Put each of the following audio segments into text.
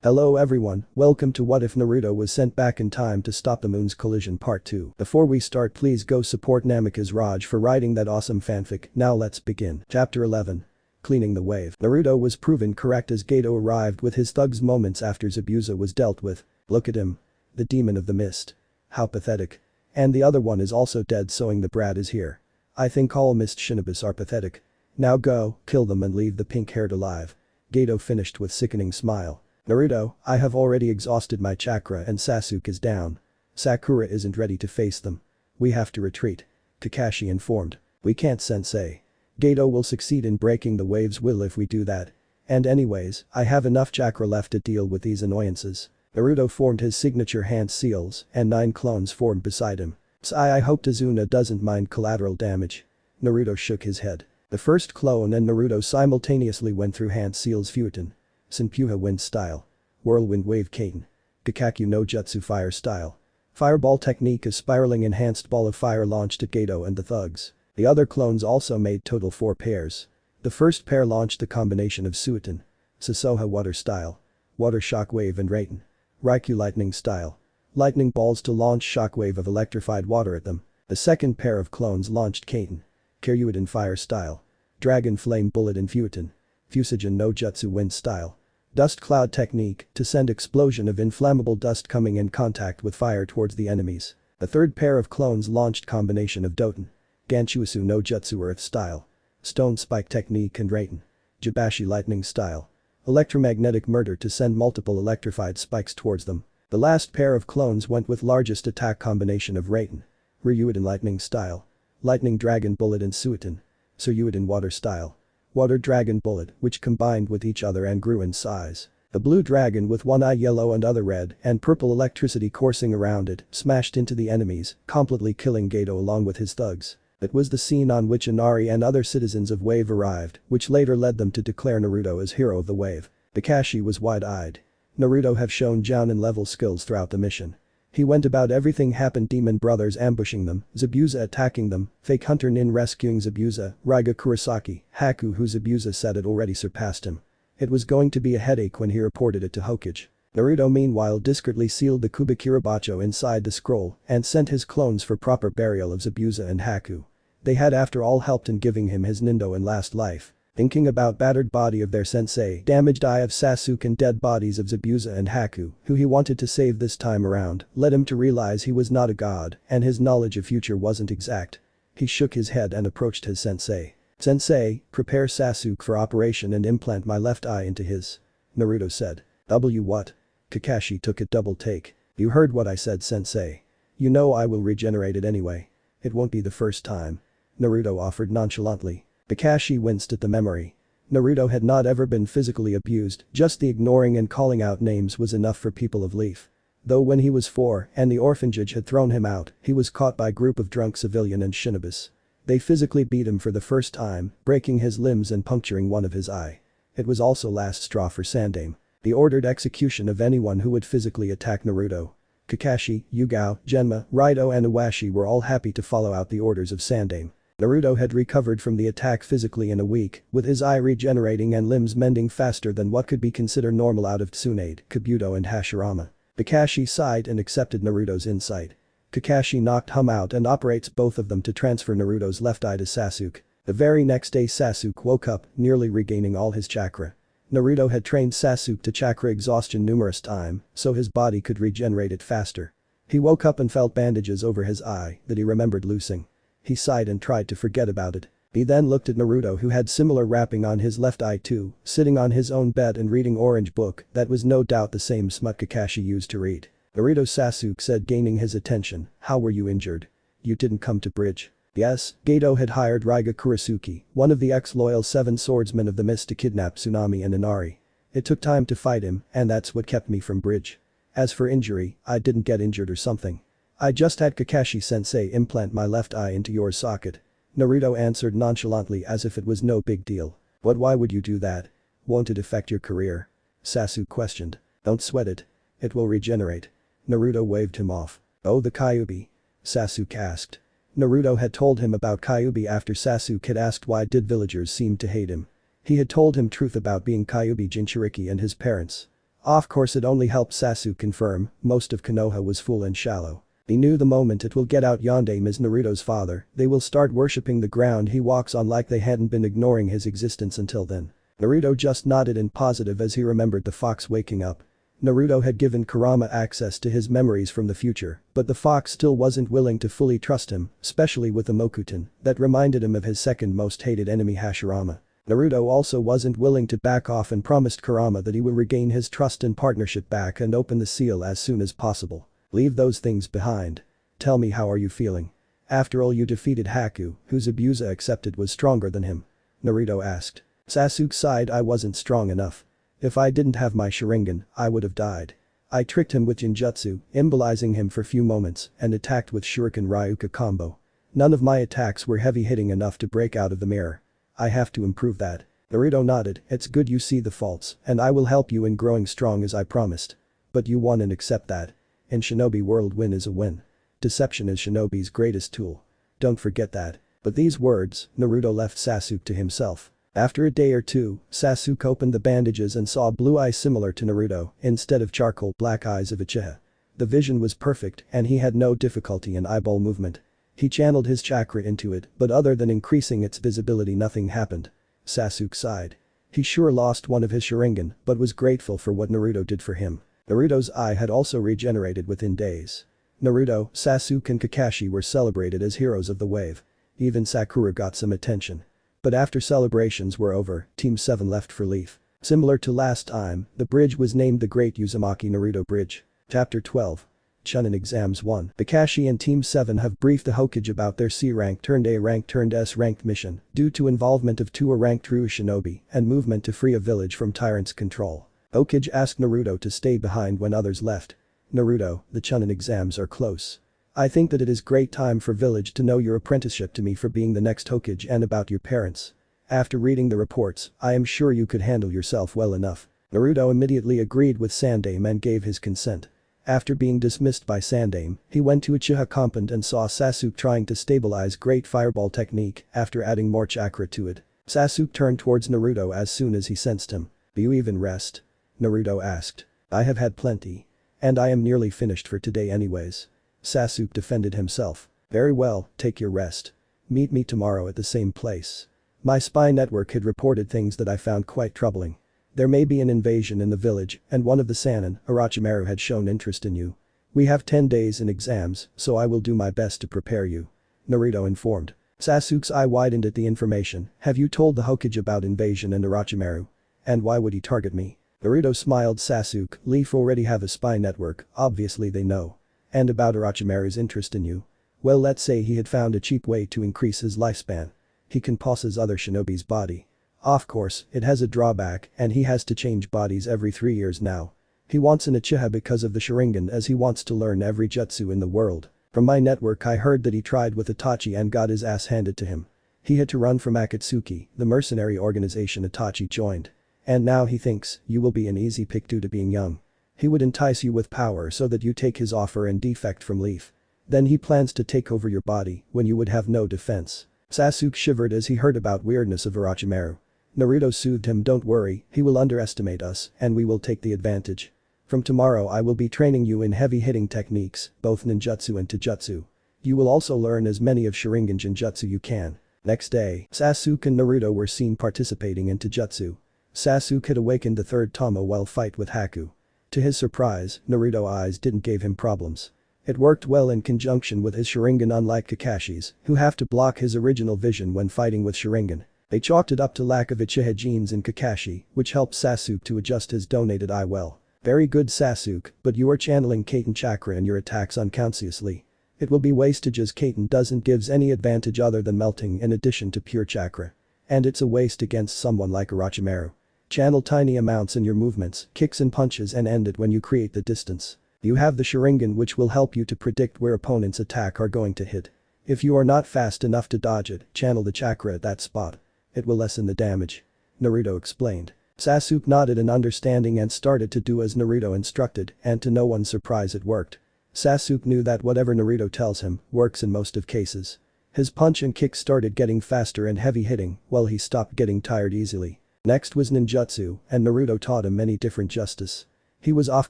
Hello everyone, welcome to What If Naruto Was Sent Back in Time to Stop the Moon's Collision Part 2. Before we start, please go support Namikaze Raj for writing that awesome fanfic. Now let's begin. Chapter 11. Cleaning the Wave. Naruto was proven correct as Gato arrived with his thugs moments after Zabuza was dealt with. Look at him. The demon of the mist. How pathetic. And the other one is also dead, showing the brat is here. I think all mist shinobis are pathetic. Now go, kill them and leave the pink-haired alive. Gato finished with sickening smile. Naruto, I have already exhausted my chakra and Sasuke is down. Sakura isn't ready to face them. We have to retreat. Kakashi informed. We can't, sensei. Gato will succeed in breaking the wave's will if we do that. And anyways, I have enough chakra left to deal with these annoyances. Naruto formed his signature hand seals and 9 clones formed beside him. I hope Tazuna doesn't mind collateral damage. Naruto shook his head. The first clone and Naruto simultaneously went through hand seals Futon. Senpuha Wind Style. Whirlwind Wave Katen. Kakaku no Jutsu Fire Style. Fireball technique is spiraling enhanced ball of fire launched at Gato and the thugs. The other clones also made total 4 pairs. The first pair launched the combination of Suiton. Sasoha Water Style. Water Shockwave and Raiten. Raikou Lightning Style. Lightning balls to launch shockwave of electrified water at them. The second pair of clones launched Katen. Kiryuiden Fire Style. Dragon Flame Bullet and Futon. Fusogen no Jutsu Wind Style. Dust Cloud Technique to send explosion of inflammable dust coming in contact with fire towards the enemies. The third pair of clones launched combination of Doten. Ganchuisu no Jutsu Earth Style. Stone Spike Technique and Raiten. Jibashi Lightning Style. Electromagnetic Murder to send multiple electrified spikes towards them. The last pair of clones went with largest attack combination of Raiten. Ryuiden Lightning Style. Lightning Dragon Bullet and Suiton. Suryuiden Water Style. Water Dragon Bullet, which combined with each other and grew in size. The blue dragon with one eye yellow and other red and purple electricity coursing around it smashed into the enemies, completely killing Gato along with his thugs. It was the scene on which Inari and other citizens of Wave arrived, which later led them to declare Naruto as hero of the Wave. Kakashi was wide-eyed. Naruto have shown Jounin level skills throughout the mission. He went about everything happened, demon brothers ambushing them, Zabuza attacking them, fake hunter Nin rescuing Zabuza, Raiga Kurosaki, Haku who Zabuza said had already surpassed him. It was going to be a headache when he reported it to Hokage. Naruto meanwhile discreetly sealed the Kubikirabacho inside the scroll and sent his clones for proper burial of Zabuza and Haku. They had after all helped in giving him his Nindo in last life. Thinking about battered body of their sensei, damaged eye of Sasuke and dead bodies of Zabuza and Haku, who he wanted to save this time around, led him to realize he was not a god and his knowledge of future wasn't exact. He shook his head and approached his sensei. Sensei, prepare Sasuke for operation and implant my left eye into his. Naruto said. What? Kakashi took a double take. You heard what I said, sensei. You know I will regenerate it anyway. It won't be the first time. Naruto offered nonchalantly. Kakashi winced at the memory. Naruto had not ever been physically abused, just the ignoring and calling out names was enough for people of Leaf. Though when he was 4 and the orphanage had thrown him out, he was caught by a group of drunk civilian and shinobis. They physically beat him for the first time, breaking his limbs and puncturing one of his eye. It was also last straw for Sandaime. He ordered execution of anyone who would physically attack Naruto. Kakashi, Yugao, Genma, Raito and Iwashi were all happy to follow out the orders of Sandaime. Naruto had recovered from the attack physically in a week, with his eye regenerating and limbs mending faster than what could be considered normal out of Tsunade, Kabuto and Hashirama. Kakashi sighed and accepted Naruto's insight. Kakashi knocked him out and operates both of them to transfer Naruto's left eye to Sasuke. The very next day Sasuke woke up, nearly regaining all his chakra. Naruto had trained Sasuke to chakra exhaustion numerous times, so his body could regenerate it faster. He woke up and felt bandages over his eye that he remembered loosing. He sighed and tried to forget about it. He then looked at Naruto who had similar wrapping on his left eye too, sitting on his own bed and reading orange book that was no doubt the same smut Kakashi used to read. Naruto, Sasuke said, gaining his attention. How were you injured? You didn't come to bridge. Yes, Gato had hired Raiga Kurisuki, one of the ex-loyal 7 swordsmen of the mist to kidnap Tsunami and Inari. It took time to fight him and that's what kept me from bridge. As for injury, I didn't get injured or something. I just had Kakashi-sensei implant my left eye into your socket. Naruto answered nonchalantly as if it was no big deal. But why would you do that? Won't it affect your career? Sasuke questioned. Don't sweat it. It will regenerate. Naruto waved him off. Oh, the Kyuubi? Sasuke asked. Naruto had told him about Kyuubi after Sasuke had asked why did villagers seem to hate him. He had told him truth about being Kyuubi Jinchuriki and his parents. Of course it only helped Sasuke confirm, most of Konoha was full and shallow. He knew the moment it will get out Yondaime is Naruto's father, they will start worshipping the ground he walks on like they hadn't been ignoring his existence until then. Naruto just nodded in positive as he remembered the fox waking up. Naruto had given Kurama access to his memories from the future, but the fox still wasn't willing to fully trust him, especially with the mokuton, that reminded him of his second most hated enemy Hashirama. Naruto also wasn't willing to back off and promised Kurama that he would regain his trust and partnership back and open the seal as soon as possible. Leave those things behind. Tell me, how are you feeling? After all, you defeated Haku, whose Abusa accepted was stronger than him. Naruto asked. Sasuke sighed. I wasn't strong enough. If I didn't have my Sharingan, I would have died. I tricked him with Jinjutsu, immobilizing him for few moments, and attacked with Shuriken Ryuka combo. None of my attacks were heavy-hitting enough to break out of the mirror. I have to improve that. Naruto nodded. It's good you see the faults, and I will help you in growing strong as I promised. But you won and accept that. In Shinobi world, win is a win. Deception is Shinobi's greatest tool. Don't forget that. But these words, Naruto left Sasuke to himself. After a day or two, Sasuke opened the bandages and saw blue eyes similar to Naruto instead of charcoal black eyes of Uchiha. The vision was perfect and he had no difficulty in eyeball movement. He channeled his chakra into it, but other than increasing its visibility, nothing happened. Sasuke sighed. He sure lost one of his Sharingan but was grateful for what Naruto did for him. Naruto's eye had also regenerated within days. Naruto, Sasuke and Kakashi were celebrated as heroes of the wave. Even Sakura got some attention. But after celebrations were over, Team 7 left for Leaf. Similar to last time, the bridge was named the Great Uzumaki Naruto Bridge. Chapter 12. Chunin Exams 1. Kakashi and Team 7 have briefed the Hokage about their C-rank turned A-rank turned S-ranked mission due to involvement of 2 A-ranked true shinobi and movement to free a village from tyrant's control. Hokage asked Naruto to stay behind when others left. Naruto, the Chunin exams are close. I think that it is great time for village to know your apprenticeship to me for being the next Hokage and about your parents. After reading the reports, I am sure you could handle yourself well enough. Naruto immediately agreed with Sandaime and gave his consent. After being dismissed by Sandaime, he went to Uchiha compound and saw Sasuke trying to stabilize Great Fireball technique after adding more chakra to it. Sasuke turned towards Naruto as soon as he sensed him. Do you even rest? Naruto asked. I have had plenty. And I am nearly finished for today anyways. Sasuke defended himself. Very well, take your rest. Meet me tomorrow at the same place. My spy network had reported things that I found quite troubling. There may be an invasion in the village and one of the Sannin, Orochimaru, had shown interest in you. We have 10 days in exams, so I will do my best to prepare you. Naruto informed. Sasuke's eye widened at the information. Have you told the Hokage about invasion and Orochimaru? And why would he target me? Naruto smiled. Sasuke, Leaf already have a spy network, obviously they know. And about Orochimaru's interest in you? Well, let's say he had found a cheap way to increase his lifespan. He can possess other shinobi's body. Of course, it has a drawback and he has to change bodies every 3 years now. He wants an Uchiha because of the Sharingan as he wants to learn every jutsu in the world. From my network I heard that he tried with Itachi and got his ass handed to him. He had to run from Akatsuki, the mercenary organization Itachi joined. And now he thinks you will be an easy pick due to being young. He would entice you with power so that you take his offer and defect from Leaf. Then he plans to take over your body when you would have no defense. Sasuke shivered as he heard about weirdness of Orochimaru. Naruto soothed him. Don't worry, he will underestimate us and we will take the advantage. From tomorrow I will be training you in heavy hitting techniques, both ninjutsu and taijutsu. You will also learn as many of Sharingan Jinjutsu you can. Next day, Sasuke and Naruto were seen participating in taijutsu. Sasuke had awakened the third Tama while fight with Haku. To his surprise, Naruto's eyes didn't give him problems. It worked well in conjunction with his Sharingan, unlike Kakashi's, who have to block his original vision when fighting with Sharingan. They chalked it up to lack of Uchiha genes in Kakashi, which helped Sasuke to adjust his donated eye well. Very good Sasuke, but you are channeling Kaiten chakra in your attacks unconsciously. It will be wastage as Kaiten doesn't gives any advantage other than melting in addition to pure chakra. And it's a waste against someone like Orochimaru. Channel tiny amounts in your movements, kicks and punches and end it when you create the distance. You have the Sharingan which will help you to predict where opponents' attack are going to hit. If you are not fast enough to dodge it, channel the chakra at that spot. It will lessen the damage. Naruto explained. Sasuke nodded in understanding and started to do as Naruto instructed, and to no one's surprise it worked. Sasuke knew that whatever Naruto tells him works in most of cases. His punch and kick started getting faster and heavy hitting while he stopped getting tired easily. Next was ninjutsu, and Naruto taught him many different justice. He was of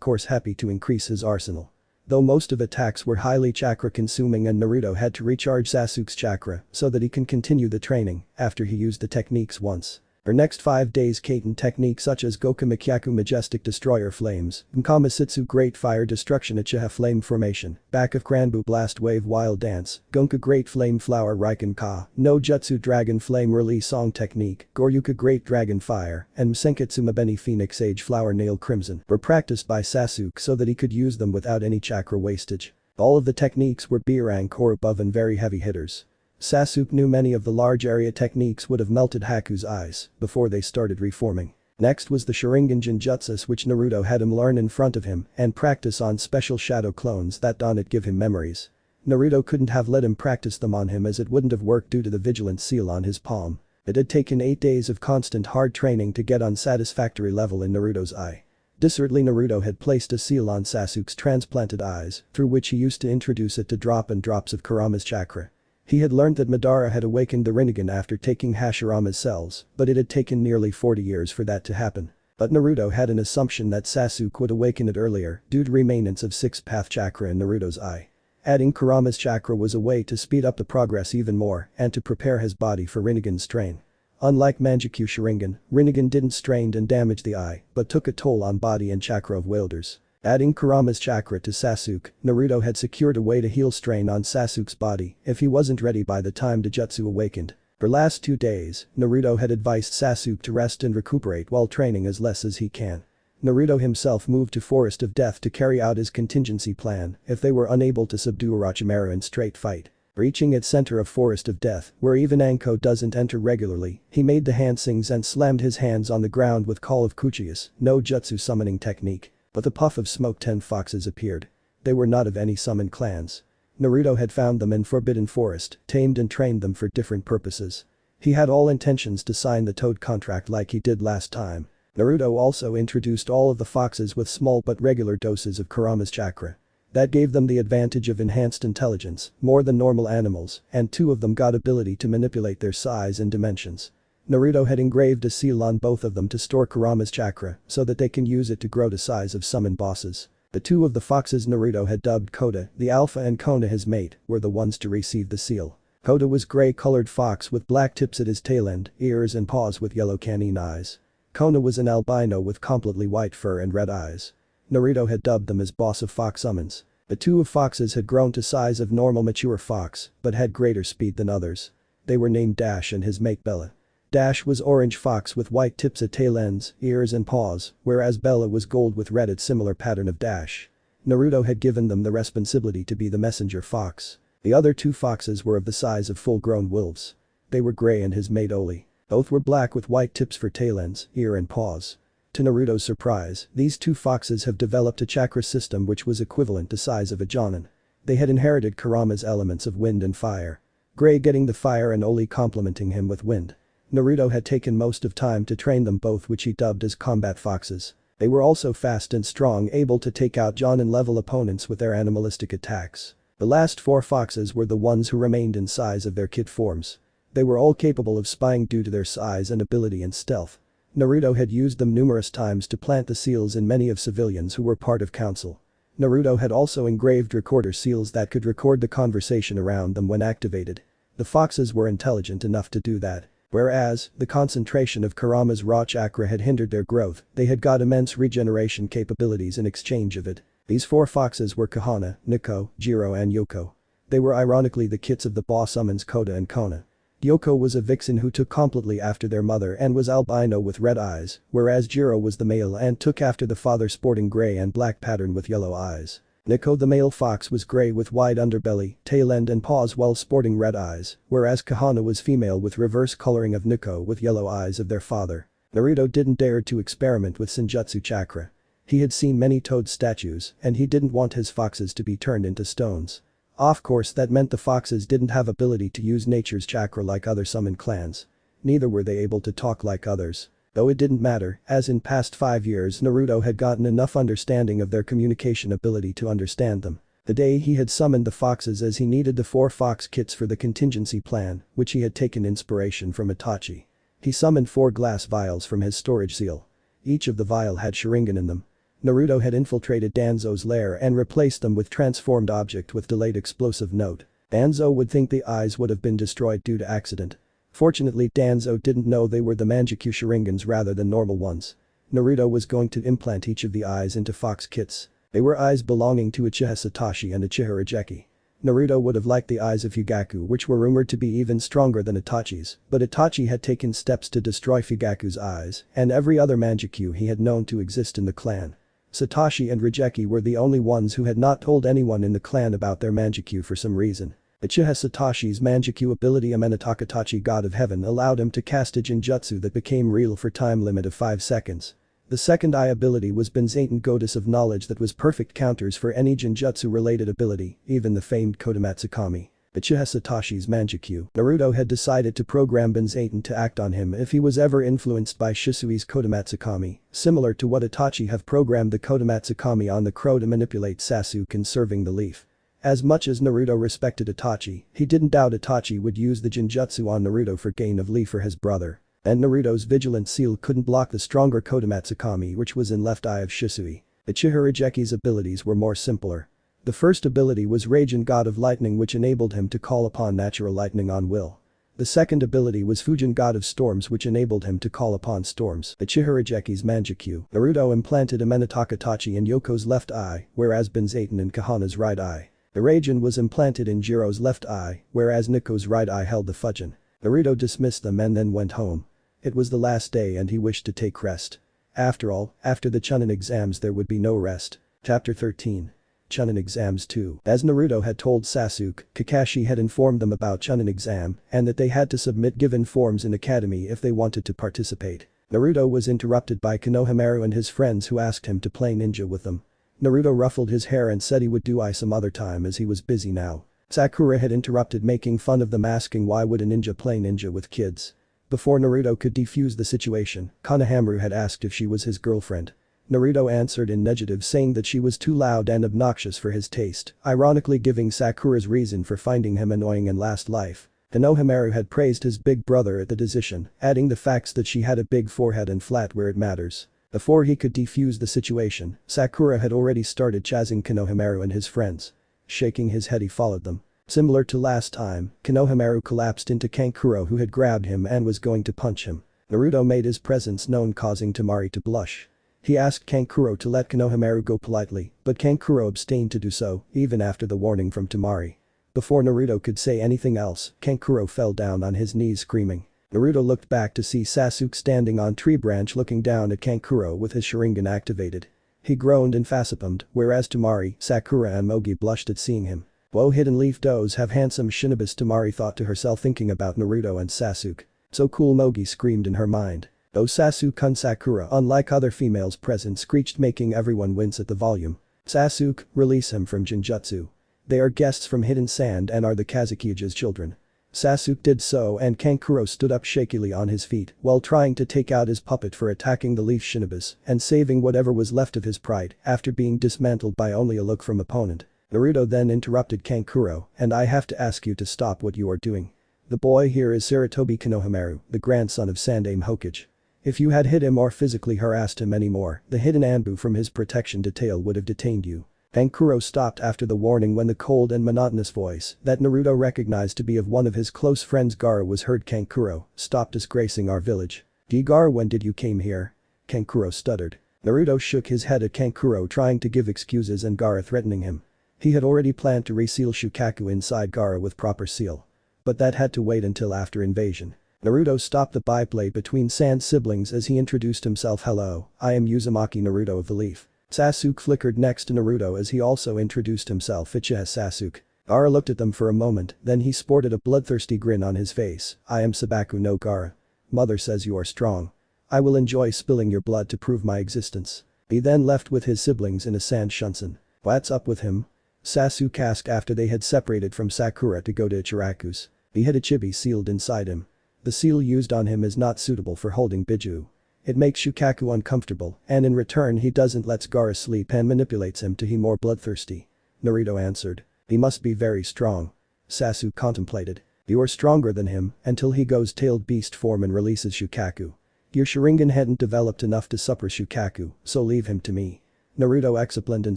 course happy to increase his arsenal. Though most of attacks were highly chakra consuming and Naruto had to recharge Sasuke's chakra so that he can continue the training after he used the techniques once. For next 5 days Kaiten techniques such as Goku Majestic Destroyer Flames, Nkamasitsu Great Fire Destruction Uchiha Flame Formation, Back of Granbu Blast Wave Wild Dance, Gonka Great Flame Flower Raiken Ka, No Jutsu Dragon Flame Release Song Technique, Goryuka Great Dragon Fire, and Msenketsu Mabeni Phoenix Age Flower Nail Crimson were practiced by Sasuke so that he could use them without any chakra wastage. All of the techniques were B rank or above and very heavy hitters. Sasuke knew many of the large area techniques would have melted Haku's eyes before they started reforming. Next was the Sharingan Genjutsus which Naruto had him learn in front of him and practice on special shadow clones that did give him memories. Naruto couldn't have let him practice them on him as it wouldn't have worked due to the vigilance seal on his palm. It had taken 8 days of constant hard training to get on satisfactory level in Naruto's eye. Discreetly Naruto had placed a seal on Sasuke's transplanted eyes through which he used to introduce it to drop and drops of Kurama's chakra. He had learned that Madara had awakened the Rinnegan after taking Hashirama's cells, but it had taken nearly 40 years for that to happen. But Naruto had an assumption that Sasuke would awaken it earlier due to remainance of 6th path chakra in Naruto's eye. Adding Kurama's chakra was a way to speed up the progress even more and to prepare his body for Rinnegan's strain. Unlike Manjikyu Sharingan, Rinnegan didn't strain and damage the eye, but took a toll on body and chakra of wielders. Adding Kurama's chakra to Sasuke, Naruto had secured a way to heal strain on Sasuke's body if he wasn't ready by the time Dojutsu awakened. For last 2 days, Naruto had advised Sasuke to rest and recuperate while training as less as he can. Naruto himself moved to Forest of Death to carry out his contingency plan if they were unable to subdue Orochimaru in straight fight. Reaching its center of Forest of Death, where even Anko doesn't enter regularly, he made the Hansings and slammed his hands on the ground with Call of Kuchius, no jutsu summoning technique. But the puff of smoke 10 foxes appeared. They were not of any summoned clans. Naruto had found them in Forbidden Forest, tamed and trained them for different purposes. He had all intentions to sign the Toad contract like he did last time. Naruto also introduced all of the foxes with small but regular doses of Kurama's chakra. That gave them the advantage of enhanced intelligence, more than normal animals, and 2 of them got ability to manipulate their size and dimensions. Naruto had engraved a seal on both of them to store Kurama's chakra so that they can use it to grow to size of summon bosses. The 2 of the foxes Naruto had dubbed Koda, the alpha, and Kona his mate, were the ones to receive the seal. Koda was gray-colored fox with black tips at his tail end, ears and paws with yellow canine eyes. Kona was an albino with completely white fur and red eyes. Naruto had dubbed them as boss of fox summons. The 2 of foxes had grown to size of normal mature fox but had greater speed than others. They were named Dash and his mate Bella. Dash was orange fox with white tips at tail ends, ears and paws, whereas Bella was gold with red at similar pattern of Dash. Naruto had given them the responsibility to be the messenger fox. The other 2 foxes were of the size of full-grown wolves. They were gray and his mate Oli. Both were black with white tips for tail ends, ear and paws. To Naruto's surprise, these 2 foxes have developed a chakra system which was equivalent to size of a Jonin. They had inherited Kurama's elements of wind and fire. Gray getting the fire and Oli complementing him with wind. Naruto had taken most of time to train them both, which he dubbed as combat foxes. They were also fast and strong, able to take out Jonin level opponents with their animalistic attacks. The last 4 foxes were the ones who remained in size of their kid forms. They were all capable of spying due to their size and ability in stealth. Naruto had used them numerous times to plant the seals in many of civilians who were part of council. Naruto had also engraved recorder seals that could record the conversation around them when activated. The foxes were intelligent enough to do that. Whereas, the concentration of Kurama's raw chakra had hindered their growth, they had got immense regeneration capabilities in exchange of it. These 4 foxes were Kahana, Nico, Jiro and Yoko. They were ironically the kits of the boss summons Koda and Kona. Yoko was a vixen who took completely after their mother and was albino with red eyes, whereas Jiro was the male and took after the father sporting gray and black pattern with yellow eyes. Nico the male fox was gray with wide underbelly, tail end and paws while sporting red eyes, whereas Kahana was female with reverse coloring of Nico with yellow eyes of their father. Naruto didn't dare to experiment with Senjutsu chakra. He had seen many toad statues and he didn't want his foxes to be turned into stones. Of course that meant the foxes didn't have ability to use nature's chakra like other summoned clans. Neither were they able to talk like others. Though it didn't matter, as in past 5 years Naruto had gotten enough understanding of their communication ability to understand them. The day he had summoned the foxes as he needed the 4 fox kits for the contingency plan, which he had taken inspiration from Itachi. He summoned 4 glass vials from his storage seal. Each of the vial had Sharingan in them. Naruto had infiltrated Danzo's lair and replaced them with transformed object with delayed explosive note. Danzo would think the eyes would have been destroyed due to accident. Fortunately, Danzo didn't know they were the Mangekyou Sharingans rather than normal ones. Naruto was going to implant each of the eyes into Fox kits. They were eyes belonging to Uchiha Satoshi and Uchiha Hijeki. Naruto would have liked the eyes of Fugaku, which were rumored to be even stronger than Itachi's, but Itachi had taken steps to destroy Fugaku's eyes and every other Mangekyou he had known to exist in the clan. Satoshi and Hijeki were the only ones who had not told anyone in the clan about their Mangekyou for some reason. Uchiha Satoshi's Mangekyou ability Amenitaka Tachi God of Heaven allowed him to cast a Jinjutsu that became real for time limit of 5 seconds. The second eye ability was Benzaiten Goddess of Knowledge that was perfect counters for any Jinjutsu related ability, even the famed Kodomatsu Kami. Uchiha Satoshi's Mangekyou. Naruto had decided to program Benzaiten to act on him if he was ever influenced by Shisui's Kodomatsu Kami, similar to what Itachi have programmed the Kodomatsu Kami on the crow to manipulate Sasuke conserving the leaf. As much as Naruto respected Itachi, he didn't doubt Itachi would use the Jinjutsu on Naruto for gain of leaf for his brother. And Naruto's Vigilant Seal couldn't block the stronger Kodomatsu Kami which was in left eye of Shisui. Uchiha Higeki's abilities were more simpler. The first ability was Raijin God of Lightning which enabled him to call upon natural lightning on will. The second ability was Fujin God of Storms which enabled him to call upon storms. Uchiha Higeki's Mangekyou. Naruto implanted Amenitaka Tachi in Yoko's left eye, whereas Benzaiten in Kahana's right eye. The Raijin was implanted in Jiro's left eye, whereas Niko's right eye held the Fujin. Naruto dismissed them and then went home. It was the last day and he wished to take rest. After all, after the Chunin exams there would be no rest. Chapter 13. Chunin exams 2. As Naruto had told Sasuke, Kakashi had informed them about Chunin exam and that they had to submit given forms in academy if they wanted to participate. Naruto was interrupted by Konohamaru and his friends who asked him to play ninja with them. Naruto ruffled his hair and said he would do some other time as he was busy now. Sakura had interrupted making fun of them asking why would a ninja play ninja with kids. Before Naruto could defuse the situation, Konohamaru had asked if she was his girlfriend. Naruto answered in negative saying that she was too loud and obnoxious for his taste, ironically giving Sakura's reason for finding him annoying in last life. Konohamaru had praised his big brother at the decision, adding the facts that she had a big forehead and flat where it matters. Before he could defuse the situation, Sakura had already started chasing Konohamaru and his friends. Shaking his head he followed them. Similar to last time, Konohamaru collapsed into Kankuro who had grabbed him and was going to punch him. Naruto made his presence known causing Temari to blush. He asked Kankuro to let Konohamaru go politely, but Kankuro abstained to do so, even after the warning from Temari. Before Naruto could say anything else, Kankuro fell down on his knees screaming. Naruto looked back to see Sasuke standing on tree branch looking down at Kankuro with his Sharingan activated. He groaned and facepalmed, whereas Temari, Sakura and Mogi blushed at seeing him. Whoa, hidden leaf does have handsome shinobis, Temari thought to herself thinking about Naruto and Sasuke. So cool, Mogi screamed in her mind. Though Sasuke-kun Sakura unlike other females present screeched making everyone wince at the volume. Sasuke, release him from Jinjutsu. They are guests from Hidden Sand and are the Kazukiya's children. Sasuke did so and Kankuro stood up shakily on his feet while trying to take out his puppet for attacking the leaf shinobis and saving whatever was left of his pride after being dismantled by only a look from opponent. Naruto then interrupted Kankuro, and I have to ask you to stop what you are doing. The boy here is Sarutobi Konohamaru, the grandson of Sandaime Hokage. If you had hit him or physically harassed him anymore, the hidden Anbu from his protection detail would have detained you. Kankuro stopped after the warning when the cold and monotonous voice that Naruto recognized to be of one of his close friends Gaara was heard. Kankuro, stop disgracing our village. Gaara, when did you came here? Kankuro stuttered. Naruto shook his head at Kankuro trying to give excuses and Gaara threatening him. He had already planned to reseal Shukaku inside Gaara with proper seal. But that had to wait until after invasion. Naruto stopped the byplay between Sand siblings as he introduced himself. Hello, I am Uzumaki Naruto of the Leaf. Sasuke flickered next to Naruto as he also introduced himself. Uchiha Sasuke. Gaara looked at them for a moment, then he sported a bloodthirsty grin on his face. I am Sabaku no Gaara. Mother says you are strong. I will enjoy spilling your blood to prove my existence. He then left with his siblings in a sand shunsen. What's up with him? Sasuke asked after they had separated from Sakura to go to Ichiraku's. He had a chibi sealed inside him. The seal used on him is not suitable for holding Biju. It makes Shukaku uncomfortable and in return he doesn't let Gaara sleep and manipulates him to be more bloodthirsty. Naruto answered. He must be very strong. Sasuke contemplated. You are stronger than him until he goes tailed beast form and releases Shukaku. Your Sharingan hadn't developed enough to suppress Shukaku, so leave him to me. Naruto explained and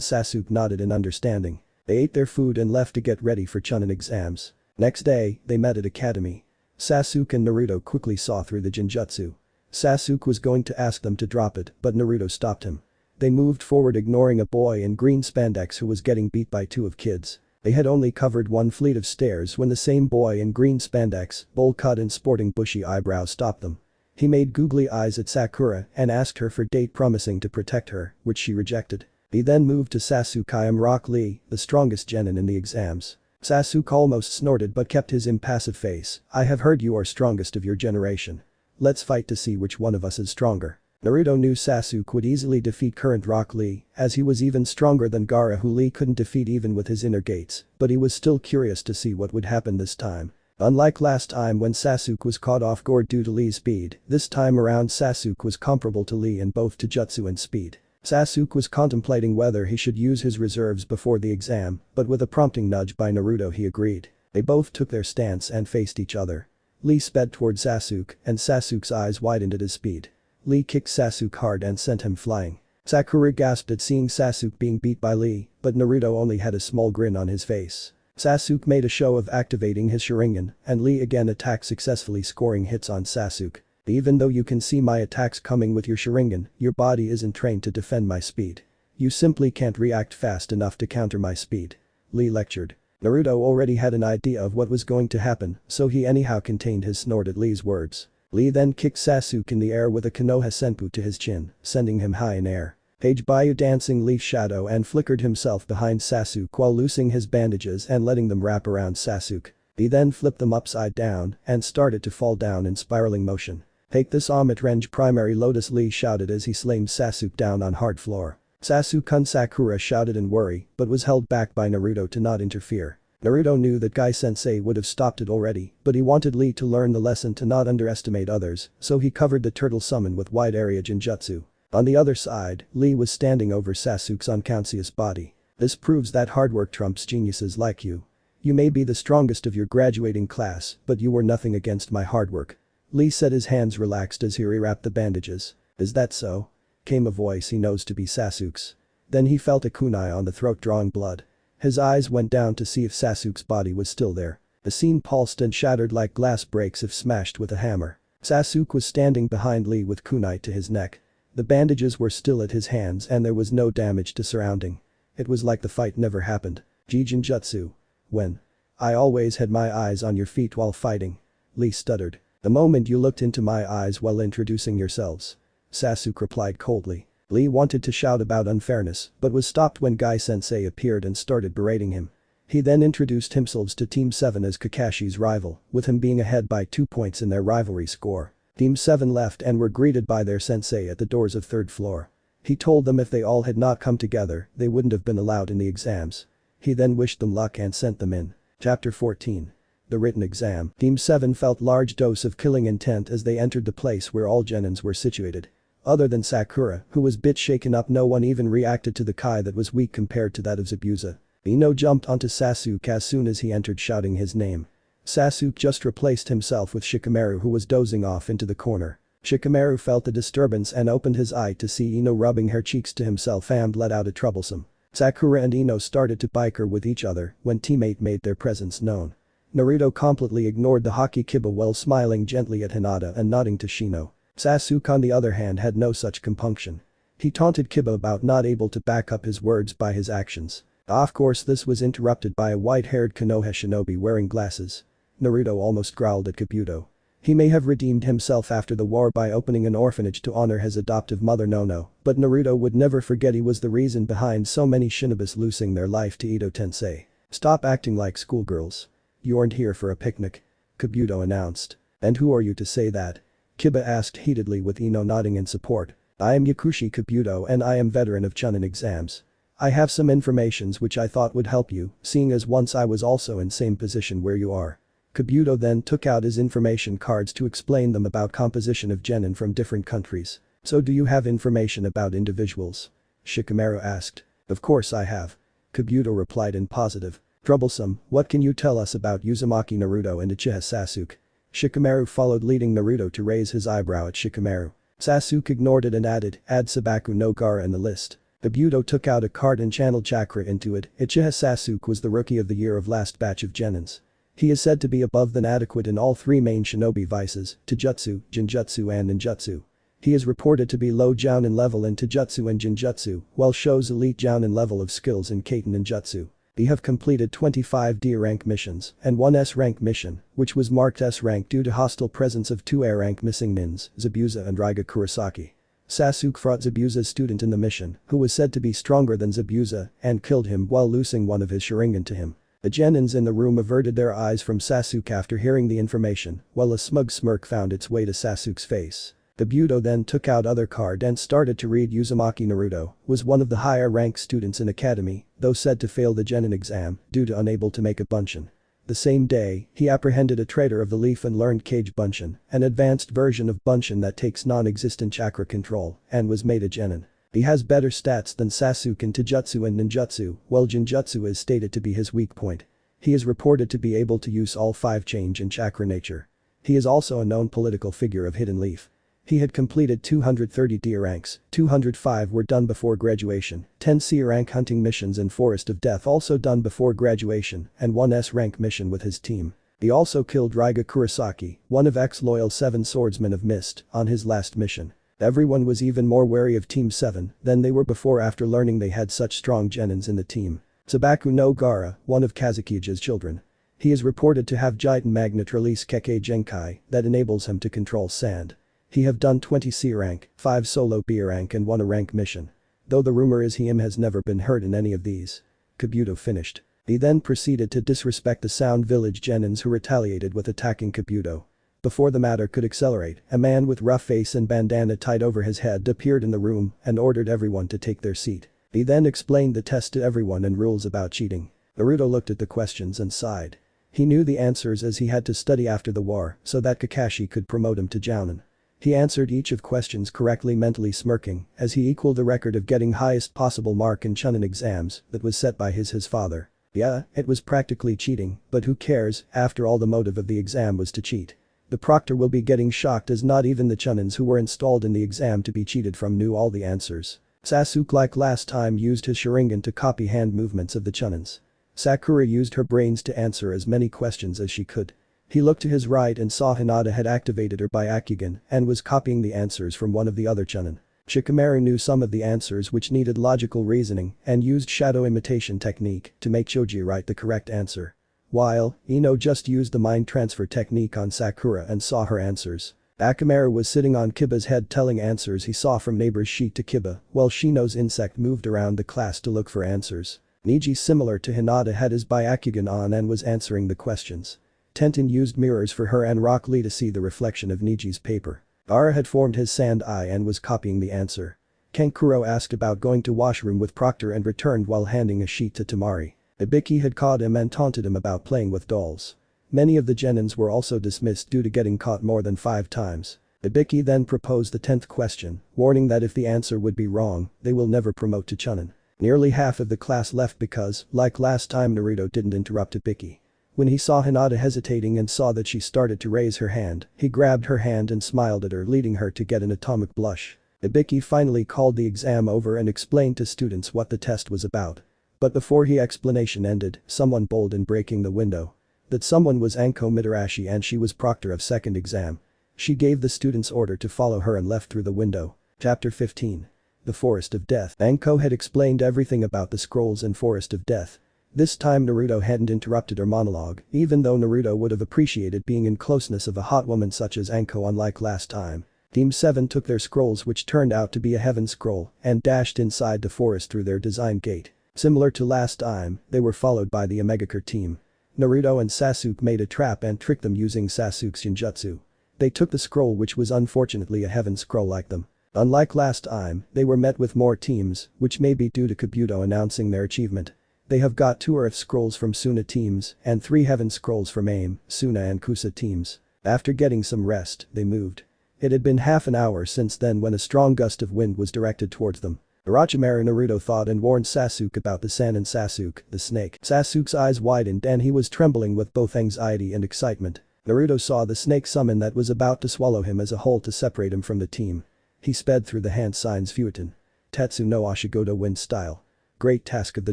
Sasuke nodded in understanding. They ate their food and left to get ready for Chunin exams. Next day, they met at academy. Sasuke and Naruto quickly saw through the genjutsu. Sasuke was going to ask them to drop it, but Naruto stopped him. They moved forward ignoring a boy in green spandex who was getting beat by two of kids. They had only covered one fleet of stairs when the same boy in green spandex, bowl cut and sporting bushy eyebrows stopped them. He made googly eyes at Sakura and asked her for date promising to protect her, which she rejected. He then moved to Sasuke. "I am Rock Lee, the strongest genin in the exams." Sasuke almost snorted but kept his impassive face. "I have heard you are strongest of your generation. Let's fight to see which one of us is stronger." Naruto knew Sasuke would easily defeat current Rock Lee, as he was even stronger than Gaara who Lee couldn't defeat even with his inner gates, but he was still curious to see what would happen this time. Unlike last time when Sasuke was caught off guard due to Lee's speed, this time around Sasuke was comparable to Lee in both Taijutsu and speed. Sasuke was contemplating whether he should use his reserves before the exam, but with a prompting nudge by Naruto he agreed. They both took their stance and faced each other. Lee sped toward Sasuke, and Sasuke's eyes widened at his speed. Lee kicked Sasuke hard and sent him flying. Sakura gasped at seeing Sasuke being beat by Lee, but Naruto only had a small grin on his face. Sasuke made a show of activating his Sharingan, and Lee again attacked successfully scoring hits on Sasuke. "Even though you can see my attacks coming with your Sharingan, your body isn't trained to defend my speed. You simply can't react fast enough to counter my speed," Lee lectured. Naruto already had an idea of what was going to happen, so he anyhow contained his snort at Lee's words. Lee then kicked Sasuke in the air with a Konoha Senpu to his chin, sending him high in air. Page Bayu dancing leaf shadow and flickered himself behind Sasuke while loosing his bandages and letting them wrap around Sasuke. He then flipped them upside down and started to fall down in spiraling motion. "Take this Amit Range primary lotus," Lee shouted as he slammed Sasuke down on hard floor. Sasuke-kun Sakura shouted in worry but was held back by Naruto to not interfere. Naruto knew that Gai-sensei would have stopped it already, but he wanted Lee to learn the lesson to not underestimate others, so he covered the turtle summon with wide area genjutsu. On the other side, Lee was standing over Sasuke's unconscious body. "This proves that hard work trumps geniuses like you. You may be the strongest of your graduating class, but you were nothing against my hard work." Lee said, his hands relaxed as he rewrapped the bandages. "Is that so?" came a voice he knows to be Sasuke's. Then he felt a kunai on the throat drawing blood. His eyes went down to see if Sasuke's body was still there. The scene pulsed and shattered like glass breaks if smashed with a hammer. Sasuke was standing behind Lee with kunai to his neck. The bandages were still at his hands and there was no damage to surrounding. It was like the fight never happened. "Jijinjutsu. When? I always had my eyes on your feet while fighting," Lee stuttered. "The moment you looked into my eyes while introducing yourselves," Sasuke replied coldly. Lee wanted to shout about unfairness but was stopped when Gai-sensei appeared and started berating him. He then introduced himself to Team 7 as Kakashi's rival, with him being ahead by 2 points in their rivalry score. Team 7 left and were greeted by their sensei at the doors of 3rd floor. He told them if they all had not come together, they wouldn't have been allowed in the exams. He then wished them luck and sent them in. Chapter 14. The written exam. Team 7 felt large dose of killing intent as they entered the place where all genins were situated. Other than Sakura, who was bit shaken up, no one even reacted to the Kai that was weak compared to that of Zabuza. Ino jumped onto Sasuke as soon as he entered shouting his name. Sasuke just replaced himself with Shikamaru who was dozing off into the corner. Shikamaru felt the disturbance and opened his eye to see Ino rubbing her cheeks to himself and let out a troublesome. Sakura and Ino started to bicker with each other when teammate made their presence known. Naruto completely ignored the Haki Kiba while smiling gently at Hinata and nodding to Shino. Sasuke on the other hand had no such compunction. He taunted Kiba about not able to back up his words by his actions. Of course this was interrupted by a white-haired Konoha shinobi wearing glasses. Naruto almost growled at Kabuto. He may have redeemed himself after the war by opening an orphanage to honor his adoptive mother Nono, but Naruto would never forget he was the reason behind so many shinobis losing their life to Ito Tensei. "Stop acting like schoolgirls. You aren't here for a picnic," Kabuto announced. "And who are you to say that?" Kiba asked heatedly with Ino nodding in support. "I am Yakushi Kabuto and I am veteran of Chunin exams. I have some informations which I thought would help you, seeing as once I was also in same position where you are." Kabuto then took out his information cards to explain them about composition of genin from different countries. "So do you have information about individuals?" Shikamaru asked. "Of course I have." Kabuto replied in positive. "Troublesome, what can you tell us about Uzumaki Naruto and Uchiha Sasuke?" Shikamaru followed, leading Naruto to raise his eyebrow at Shikamaru. Sasuke ignored it and added, "Add Sabaku no Gaara in the list." The Budo took out a card and channeled chakra into it. Uchiha Sasuke was the rookie of the year of last batch of genins. He is said to be above than adequate in all three main shinobi vices, Taijutsu, Jinjutsu and Ninjutsu. He is reported to be low Jounin level in Taijutsu and Jinjutsu, while shows elite Jounin level of skills in Kaiten Ninjutsu. They have completed 25 D rank missions and 1 S rank mission, which was marked S rank due to hostile presence of 2 A rank missing nins, Zabuza and Raiga Kurosaki. Sasuke fought Zabuza's student in the mission, who was said to be stronger than Zabuza, and killed him while loosing one of his Sharingan to him. The genins in the room averted their eyes from Sasuke after hearing the information, while a smug smirk found its way to Sasuke's face. The Budo then took out other card and started to read. Uzumaki Naruto was one of the higher ranked students in academy, though said to fail the genin exam due to unable to make a bunshin. The same day, he apprehended a traitor of the leaf and learned Kage Bunshin, an advanced version of Bunshin that takes non-existent chakra control, and was made a genin. He has better stats than Sasuke in Taijutsu and Ninjutsu, while Jinjutsu is stated to be his weak point. He is reported to be able to use all 5 change in chakra nature. He is also a known political figure of Hidden Leaf. He had completed 230 D ranks, 205 were done before graduation, 10 C rank hunting missions in Forest of Death also done before graduation, and 1 S rank mission with his team. He also killed Raiga Kurosaki, one of ex-loyal 7 swordsmen of Mist, on his last mission. Everyone was even more wary of Team 7 than they were before after learning they had such strong genins in the team. Sabaku no Gaara, one of Kazukija's children. He is reported to have Jitan Magnet release Kekkei Genkai that enables him to control sand. He have done 20 C rank, 5 solo B rank and 1 A rank mission. Though the rumor is him has never been heard in any of these. Kabuto finished. He then proceeded to disrespect the Sound Village genins who retaliated with attacking Kabuto. Before the matter could accelerate, a man with rough face and bandana tied over his head appeared in the room and ordered everyone to take their seat. He then explained the test to everyone and rules about cheating. Naruto looked at the questions and sighed. He knew the answers as he had to study after the war so that Kakashi could promote him to Jounin. He answered each of questions correctly, mentally smirking as he equaled the record of getting highest possible mark in Chunin exams that was set by his father. Yeah, it was practically cheating, but who cares, after all the motive of the exam was to cheat. The proctor will be getting shocked as not even the Chunins who were installed in the exam to be cheated from knew all the answers. Sasuke like last time used his Sharingan to copy hand movements of the Chunins. Sakura used her brains to answer as many questions as she could. He looked to his right and saw Hinata had activated her Byakugan and was copying the answers from one of the other Chunin. Shikamaru knew some of the answers which needed logical reasoning and used shadow imitation technique to make Choji write the correct answer. While Ino just used the mind transfer technique on Sakura and saw her answers. Akamaru was sitting on Kiba's head telling answers he saw from neighbor's sheet to Kiba while Shino's insect moved around the class to look for answers. Niji, similar to Hinata, had his Byakugan on and was answering the questions. Tenten used mirrors for her and Rock Lee to see the reflection of Niji's paper. Ara had formed his sand eye and was copying the answer. Kankuro asked about going to washroom with Proctor and returned while handing a sheet to Tamari. Ibiki had caught him and taunted him about playing with dolls. Many of the genins were also dismissed due to getting caught more than 5 times. Ibiki then proposed the 10th question, warning that if the answer would be wrong, they will never promote to Chunin. Nearly half of the class left because, like last time, Naruto didn't interrupt Ibiki. When he saw Hinata hesitating and saw that she started to raise her hand, he grabbed her hand and smiled at her, leading her to get an atomic blush. Ibiki finally called the exam over and explained to students what the test was about. But before his explanation ended, someone bold in breaking the window. That someone was Anko Mitarashi and she was proctor of second exam. She gave the students order to follow her and left through the window. Chapter 15. The Forest of Death. Anko had explained everything about the scrolls in Forest of Death. This time Naruto hadn't interrupted her monologue, even though Naruto would have appreciated being in closeness of a hot woman such as Anko unlike last time. Team 7 took their scrolls, which turned out to be a heaven scroll, and dashed inside the forest through their designed gate. Similar to last time, they were followed by the Omegaker team. Naruto and Sasuke made a trap and tricked them using Sasuke's Jinjutsu. They took the scroll, which was unfortunately a heaven scroll like them. Unlike last time, they were met with more teams, which may be due to Kabuto announcing their achievement. They have got 2 Earth scrolls from Suna teams and 3 Heaven scrolls from AIM, Suna and Kusa teams. After getting some rest, they moved. It had been half an hour since then when a strong gust of wind was directed towards them. Orochimaru Naruto thought and warned Sasuke about the Sanin Sasuke, the snake. Sasuke's eyes widened and he was trembling with both anxiety and excitement. Naruto saw the snake summon that was about to swallow him as a whole to separate him from the team. He sped through the hand signs Fueton. Tetsu no Ashigoto wind style. Great task of the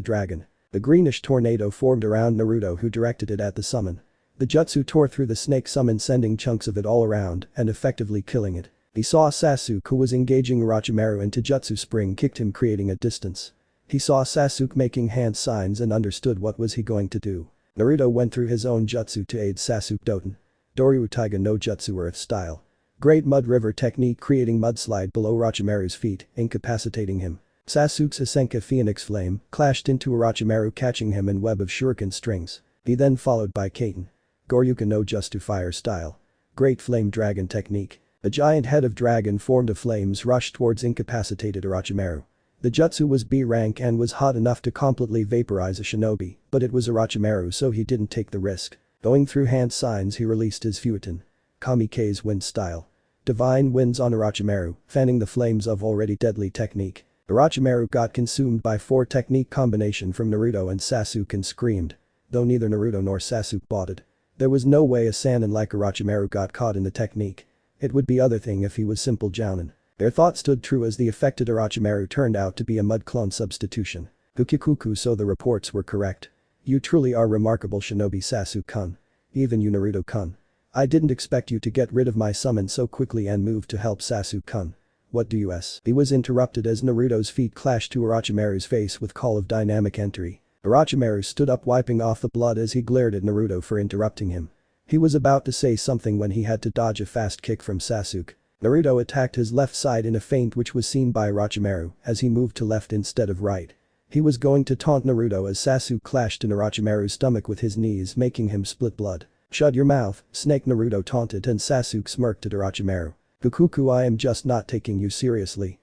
dragon. The greenish tornado formed around Naruto, who directed it at the summon. The jutsu tore through the snake summon, sending chunks of it all around and effectively killing it. He saw Sasuke, who was engaging Orochimaru into jutsu spring, kicked him, creating a distance. He saw Sasuke making hand signs and understood what was he going to do. Naruto went through his own jutsu to aid Sasuke Doten. Doryu Taiga no Jutsu Earth style. Great mud river technique, creating mudslide below Orochimaru's feet, incapacitating him. Sasuke's Hisenka Phoenix Flame clashed into Orochimaru, catching him in web of shuriken strings. He then followed by Kaiten. Goryuka no Jutsu Fire style. Great flame dragon technique. A giant head of dragon formed of flames rushed towards incapacitated Orochimaru. The jutsu was B rank and was hot enough to completely vaporize a shinobi, but it was Orochimaru, so he didn't take the risk. Going through hand signs, he released his Futon. Kamikaze wind style. Divine winds on Orochimaru, fanning the flames of already deadly technique. Orochimaru got consumed by 4 technique combination from Naruto and Sasuke and screamed. Though neither Naruto nor Sasuke bought it. There was no way a Sannin like Orochimaru got caught in the technique. It would be other thing if he was simple jounin. Their thought stood true as the affected Orochimaru turned out to be a mud clone substitution. Ukikuku, so the reports were correct. You truly are remarkable shinobi Sasuke-kun. Even you Naruto-kun. I didn't expect you to get rid of my summon so quickly and move to help Sasuke-kun. What do you s? He was interrupted as Naruto's feet clashed to Orochimaru's face with call of dynamic entry. Orochimaru stood up, wiping off the blood as he glared at Naruto for interrupting him. He was about to say something when he had to dodge a fast kick from Sasuke. Naruto attacked his left side in a feint which was seen by Orochimaru as he moved to left instead of right. He was going to taunt Naruto as Sasuke clashed in Orochimaru's stomach with his knees, making him split blood. Shut your mouth, snake, Naruto taunted, and Sasuke smirked at Orochimaru. Kukuku, I am just not taking you seriously.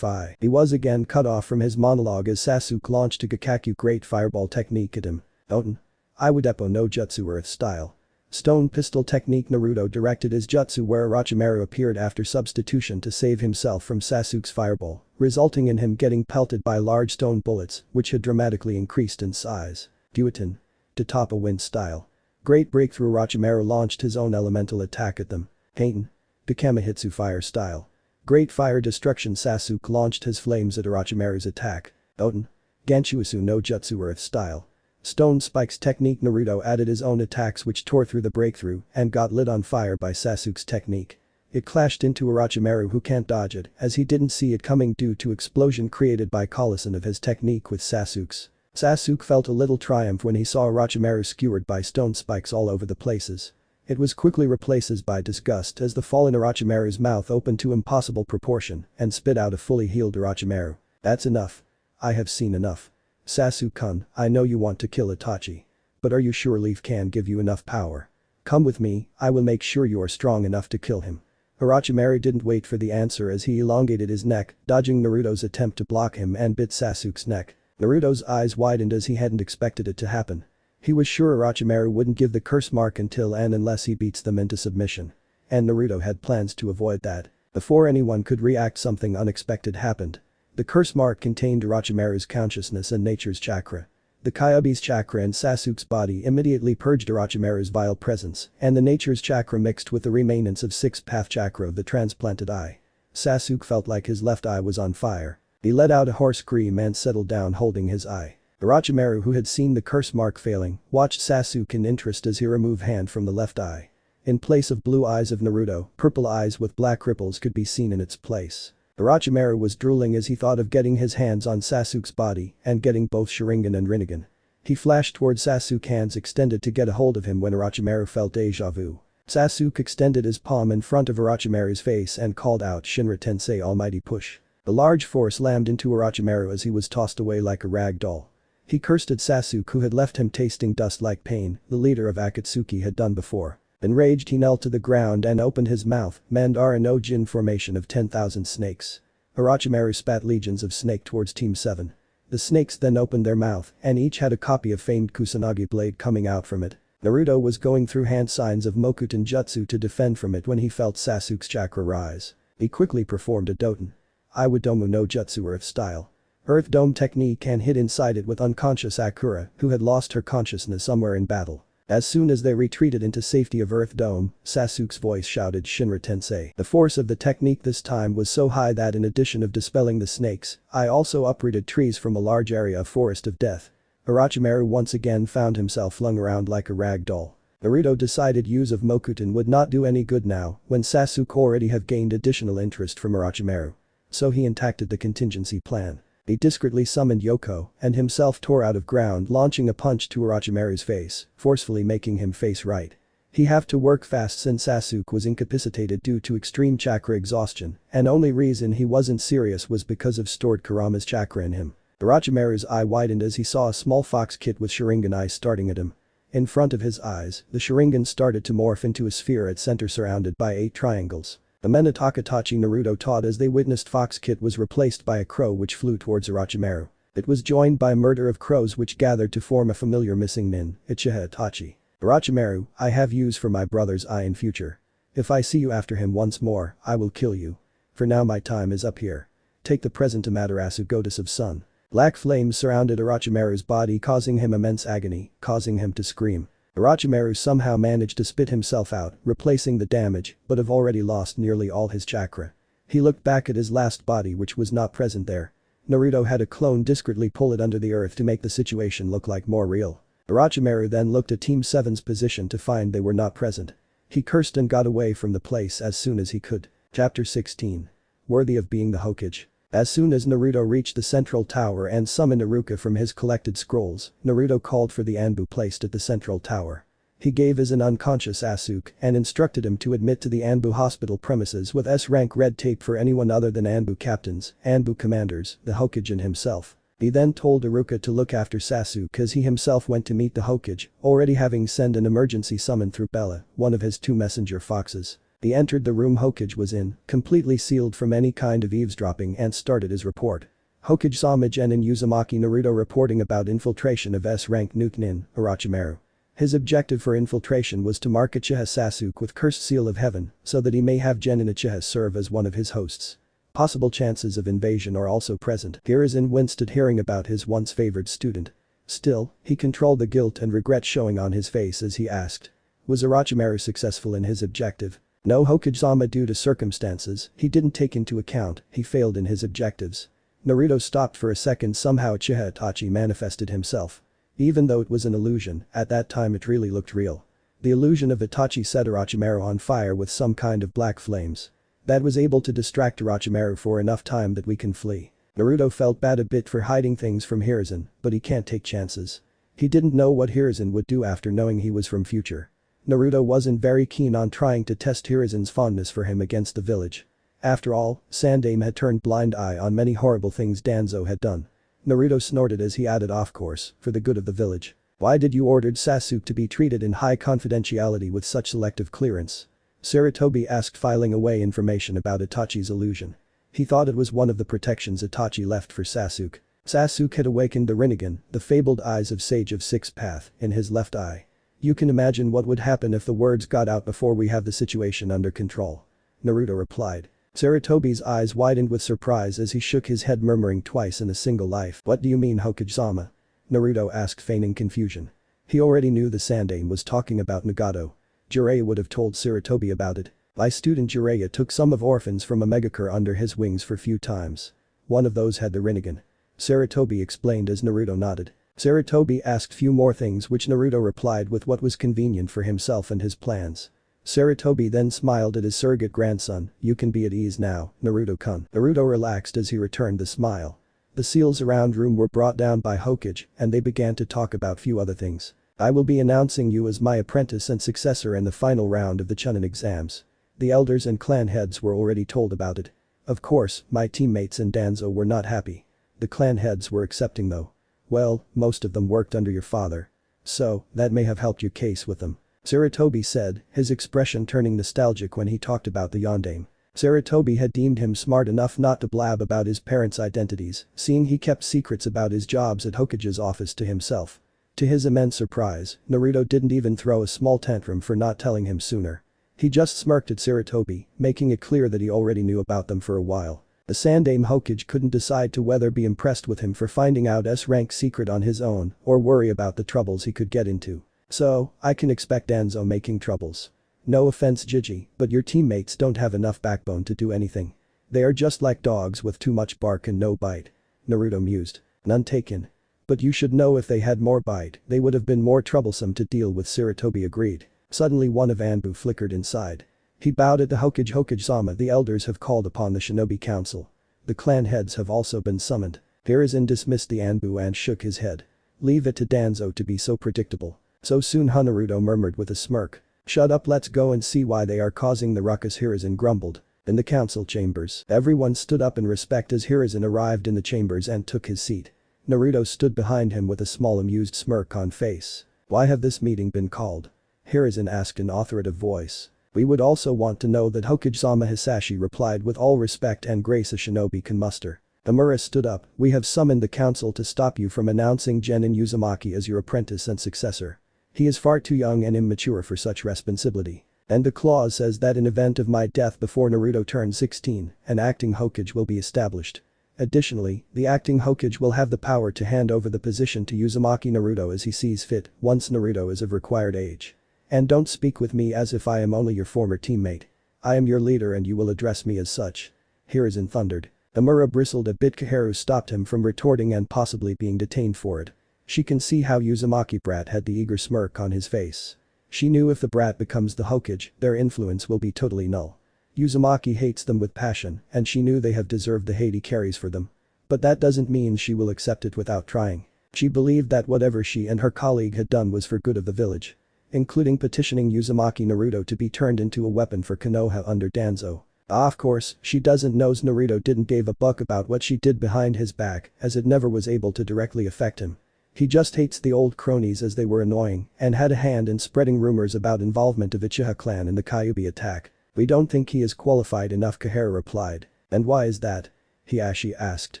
He was again cut off from his monologue as Sasuke launched a Gakkaku great fireball technique at him. Oten. Iwadepo no Jutsu Earth style. Stone pistol technique. Naruto directed his jutsu where Orochimaru appeared after substitution to save himself from Sasuke's fireball, resulting in him getting pelted by large stone bullets, which had dramatically increased in size. Duoten. Tatapa wind style. Great breakthrough. Orochimaru launched his own elemental attack at them. Kaiten. Bikamitsu fire style. Great fire destruction. Sasuke launched his flames at Orochimaru's attack. Oten. Ganshuisu no Jutsu Earth style. Stone spikes technique. Naruto added his own attacks which tore through the breakthrough and got lit on fire by Sasuke's technique. It clashed into Orochimaru, who can't dodge it as he didn't see it coming due to explosion created by collison of his technique with Sasuke's. Sasuke felt a little triumph when he saw Orochimaru skewered by stone spikes all over the places. It was quickly replaced by disgust as the fallen Orochimaru's mouth opened to impossible proportion and spit out a fully healed Orochimaru. That's enough. I have seen enough. Sasuke-kun, I know you want to kill Itachi. But are you sure Leaf can give you enough power? Come with me, I will make sure you are strong enough to kill him. Orochimaru didn't wait for the answer as he elongated his neck, dodging Naruto's attempt to block him and bit Sasuke's neck. Naruto's eyes widened as he hadn't expected it to happen. He was sure Orochimaru wouldn't give the curse mark until and unless he beats them into submission. And Naruto had plans to avoid that. Before anyone could react, something unexpected happened. The curse mark contained Orochimaru's consciousness and nature's chakra. The Kyuubi's chakra in Sasuke's body immediately purged Orochimaru's vile presence, and the nature's chakra mixed with the remainants of sixth path chakra of the transplanted eye. Sasuke felt like his left eye was on fire. He let out a hoarse scream and settled down holding his eye. Orochimaru, who had seen the curse mark failing, watched Sasuke in interest as he removed hand from the left eye. In place of blue eyes of Naruto, purple eyes with black ripples could be seen in its place. Orochimaru was drooling as he thought of getting his hands on Sasuke's body and getting both Sharingan and Rinnegan. He flashed toward Sasuke, hands extended to get a hold of him when Orochimaru felt deja vu. Sasuke extended his palm in front of Orochimaru's face and called out, Shinra Tensei Almighty Push. The large force slammed into Orochimaru as he was tossed away like a rag doll. He cursed at Sasuke, who had left him tasting dust like Pain, the leader of Akatsuki, had done before. Enraged, he knelt to the ground and opened his mouth, Mandara no Jin formation of 10,000 snakes. Orochimaru spat legions of snake towards Team 7. The snakes then opened their mouth and each had a copy of famed Kusanagi blade coming out from it. Naruto was going through hand signs of Mokuton Jutsu to defend from it when he felt Sasuke's chakra rise. He quickly performed a Doten. Iwadomu no Jutsu Earth style. Earth Dome technique and hid inside it with unconscious Akura, who had lost her consciousness somewhere in battle. As soon as they retreated into safety of Earth Dome, Sasuke's voice shouted Shinra Tensei. The force of the technique this time was so high that in addition of dispelling the snakes, I also uprooted trees from a large area of Forest of Death. Orochimaru once again found himself flung around like a rag doll. Naruto decided use of mokuton would not do any good now when Sasuke already have gained additional interest from Orochimaru. So he enacted the contingency plan. He discreetly summoned Yoko and himself tore out of ground launching a punch to Orochimaru's face, forcefully making him face right. He have to work fast since Sasuke was incapacitated due to extreme chakra exhaustion and only reason he wasn't serious was because of stored Kurama's chakra in him. Orochimaru's eye widened as he saw a small fox kid with Sharingan eyes starting at him. In front of his eyes, the Sharingan started to morph into a sphere at center surrounded by 8 triangles. The Minato Itachi Naruto taught as they witnessed Fox Kid was replaced by a crow which flew towards Orochimaru. It was joined by a murder of crows which gathered to form a familiar missing nin, Uchiha Itachi. Orochimaru, I have use for my brother's eye in future. If I see you after him once more, I will kill you. For now my time is up here. Take the present Amaterasu goddess of sun. Black flames surrounded Orochimaru's body causing him immense agony, causing him to scream. Orochimaru somehow managed to spit himself out, replacing the damage, but have already lost nearly all his chakra. He looked back at his last body which was not present there. Naruto had a clone discreetly pull it under the earth to make the situation look like more real. Orochimaru then looked at Team 7's position to find they were not present. He cursed and got away from the place as soon as he could. Chapter 16. Worthy of being the Hokage. As soon as Naruto reached the central tower and summoned Iruka from his collected scrolls, Naruto called for the Anbu placed at the central tower. He gave his an unconscious Sasuke and instructed him to admit to the Anbu hospital premises with S-rank red tape for anyone other than Anbu captains, Anbu commanders, the Hokage and himself. He then told Iruka to look after Sasuke as he himself went to meet the Hokage, already having sent an emergency summon through Bella, one of his 2 messenger foxes. He entered the room Hokage was in, completely sealed from any kind of eavesdropping and started his report. Hokage Sama Genin Uzumaki Naruto reporting about infiltration of S-rank Nin, Orochimaru. His objective for infiltration was to mark Uchiha Sasuke with cursed seal of heaven so that he may have Genin Uchiha serve as one of his hosts. Possible chances of invasion are also present. Hiruzen winced at hearing about his once favored student. Still, he controlled the guilt and regret showing on his face as he asked. Was Orochimaru successful in his objective? No Hokage-sama due to circumstances he didn't take into account, he failed in his objectives. Naruto stopped for a second somehow Uchiha Itachi manifested himself. Even though it was an illusion, at that time it really looked real. The illusion of Itachi set Orochimaru on fire with some kind of black flames. That was able to distract Orochimaru for enough time that we can flee. Naruto felt bad a bit for hiding things from Hiruzen, but he can't take chances. He didn't know what Hiruzen would do after knowing he was from future. Naruto wasn't very keen on trying to test Hiruzen's fondness for him against the village. After all, Sandaime had turned blind eye on many horrible things Danzo had done. Naruto snorted as he added off course, for the good of the village. Why did you order Sasuke to be treated in high confidentiality with such selective clearance? Sarutobi asked filing away information about Itachi's illusion. He thought it was one of the protections Itachi left for Sasuke. Sasuke had awakened the Rinnegan, the fabled eyes of Sage of Sixth Path, in his left eye. You can imagine what would happen if the words got out before we have the situation under control. Naruto replied. Sarutobi's eyes widened with surprise as he shook his head murmuring twice in a single life. What do you mean Hokage-sama? Naruto asked feigning confusion. He already knew the Sandaime was talking about Nagato. Jiraiya would have told Sarutobi about it. My student Jiraiya took some of orphans from a megacure under his wings for few times. One of those had the Rinnegan. Sarutobi explained as Naruto nodded. Sarutobi asked few more things which Naruto replied with what was convenient for himself and his plans. Sarutobi then smiled at his surrogate grandson, you can be at ease now, Naruto-kun. Naruto relaxed as he returned the smile. The seals around room were brought down by Hokage and they began to talk about few other things. I will be announcing you as my apprentice and successor in the final round of the Chunin exams. The elders and clan heads were already told about it. Of course, my teammates and Danzo were not happy. The clan heads were accepting though. Well, most of them worked under your father. So, that may have helped your case with them. Sarutobi said, his expression turning nostalgic when he talked about the Yondaime. Sarutobi had deemed him smart enough not to blab about his parents' identities, seeing he kept secrets about his jobs at Hokage's office to himself. To his immense surprise, Naruto didn't even throw a small tantrum for not telling him sooner. He just smirked at Sarutobi, making it clear that he already knew about them for a while. The Sandaime Hokage couldn't decide to whether be impressed with him for finding out S-rank secret on his own or worry about the troubles he could get into. So, I can expect Danzo making troubles. No offense Gigi, but your teammates don't have enough backbone to do anything. They are just like dogs with too much bark and no bite. Naruto mused. None taken. But you should know if they had more bite, they would have been more troublesome to deal with. Sarutobi agreed. Suddenly one of Anbu flickered inside. He bowed at the Hokage-sama. The elders have called upon the Shinobi Council. The clan heads have also been summoned. Hiruzen dismissed the Anbu and shook his head. Leave it to Danzo to be so predictable. So soon, Naruto murmured with a smirk. Shut up, let's go and see why they are causing the ruckus. Hiruzen grumbled. In the council chambers, everyone stood up in respect as Hiruzen arrived in the chambers and took his seat. Naruto stood behind him with a small amused smirk on face. Why have this meeting been called? Hiruzen asked in authoritative voice. We would also want to know that Hokage-sama. Hisashi replied with all respect and grace a shinobi can muster. Amura stood up. We have summoned the council to stop you from announcing Genin Uzumaki as your apprentice and successor. He is far too young and immature for such responsibility. And the clause says that in event of my death before Naruto turns 16, an acting Hokage will be established. Additionally, the acting Hokage will have the power to hand over the position to Uzumaki Naruto as he sees fit, once Naruto is of required age. And don't speak with me as if I am only your former teammate. I am your leader and you will address me as such. Hiruzen thundered. Amura bristled a bit. Kaharu stopped him from retorting and possibly being detained for it. She can see how Uzumaki brat had the eager smirk on his face. She knew if the brat becomes the Hokage, their influence will be totally null. Uzumaki hates them with passion, and she knew they have deserved the hate he carries for them. But that doesn't mean she will accept it without trying. She believed that whatever she and her colleague had done was for good of the village. Including petitioning Uzumaki Naruto to be turned into a weapon for Konoha under Danzo. Of course, she doesn't know Naruto didn't give a buck about what she did behind his back, as it never was able to directly affect him. He just hates the old cronies as they were annoying and had a hand in spreading rumors about involvement of Uchiha clan in the Kyuubi attack. We don't think he is qualified enough, Kaharu replied. And why is that? Hiashi asked.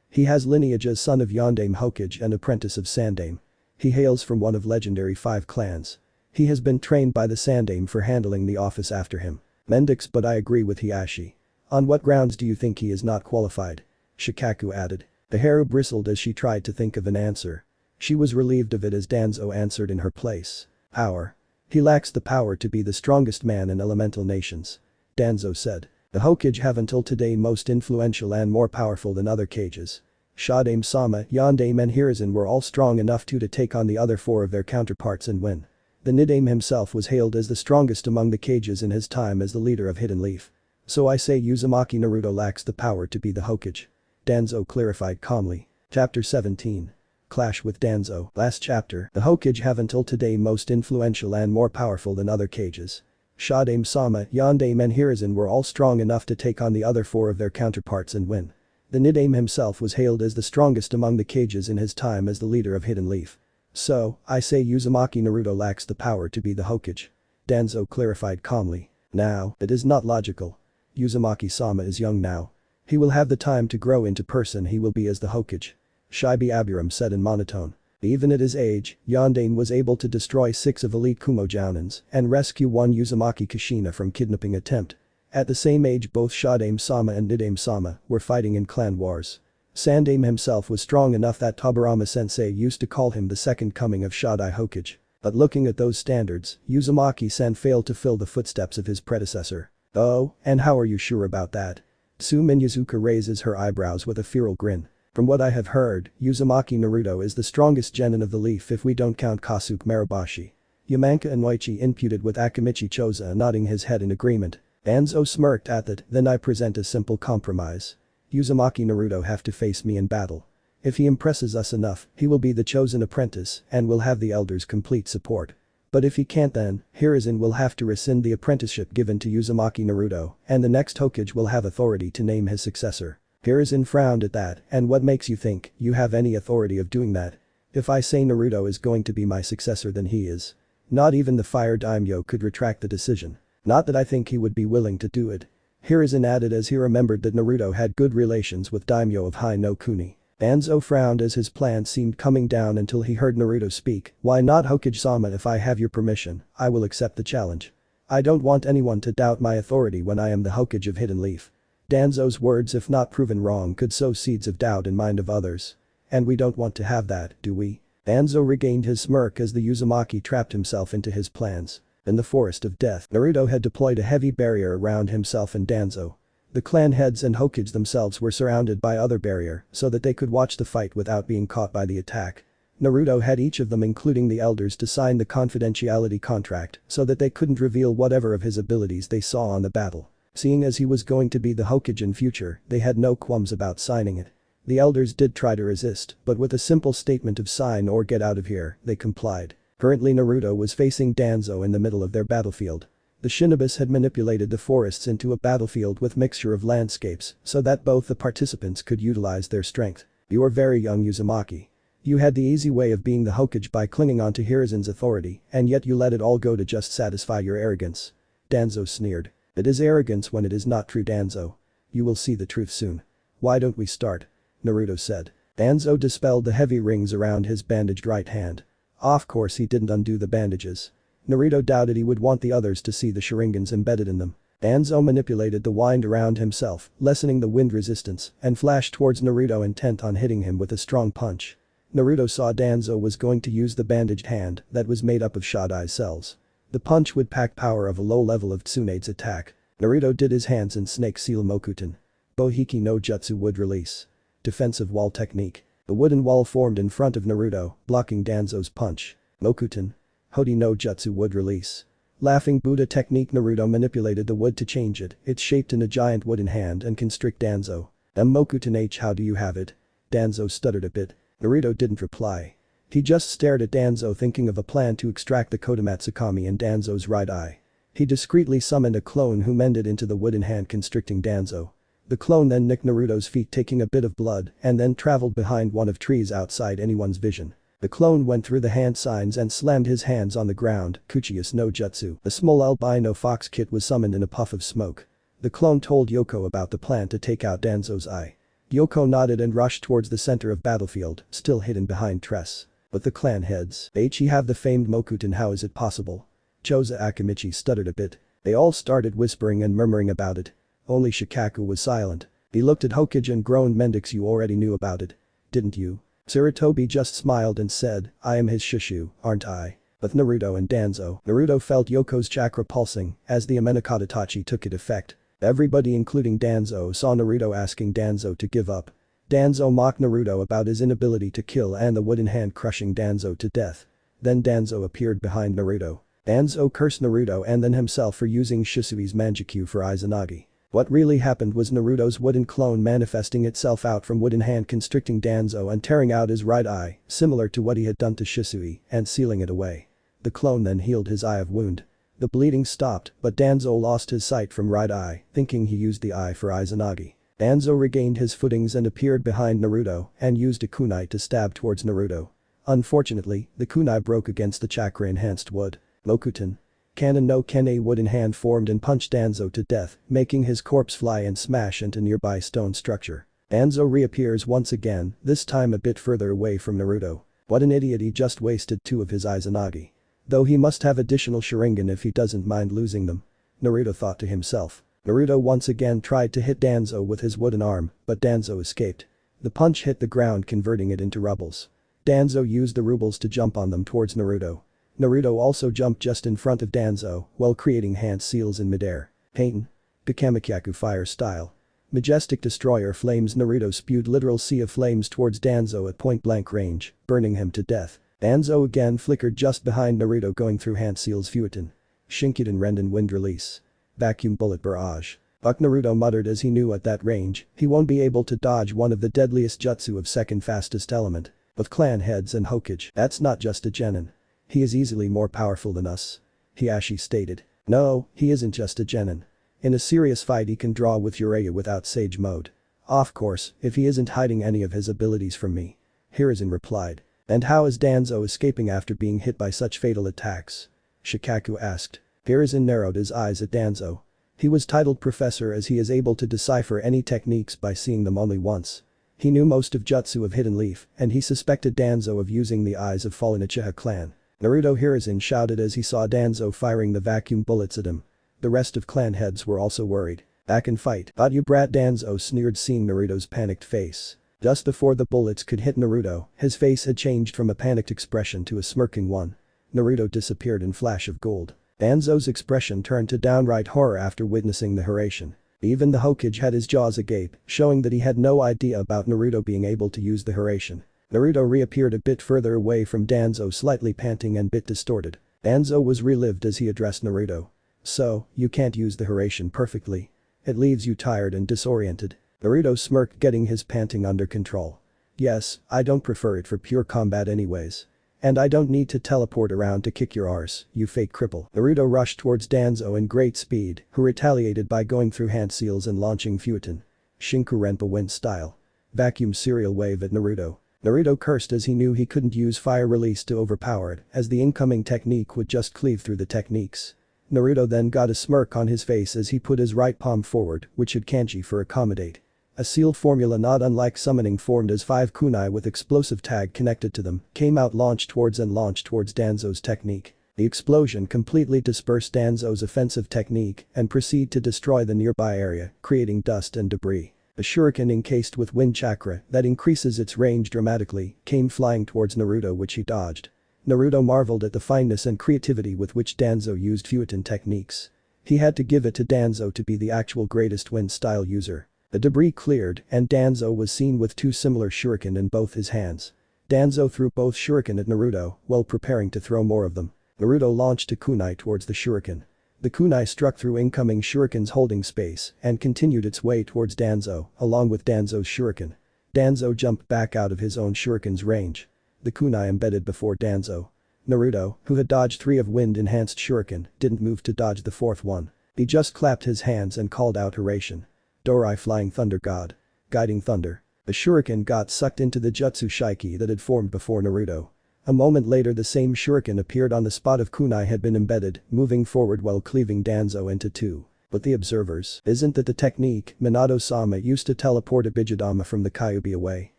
He has lineage as son of Yondaime Hokage and apprentice of Sandaime. He hails from one of legendary 5 clans. He has been trained by the Sandaime for handling the office after him. Mendix, but I agree with Hiashi. On what grounds do you think he is not qualified? Shikaku added. Kaharu bristled as she tried to think of an answer. She was relieved of it as Danzo answered in her place. Power. He lacks the power to be the strongest man in elemental nations. Danzo said. The Hokage have until today most influential and more powerful than other Kages. Shadaime-sama, Yondaime and Hiruzen were all strong enough to take on the other 4 of their counterparts and win. The Nidaime himself was hailed as the strongest among the Kages in his time as the leader of Hidden Leaf. So I say Uzumaki Naruto lacks the power to be the Hokage. Danzo clarified calmly. Chapter 17. Clash with Danzo. Last chapter, the Hokage have until today most influential and more powerful than other Kages. Shadaime-sama, Yondaime and Hiruzen were all strong enough to take on the other 4 of their counterparts and win. The Nidaime himself was hailed as the strongest among the Kages in his time as the leader of Hidden Leaf. So, I say Uzumaki Naruto lacks the power to be the Hokage. Danzo clarified calmly. Now, it is not logical. Uzumaki-sama is young now. He will have the time to grow into person he will be as the Hokage. Shibi Abiram said in monotone. Even at his age, Yondaime was able to destroy 6 of elite Kumo Jounins and rescue 1 Uzumaki Kushina from kidnapping attempt. At the same age both Shadaime-sama and Nidaime-sama were fighting in clan wars. Sandaime himself was strong enough that Tobirama-sensei used to call him the second coming of Shodai Hokage. But looking at those standards, Uzumaki-san failed to fill the footsteps of his predecessor. Oh, and how are you sure about that? Tsu Minyazuka raises her eyebrows with a feral grin. From what I have heard, Uzumaki Naruto is the strongest genin of the leaf if we don't count Kasuke Maraboshi. Yamanka Inoichi imputed with Akamichi Choza nodding his head in agreement. Danzo smirked at that. Then I present a simple compromise. Uzumaki Naruto have to face me in battle. If he impresses us enough, he will be the chosen apprentice and will have the elders' complete support. But if he can't, then Hiruzen will have to rescind the apprenticeship given to Uzumaki Naruto and the next Hokage will have authority to name his successor. Hiruzen frowned at that. And what makes you think you have any authority of doing that? If I say Naruto is going to be my successor, then he is. Not even the Fire Daimyo could retract the decision. Not that I think he would be willing to do it. Hiruzen added as he remembered that Naruto had good relations with Daimyo of Hai no Kuni. Danzo frowned as his plan seemed coming down until he heard Naruto speak. Why not, Hokage-sama? If I have your permission, I will accept the challenge. I don't want anyone to doubt my authority when I am the Hokage of Hidden Leaf. Danzo's words, if not proven wrong, could sow seeds of doubt in mind of others. And we don't want to have that, do we? Danzo regained his smirk as the Uzumaki trapped himself into his plans. In the forest of death, Naruto had deployed a heavy barrier around himself and Danzo. The clan heads and Hokage themselves were surrounded by other barrier so that they could watch the fight without being caught by the attack. Naruto had each of them including the elders to sign the confidentiality contract so that they couldn't reveal whatever of his abilities they saw on the battle. Seeing as he was going to be the Hokage in future, they had no qualms about signing it. The elders did try to resist, but with a simple statement of sign or get out of here, they complied. Currently Naruto was facing Danzo in the middle of their battlefield. The shinobis had manipulated the forests into a battlefield with mixture of landscapes so that both the participants could utilize their strength. You are very young Uzumaki. You had the easy way of being the Hokage by clinging on to Hiruzen's authority and yet you let it all go to just satisfy your arrogance. Danzo sneered. It is arrogance when it is not true Danzo. You will see the truth soon. Why don't we start? Naruto said. Danzo dispelled the heavy rings around his bandaged right hand. Of course he didn't undo the bandages. Naruto doubted he would want the others to see the Sharingans embedded in them. Danzo manipulated the wind around himself, lessening the wind resistance, and flashed towards Naruto intent on hitting him with a strong punch. Naruto saw Danzo was going to use the bandaged hand that was made up of Shodai cells. The punch would pack power of a low level of Tsunade's attack. Naruto did his hands in snake seal mokuton. Bohiki no jutsu would release. Defensive wall technique. The wooden wall formed in front of Naruto, blocking Danzo's punch. Mokuton. Hodi no jutsu would release. Laughing Buddha technique Naruto manipulated the wood to change it, it's shaped in a giant wooden hand and constrict Danzo. Mokuton H how do you have it? Danzo stuttered a bit. Naruto didn't reply. He just stared at Danzo thinking of a plan to extract the Kodomatsukami in Danzo's right eye. He discreetly summoned a clone who mended into the wooden hand constricting Danzo. The clone then nicked Naruto's feet taking a bit of blood and then traveled behind one of trees outside anyone's vision. The clone went through the hand signs and slammed his hands on the ground, Kuchius no Jutsu. A small albino fox kit was summoned in a puff of smoke. The clone told Yoko about the plan to take out Danzo's eye. Yoko nodded and rushed towards the center of battlefield, still hidden behind Tress. But the clan heads. He have the famed Mokuton how is it possible? Choza Akimichi stuttered a bit. They all started whispering and murmuring about it. Only Shikaku was silent. He looked at Hokage and groaned Mendix you already knew about it. Didn't you? Sarutobi just smiled and said, I am his shushu, aren't I? With Naruto and Danzo, Naruto felt Yoko's chakra pulsing as the Amenakata Tachi took it effect. Everybody including Danzo saw Naruto asking Danzo to give up. Danzo mocked Naruto about his inability to kill and the wooden hand crushing Danzo to death. Then Danzo appeared behind Naruto. Danzo cursed Naruto and then himself for using Shisui's Manjikyu for Izanagi. What really happened was Naruto's wooden clone manifesting itself out from wooden hand constricting Danzo and tearing out his right eye, similar to what he had done to Shisui, and sealing it away. The clone then healed his eye of wound. The bleeding stopped, but Danzo lost his sight from right eye, thinking he used the eye for Izanagi. Danzo regained his footings and appeared behind Naruto and used a kunai to stab towards Naruto. Unfortunately, the kunai broke against the chakra-enhanced wood. Mokuton. Kanon no Ken a wooden hand formed and punched Danzo to death, making his corpse fly and smash into nearby stone structure. Danzo reappears once again, this time a bit further away from Naruto. What an idiot, he just wasted 2 of his Izanagi. Though he must have additional Sharingan if he doesn't mind losing them. Naruto thought to himself. Naruto once again tried to hit Danzo with his wooden arm, but Danzo escaped. The punch hit the ground converting it into rubbles. Danzo used the rubles to jump on them towards Naruto. Naruto also jumped just in front of Danzo while creating hand seals in midair. Pain. Bikamikyaku fire style. Majestic destroyer flames Naruto spewed literal sea of flames towards Danzo at point blank range, burning him to death. Danzo again flickered just behind Naruto going through hand seals Fueton. Shinkuden Renden wind release. Vacuum bullet barrage. Buck Naruto muttered as he knew at that range, he won't be able to dodge one of the deadliest jutsu of second fastest element. With clan heads and Hokage, that's not just a genin. He is easily more powerful than us. Hiashi stated. No, he isn't just a genin. In a serious fight he can draw with Uraya without Sage Mode. Of course, if he isn't hiding any of his abilities from me. Hiruzen replied. And how is Danzo escaping after being hit by such fatal attacks? Shikaku asked. Hiruzen narrowed his eyes at Danzo. He was titled professor as he is able to decipher any techniques by seeing them only once. He knew most of jutsu of Hidden Leaf and he suspected Danzo of using the eyes of fallen Uchiha clan. Naruto Hiruzen shouted as he saw Danzo firing the vacuum bullets at him. The rest of clan heads were also worried. Back and fight. Thought you brat Danzo sneered seeing Naruto's panicked face. Just before the bullets could hit Naruto, his face had changed from a panicked expression to a smirking one. Naruto disappeared in flash of gold. Danzo's expression turned to downright horror after witnessing the Hiraishin. Even the Hokage had his jaws agape, showing that he had no idea about Naruto being able to use the Hiraishin. Naruto reappeared a bit further away from Danzo, slightly panting and bit distorted. Danzo was relived as he addressed Naruto. "So, you can't use the Hiraishin perfectly. It leaves you tired and disoriented." Naruto smirked, getting his panting under control. "Yes, I don't prefer it for pure combat anyways. And I don't need to teleport around to kick your arse, you fake cripple." Naruto rushed towards Danzo in great speed, who retaliated by going through hand seals and launching Futon. Shinku Renpa Wind style. Vacuum serial wave at Naruto. Naruto cursed as he knew he couldn't use fire release to overpower it, as the incoming technique would just cleave through the techniques. Naruto then got a smirk on his face as he put his right palm forward, which had kanji for accommodate. A sealed formula not unlike summoning formed as 5 kunai with explosive tag connected to them came out, launched towards Danzo's technique. The explosion completely dispersed Danzo's offensive technique and proceeded to destroy the nearby area, creating dust and debris. A shuriken encased with wind chakra that increases its range dramatically came flying towards Naruto, which he dodged. Naruto marveled at the fineness and creativity with which Danzo used Futon techniques. He had to give it to Danzo to be the actual greatest wind style user. The debris cleared and Danzo was seen with 2 similar shuriken in both his hands. Danzo threw both shuriken at Naruto while preparing to throw more of them. Naruto launched a kunai towards the shuriken. The kunai struck through incoming shuriken's holding space and continued its way towards Danzo, along with Danzo's shuriken. Danzo jumped back out of his own shuriken's range. The kunai embedded before Danzo. Naruto, who had dodged 3 of wind-enhanced shuriken, didn't move to dodge the 4th one. He just clapped his hands and called out Hiraishin. Dorai Flying Thunder God. Guiding Thunder. The shuriken got sucked into the jutsu shiki that had formed before Naruto. A moment later the same shuriken appeared on the spot of kunai had been embedded, moving forward while cleaving Danzo into 2. But the observers, isn't that the technique Minato-sama used to teleport Abijidama from the Kyuubi away?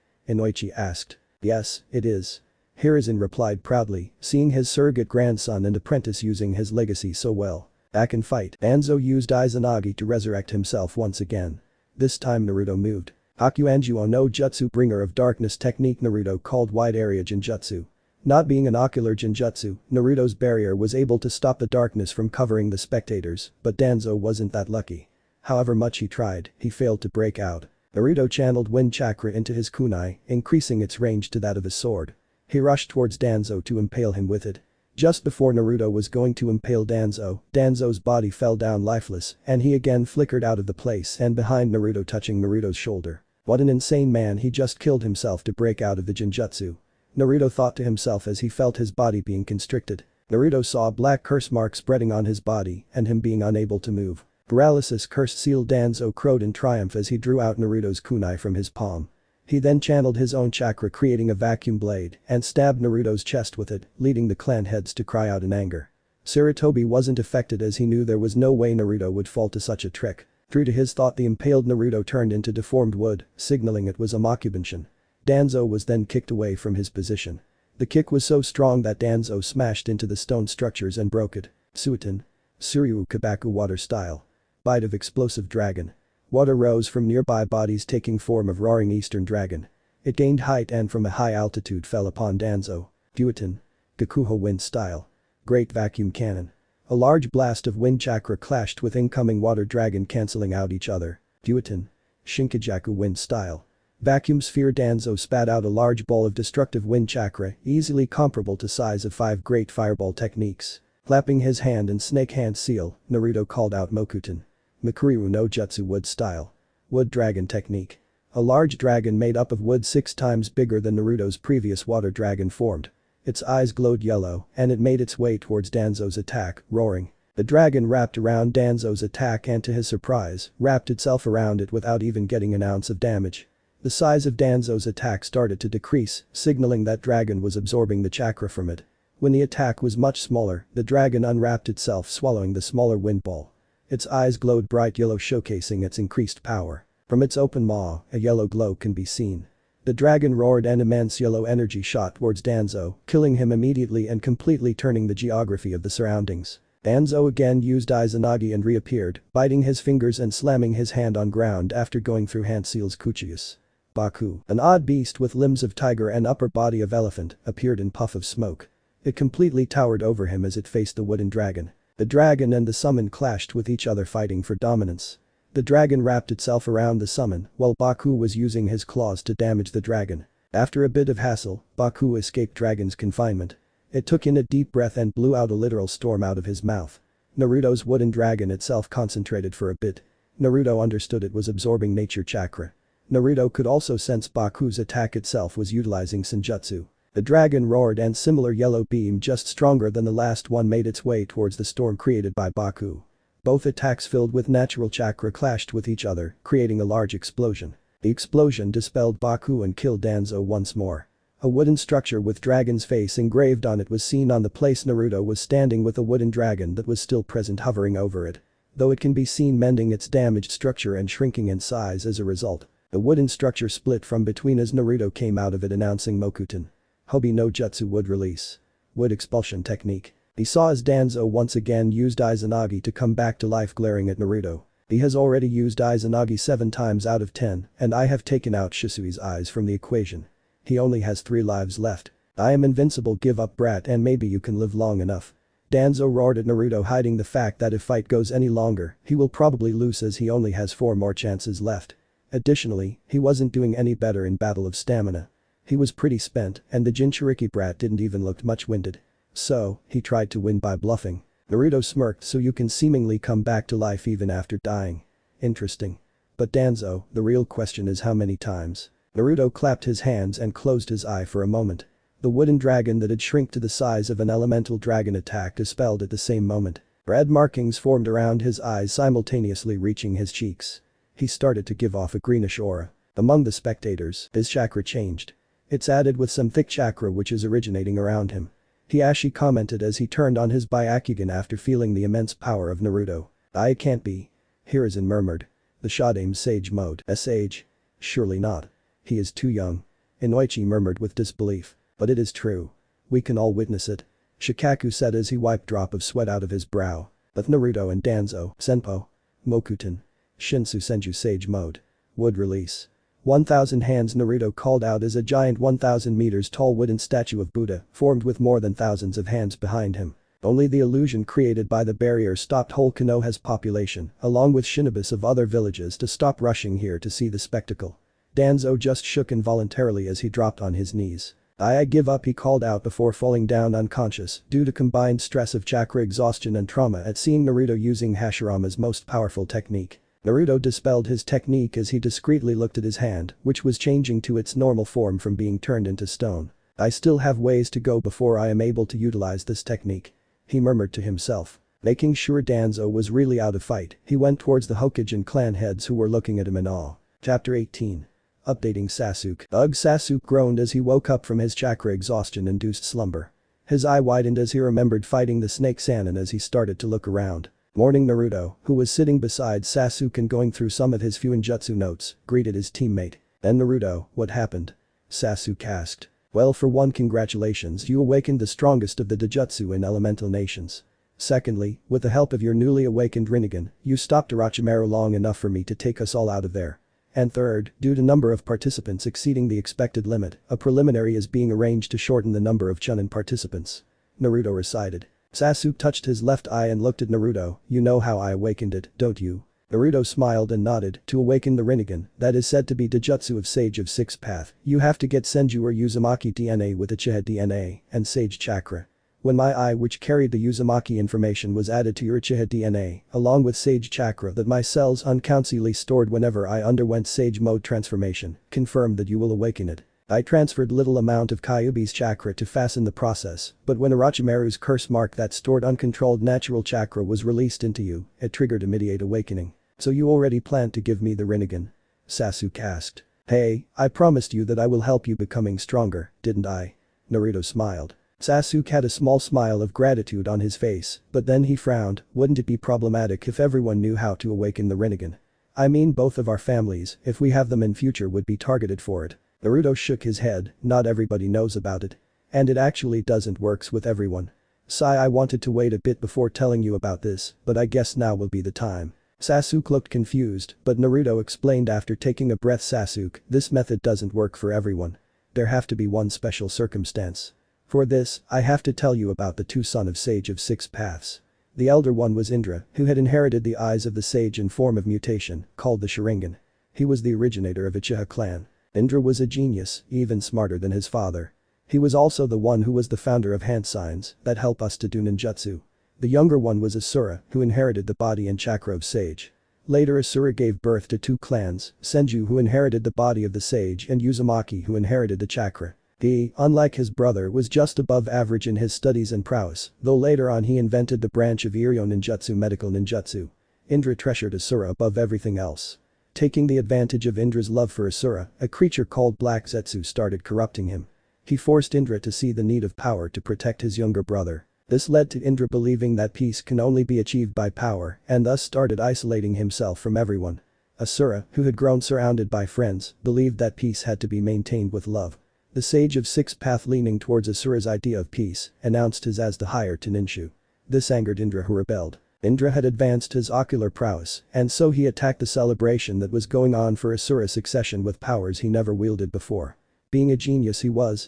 Inoichi asked. Yes, it is. Hiruzen replied proudly, seeing his surrogate grandson and apprentice using his legacy so well. Back in fight, Danzo used Izanagi to resurrect himself once again. This time Naruto moved. Hakuanjuo no Jutsu, bringer of darkness technique Naruto called wide area Jinjutsu. Not being an ocular Jinjutsu, Naruto's barrier was able to stop the darkness from covering the spectators, but Danzo wasn't that lucky. However much he tried, he failed to break out. Naruto channeled wind chakra into his kunai, increasing its range to that of his sword. He rushed towards Danzo to impale him with it. Just before Naruto was going to impale Danzo, Danzo's body fell down lifeless and he again flickered out of the place and behind Naruto, touching Naruto's shoulder. What an insane man, he just killed himself to break out of the Jinjutsu. Naruto thought to himself as he felt his body being constricted. Naruto saw a black curse mark spreading on his body and him being unable to move. Paralysis curse sealed. Danzo crowed in triumph as he drew out Naruto's kunai from his palm. He then channeled his own chakra, creating a vacuum blade and stabbed Naruto's chest with it, leading the clan heads to cry out in anger. Sarutobi wasn't affected as he knew there was no way Naruto would fall to such a trick. True to his thought, the impaled Naruto turned into deformed wood, signaling it was a mokuton. Danzo was then kicked away from his position. The kick was so strong that Danzo smashed into the stone structures and broke it. Suiton. Suryu Kabaku water style. Bite of explosive dragon. Water rose from nearby bodies, taking form of roaring eastern dragon. It gained height and from a high altitude fell upon Danzo. Futon. Gakuho wind style. Great vacuum cannon. A large blast of wind chakra clashed with incoming water dragon, cancelling out each other. Futon. Shinkajaku wind style. Vacuum sphere. Danzo spat out a large ball of destructive wind chakra, easily comparable to size of 5 great fireball techniques. Clapping his hand in snake hand seal, Naruto called out Mokuton. Mikuriru no Jutsu wood style. Wood dragon technique. A large dragon made up of wood 6 times bigger than Naruto's previous water dragon formed. Its eyes glowed yellow and it made its way towards Danzo's attack, roaring. The dragon wrapped around Danzo's attack and to his surprise, wrapped itself around it without even getting an ounce of damage. The size of Danzo's attack started to decrease, signaling that dragon was absorbing the chakra from it. When the attack was much smaller, the dragon unwrapped itself, swallowing the smaller wind ball. Its eyes glowed bright yellow, showcasing its increased power. From its open maw, a yellow glow can be seen. The dragon roared and immense yellow energy shot towards Danzo, killing him immediately and completely turning the geography of the surroundings. Danzo again used Izanagi and reappeared, biting his fingers and slamming his hand on ground after going through hand seals Kuchius. Baku. An odd beast with limbs of tiger and upper body of elephant appeared in puff of smoke. It completely towered over him as it faced the wooden dragon. The dragon and the summon clashed with each other fighting for dominance. The dragon wrapped itself around the summon while Baku was using his claws to damage the dragon. After a bit of hassle, Baku escaped dragon's confinement. It took in a deep breath and blew out a literal storm out of his mouth. Naruto's wooden dragon itself concentrated for a bit. Naruto understood it was absorbing nature chakra. Naruto could also sense Baku's attack itself was utilizing senjutsu. The dragon roared and similar yellow beam just stronger than the last one made its way towards the storm created by Baku. Both attacks filled with natural chakra clashed with each other, creating a large explosion. The explosion dispelled Baku and killed Danzo once more. A wooden structure with dragon's face engraved on it was seen on the place Naruto was standing with a wooden dragon that was still present hovering over it. Though it can be seen mending its damaged structure and shrinking in size as a result. The wooden structure split from between as Naruto came out of it announcing Mokuton-naruto no Jutsu wood release. Wood expulsion technique. He saw as Danzo once again used Izanagi to come back to life glaring at Naruto. He has already used Izanagi 7 times out of 10 and I have taken out Shisui's eyes from the equation. He only has 3 lives left. I am invincible, give up brat and maybe you can live long enough. Danzo roared at Naruto, hiding the fact that if fight goes any longer, he will probably lose as he only has 4 more chances left. Additionally, he wasn't doing any better in battle of stamina. He was pretty spent and the Jinchuriki brat didn't even look much winded. So, he tried to win by bluffing. Naruto smirked, so you can seemingly come back to life even after dying. Interesting. But Danzo, the real question is how many times? Naruto clapped his hands and closed his eye for a moment. The wooden dragon that had shrunk to the size of an elemental dragon attacked dispelled at the same moment. Red markings formed around his eyes simultaneously reaching his cheeks. He started to give off a greenish aura. Among the spectators, his chakra changed. It's added with some thick chakra which is originating around him. Hiashi commented as he turned on his Byakugan after feeling the immense power of Naruto. "I can't be." Hiruzen murmured. "The Shodame's Sage mode." "A sage? Surely not. He is too young." Inoichi murmured with disbelief. "But it is true. We can all witness it." Shikaku said as he wiped a drop of sweat out of his brow. "But Naruto and Danzo, Senpo. Mokuton. Shinsu Senju Sage mode. Wood release. 1,000 hands." Naruto called out as a giant 1,000 meters tall wooden statue of Buddha formed with more than thousands of hands behind him. Only the illusion created by the barrier stopped whole Konoha's population, along with shinobis of other villages to stop rushing here to see the spectacle. Danzo just shook involuntarily as he dropped on his knees. I give up," he called out before falling down unconscious due to combined stress of chakra exhaustion and trauma at seeing Naruto using Hashirama's most powerful technique. Naruto dispelled his technique as he discreetly looked at his hand, which was changing to its normal form from being turned into stone. "I still have ways to go before I am able to utilize this technique," he murmured to himself. Making sure Danzo was really out of fight, he went towards the Hokage clan heads who were looking at him in awe. Chapter 18. Updating Sasuke. Ugh, Sasuke groaned as he woke up from his chakra exhaustion-induced slumber. His eye widened as he remembered fighting the snake Sannin as he started to look around. Morning. Naruto, who was sitting beside Sasuke and going through some of his Fuinjutsu notes, greeted his teammate. "And Naruto, what happened?" Sasuke asked. "Well, for one, congratulations, you awakened the strongest of the Dojutsu in elemental nations. Secondly, with the help of your newly awakened Rinnegan, you stopped Orochimaru long enough for me to take us all out of there. And third, due to number of participants exceeding the expected limit, a preliminary is being arranged to shorten the number of Chunin participants." Naruto recited. Sasuke touched his left eye and looked at Naruto. "You know how I awakened it, don't you?" Naruto smiled and nodded. "To awaken the Rinnegan, that is said to be Dojutsu of Sage of Sixth Path, you have to get Senju or Uzumaki DNA with Uchiha DNA and Sage Chakra. When my eye, which carried the Uzumaki information, was added to your Uchiha DNA, along with Sage Chakra that my cells unconsciously stored whenever I underwent Sage mode transformation, confirmed that you will awaken it. I transferred little amount of Kyuubi's chakra to fasten the process, but when Orochimaru's curse mark that stored uncontrolled natural chakra was released into you, it triggered immediate awakening. So you already planned to give me the Rinnegan?" Sasuke asked. "Hey, I promised you that I will help you becoming stronger, didn't I?" Naruto smiled. Sasuke had a small smile of gratitude on his face, but then he frowned. "Wouldn't it be problematic if everyone knew how to awaken the Rinnegan? I mean, both of our families, if we have them in future, would be targeted for it." Naruto shook his head. "Not everybody knows about it. And it actually doesn't works with everyone. Sai, I wanted to wait a bit before telling you about this, but I guess now will be the time." Sasuke looked confused, but Naruto explained after taking a breath. Sasuke, this method doesn't work for everyone. There have to be one special circumstance. For this, I have to tell you about the two sons of Sage of Six Paths. The elder one was Indra, who had inherited the eyes of the sage in form of mutation, called the Sharingan. He was the originator of Uchiha clan. Indra was a genius, even smarter than his father. He was also the one who was the founder of hand signs that help us to do ninjutsu. The younger one was Asura, who inherited the body and chakra of Sage. Later Asura gave birth to two clans, Senju who inherited the body of the sage and Uzumaki who inherited the chakra. He, unlike his brother, was just above average in his studies and prowess, though later on he invented the branch of Iryo ninjutsu, medical ninjutsu. Indra treasured Asura above everything else. Taking the advantage of Indra's love for Asura, a creature called Black Zetsu started corrupting him. He forced Indra to see the need of power to protect his younger brother. This led to Indra believing that peace can only be achieved by power and thus started isolating himself from everyone. Asura, who had grown surrounded by friends, believed that peace had to be maintained with love. The Sage of Six Path, leaning towards Asura's idea of peace, announced his as the higher Teninshu. This angered Indra, who rebelled. Indra had advanced his ocular prowess and so he attacked the celebration that was going on for Asura's succession with powers he never wielded before. Being a genius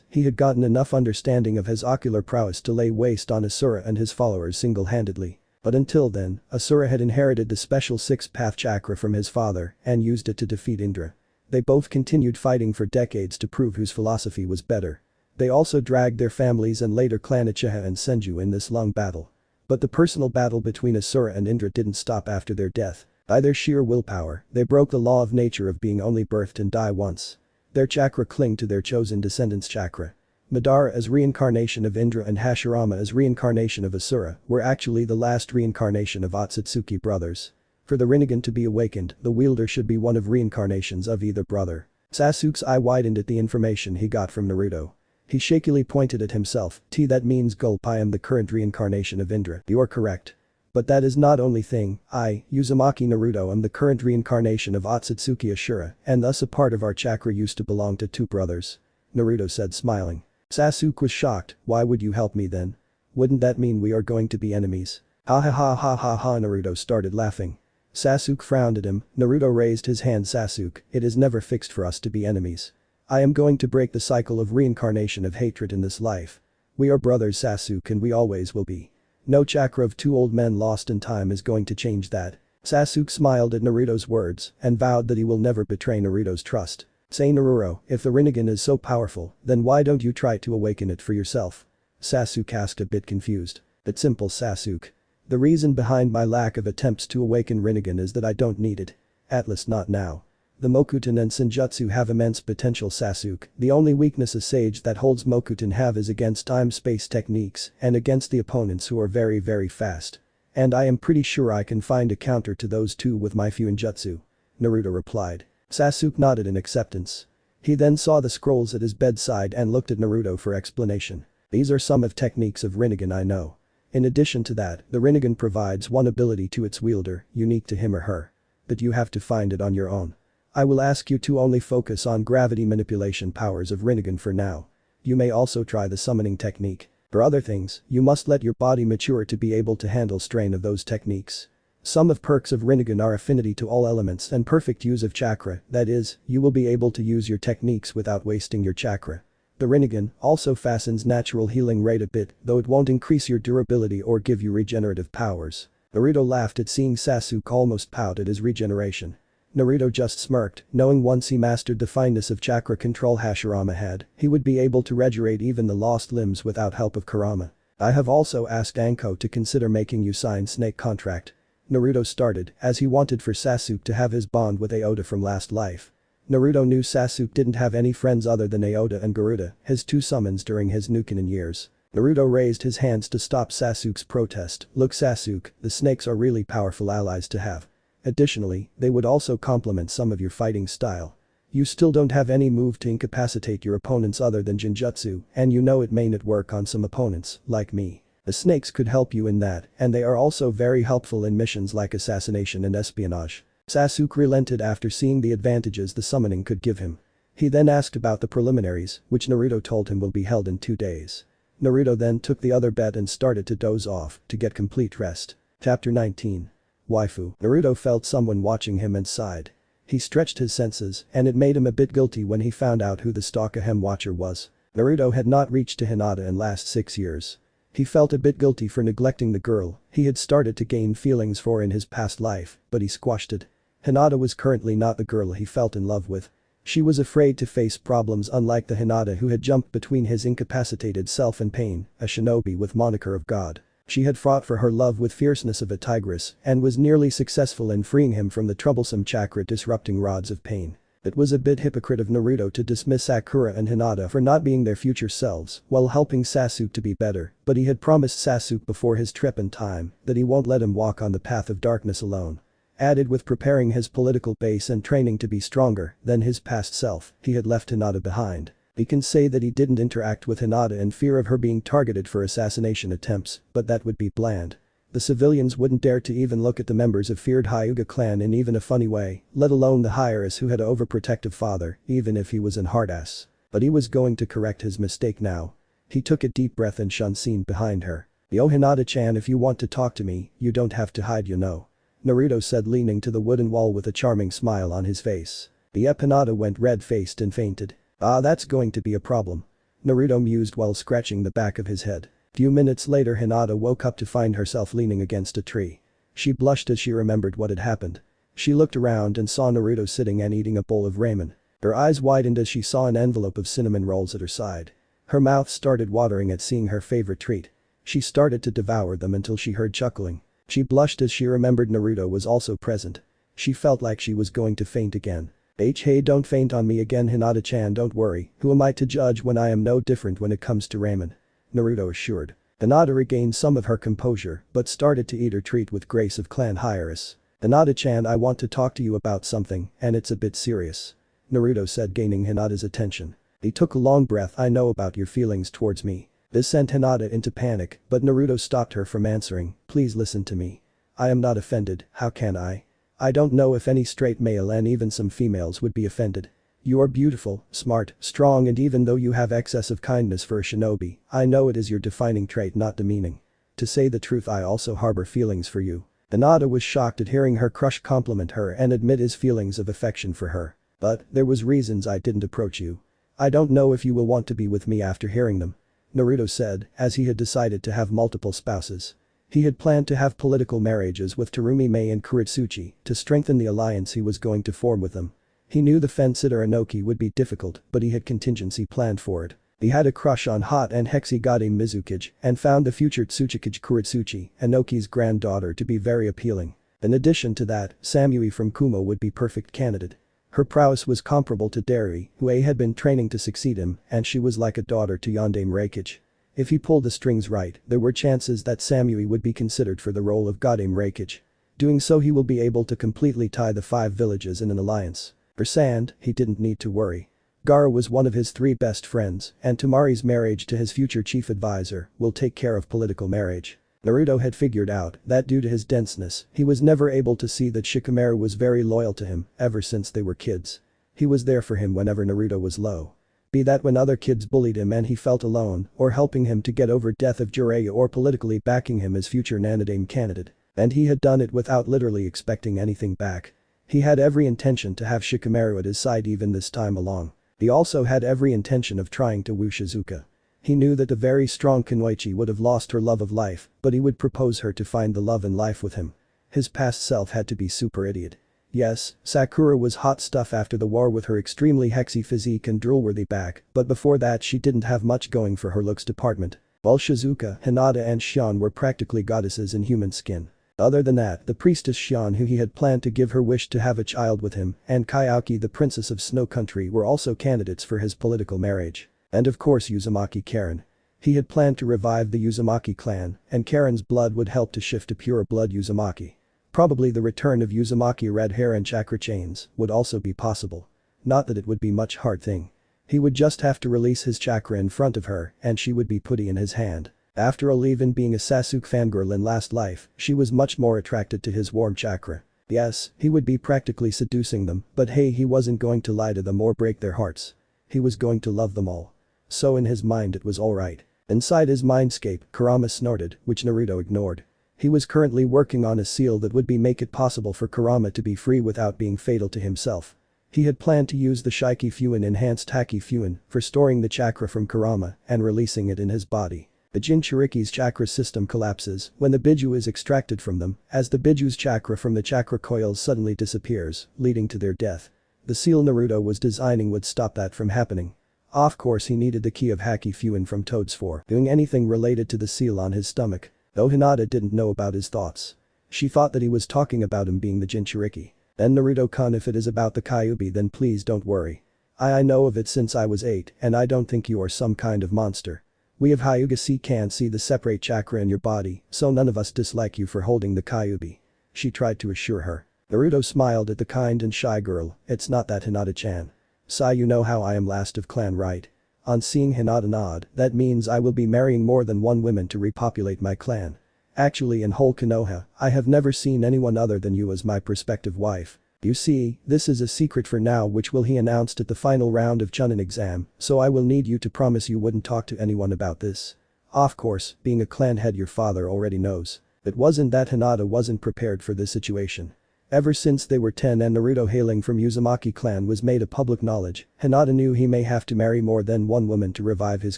he had gotten enough understanding of his ocular prowess to lay waste on Asura and his followers single-handedly. But until then, Asura had inherited the special six-path chakra from his father and used it to defeat Indra. They both continued fighting for decades to prove whose philosophy was better. They also dragged their families and later clan Uchiha and Senju in this long battle. But the personal battle between Asura and Indra didn't stop after their death. By their sheer willpower, they broke the law of nature of being only birthed and die once. Their chakra clung to their chosen descendants' chakra. Madara as reincarnation of Indra and Hashirama as reincarnation of Asura were actually the last reincarnation of Otsutsuki brothers. For the Rinnegan to be awakened, the wielder should be one of reincarnations of either brother. Sasuke's eye widened at the information he got from Naruto. He shakily pointed at himself. That means gulp, I am the current reincarnation of Indra. You're correct. But that is not only thing, I, Uzumaki Naruto, am the current reincarnation of Otsutsuki Ashura and thus a part of our chakra used to belong to two brothers. Naruto said, smiling. Sasuke was shocked. Why would you help me then? Wouldn't that mean we are going to be enemies? Ha ha ha ha ha ha. Naruto started laughing. Sasuke frowned at him. Naruto raised his hand. Sasuke, it is never fixed for us to be enemies. I am going to break the cycle of reincarnation of hatred in this life. We are brothers, Sasuke, and we always will be. No chakra of two old men lost in time is going to change that. Sasuke smiled at Naruto's words and vowed that he will never betray Naruto's trust. Say Naruto, if the Rinnegan is so powerful, then why don't you try to awaken it for yourself? Sasuke asked, a bit confused. It's simple, Sasuke. The reason behind my lack of attempts to awaken Rinnegan is that I don't need it. At least not now. The Mokuton and Senjutsu have immense potential, Sasuke. The only weakness a sage that holds Mokuton have is against time-space techniques and against the opponents who are very very fast. And I am pretty sure I can find a counter to those two with my Fuinjutsu. Naruto replied. Sasuke nodded in acceptance. He then saw the scrolls at his bedside and looked at Naruto for explanation. These are some of techniques of Rinnegan I know. In addition to that, the Rinnegan provides one ability to its wielder, unique to him or her. But you have to find it on your own. I will ask you to only focus on gravity manipulation powers of Rinnegan for now. You may also try the summoning technique. For other things, you must let your body mature to be able to handle strain of those techniques. Some of perks of Rinnegan are affinity to all elements and perfect use of chakra, that is, you will be able to use your techniques without wasting your chakra. The Rinnegan also fastens natural healing rate a bit, though it won't increase your durability or give you regenerative powers. Naruto laughed at seeing Sasuke almost pout at his regeneration. Naruto just smirked, knowing once he mastered the fineness of chakra control Hashirama had, he would be able to regenerate even the lost limbs without help of Kurama. I have also asked Anko to consider making you sign snake contract. Naruto started, as he wanted for Sasuke to have his bond with Aoda from last life. Naruto knew Sasuke didn't have any friends other than Aoda and Garuda, his two summons during his Nukenin years. Naruto raised his hands to stop Sasuke's protest. Look, Sasuke, the snakes are really powerful allies to have. Additionally, they would also complement some of your fighting style. You still don't have any move to incapacitate your opponents other than Jinjutsu, and you know it may not work on some opponents, like me. The snakes could help you in that, and they are also very helpful in missions like assassination and espionage. Sasuke relented after seeing the advantages the summoning could give him. He then asked about the preliminaries, which Naruto told him will be held in 2 days. Naruto then took the other bet and started to doze off to get complete rest. Chapter 19. waifu. Naruto felt someone watching him and sighed. He stretched his senses, and it made him a bit guilty when he found out who the Stalkahem Watcher was. Naruto had not reached to Hinata in last 6 years. He felt a bit guilty for neglecting the girl he had started to gain feelings for in his past life, but he squashed it. Hinata was currently not the girl he felt in love with. She was afraid to face problems, unlike the Hinata who had jumped between his incapacitated self and Pain, a shinobi with moniker of god. She had fought for her love with fierceness of a tigress and was nearly successful in freeing him from the troublesome chakra-disrupting rods of pain. It was a bit hypocrite of Naruto to dismiss Sakura and Hinata for not being their future selves while helping Sasuke to be better, but he had promised Sasuke before his trip in time that he won't let him walk on the path of darkness alone. Added with preparing his political base and training to be stronger than his past self, he had left Hinata behind. We can say that he didn't interact with Hinata in fear of her being targeted for assassination attempts, but that would be bland. The civilians wouldn't dare to even look at the members of feared Hyuga clan in even a funny way, let alone the heiress who had an overprotective father, even if he was an hard-ass. But he was going to correct his mistake now. He took a deep breath and shun seen behind her. "Yo Hinata-chan, if you want to talk to me, you don't have to hide, you know," Naruto said, leaning to the wooden wall with a charming smile on his face. Yep, Hinata went red-faced and fainted. "Ah, that's going to be a problem," Naruto mused while scratching the back of his head. Few minutes later Hinata woke up to find herself leaning against a tree. She blushed as she remembered what had happened. She looked around and saw Naruto sitting and eating a bowl of ramen. Her eyes widened as she saw an envelope of cinnamon rolls at her side. Her mouth started watering at seeing her favorite treat. She started to devour them until she heard chuckling. She blushed as she remembered Naruto was also present. She felt like she was going to faint again. Hey, don't faint on me again, Hinata-chan, don't worry, who am I to judge when I am no different when it comes to ramen," Naruto assured. Hinata regained some of her composure but started to eat her treat with grace of clan heiress. "Hinata-chan, I want to talk to you about something, and it's a bit serious," Naruto said, gaining Hinata's attention. He took a long breath. "I know about your feelings towards me." This sent Hinata into panic, but Naruto stopped her from answering. "Please listen to me. I am not offended, how can I? I don't know if any straight male and even some females would be offended. You are beautiful, smart, strong, and even though you have excess of kindness for a shinobi, I know it is your defining trait, not demeaning. To say the truth, I also harbor feelings for you." Hinata was shocked at hearing her crush compliment her and admit his feelings of affection for her. "But there was reasons I didn't approach you. I don't know if you will want to be with me after hearing them," Naruto said, as he had decided to have multiple spouses. He had planned to have political marriages with Terumi Mei and Kuretsuchi to strengthen the alliance he was going to form with them. He knew the Fensitter Inoki would be difficult, but he had contingency planned for it. He had a crush on Hot and Hexigade Mizukage and found the future Tsuchikage Kuretsuchi, Inoki's granddaughter, to be very appealing. In addition to that, Samui from Kumo would be perfect candidate. Her prowess was comparable to Dari, who had been training to succeed him, and she was like a daughter to Yondaime Reikage. If he pulled the strings right, there were chances that Samui would be considered for the role of Godaime Reikage. Doing so, he will be able to completely tie the 5 villages in an alliance. For Sand, he didn't need to worry. Gaara was one of his 3 best friends, and Tamari's marriage to his future chief advisor will take care of political marriage. Naruto had figured out that due to his denseness, he was never able to see that Shikamaru was very loyal to him ever since they were kids. He was there for him whenever Naruto was low. Be that when other kids bullied him and he felt alone, or helping him to get over death of Jiraiya, or politically backing him as future Nanaime candidate. And he had done it without literally expecting anything back. He had every intention to have Shikamaru at his side even this time along. He also had every intention of trying to woo Shizuka. He knew that the very strong Kunoichi would have lost her love of life, but he would propose her to find the love in life with him. His past self had to be super idiot. Yes, Sakura was hot stuff after the war with her extremely hexy physique and drool-worthy back, but before that she didn't have much going for her looks department. While Shizuka, Hinata and Shion were practically goddesses in human skin. Other than that, the priestess Shion, who he had planned to give her wish to have a child with him, and Kayaki, the princess of Snow Country, were also candidates for his political marriage. And of course Uzumaki Karen. He had planned to revive the Uzumaki clan, and Karen's blood would help to shift to pure blood Uzumaki. Probably the return of Uzumaki red hair and chakra chains would also be possible. Not that it would be much hard thing. He would just have to release his chakra in front of her and she would be putty in his hand. After all, even being a Sasuke fangirl in last life, she was much more attracted to his warm chakra. Yes, he would be practically seducing them, but hey, he wasn't going to lie to them or break their hearts. He was going to love them all. So in his mind it was alright. Inside his mindscape, Kurama snorted, which Naruto ignored. He was currently working on a seal that would make it possible for Kurama to be free without being fatal to himself. He had planned to use the Shiki Fuin enhanced Haki Fuin for storing the chakra from Kurama and releasing it in his body. The Jinchuriki's chakra system collapses when the Biju is extracted from them, as the Biju's chakra from the chakra coils suddenly disappears, leading to their death. The seal Naruto was designing would stop that from happening. Of course he needed the key of Haki Fuin from Toads for doing anything related to the seal on his stomach, though Hinata didn't know about his thoughts. She thought that he was talking about him being the Jinchuriki. Then Naruto-kun, if it is about the Kyuubi then please don't worry. I know of it since I was 8 and I don't think you are some kind of monster. We of Hyuga can't see the separate chakra in your body, so none of us dislike you for holding the Kyuubi. She tried to assure her. Naruto smiled at the kind and shy girl. It's not that, Hinata-chan. Sai, you know how I am last of clan, right? On seeing Hinata nod, that means I will be marrying more than one woman to repopulate my clan. Actually, in whole Konoha, I have never seen anyone other than you as my prospective wife. You see, this is a secret for now which he announced at the final round of Chunin exam, so I will need you to promise you wouldn't talk to anyone about this. Of course, being a clan head your father already knows. It wasn't that Hinata wasn't prepared for this situation. Ever since they were 10 and Naruto hailing from Uzumaki clan was made a public knowledge, Hinata knew he may have to marry more than one woman to revive his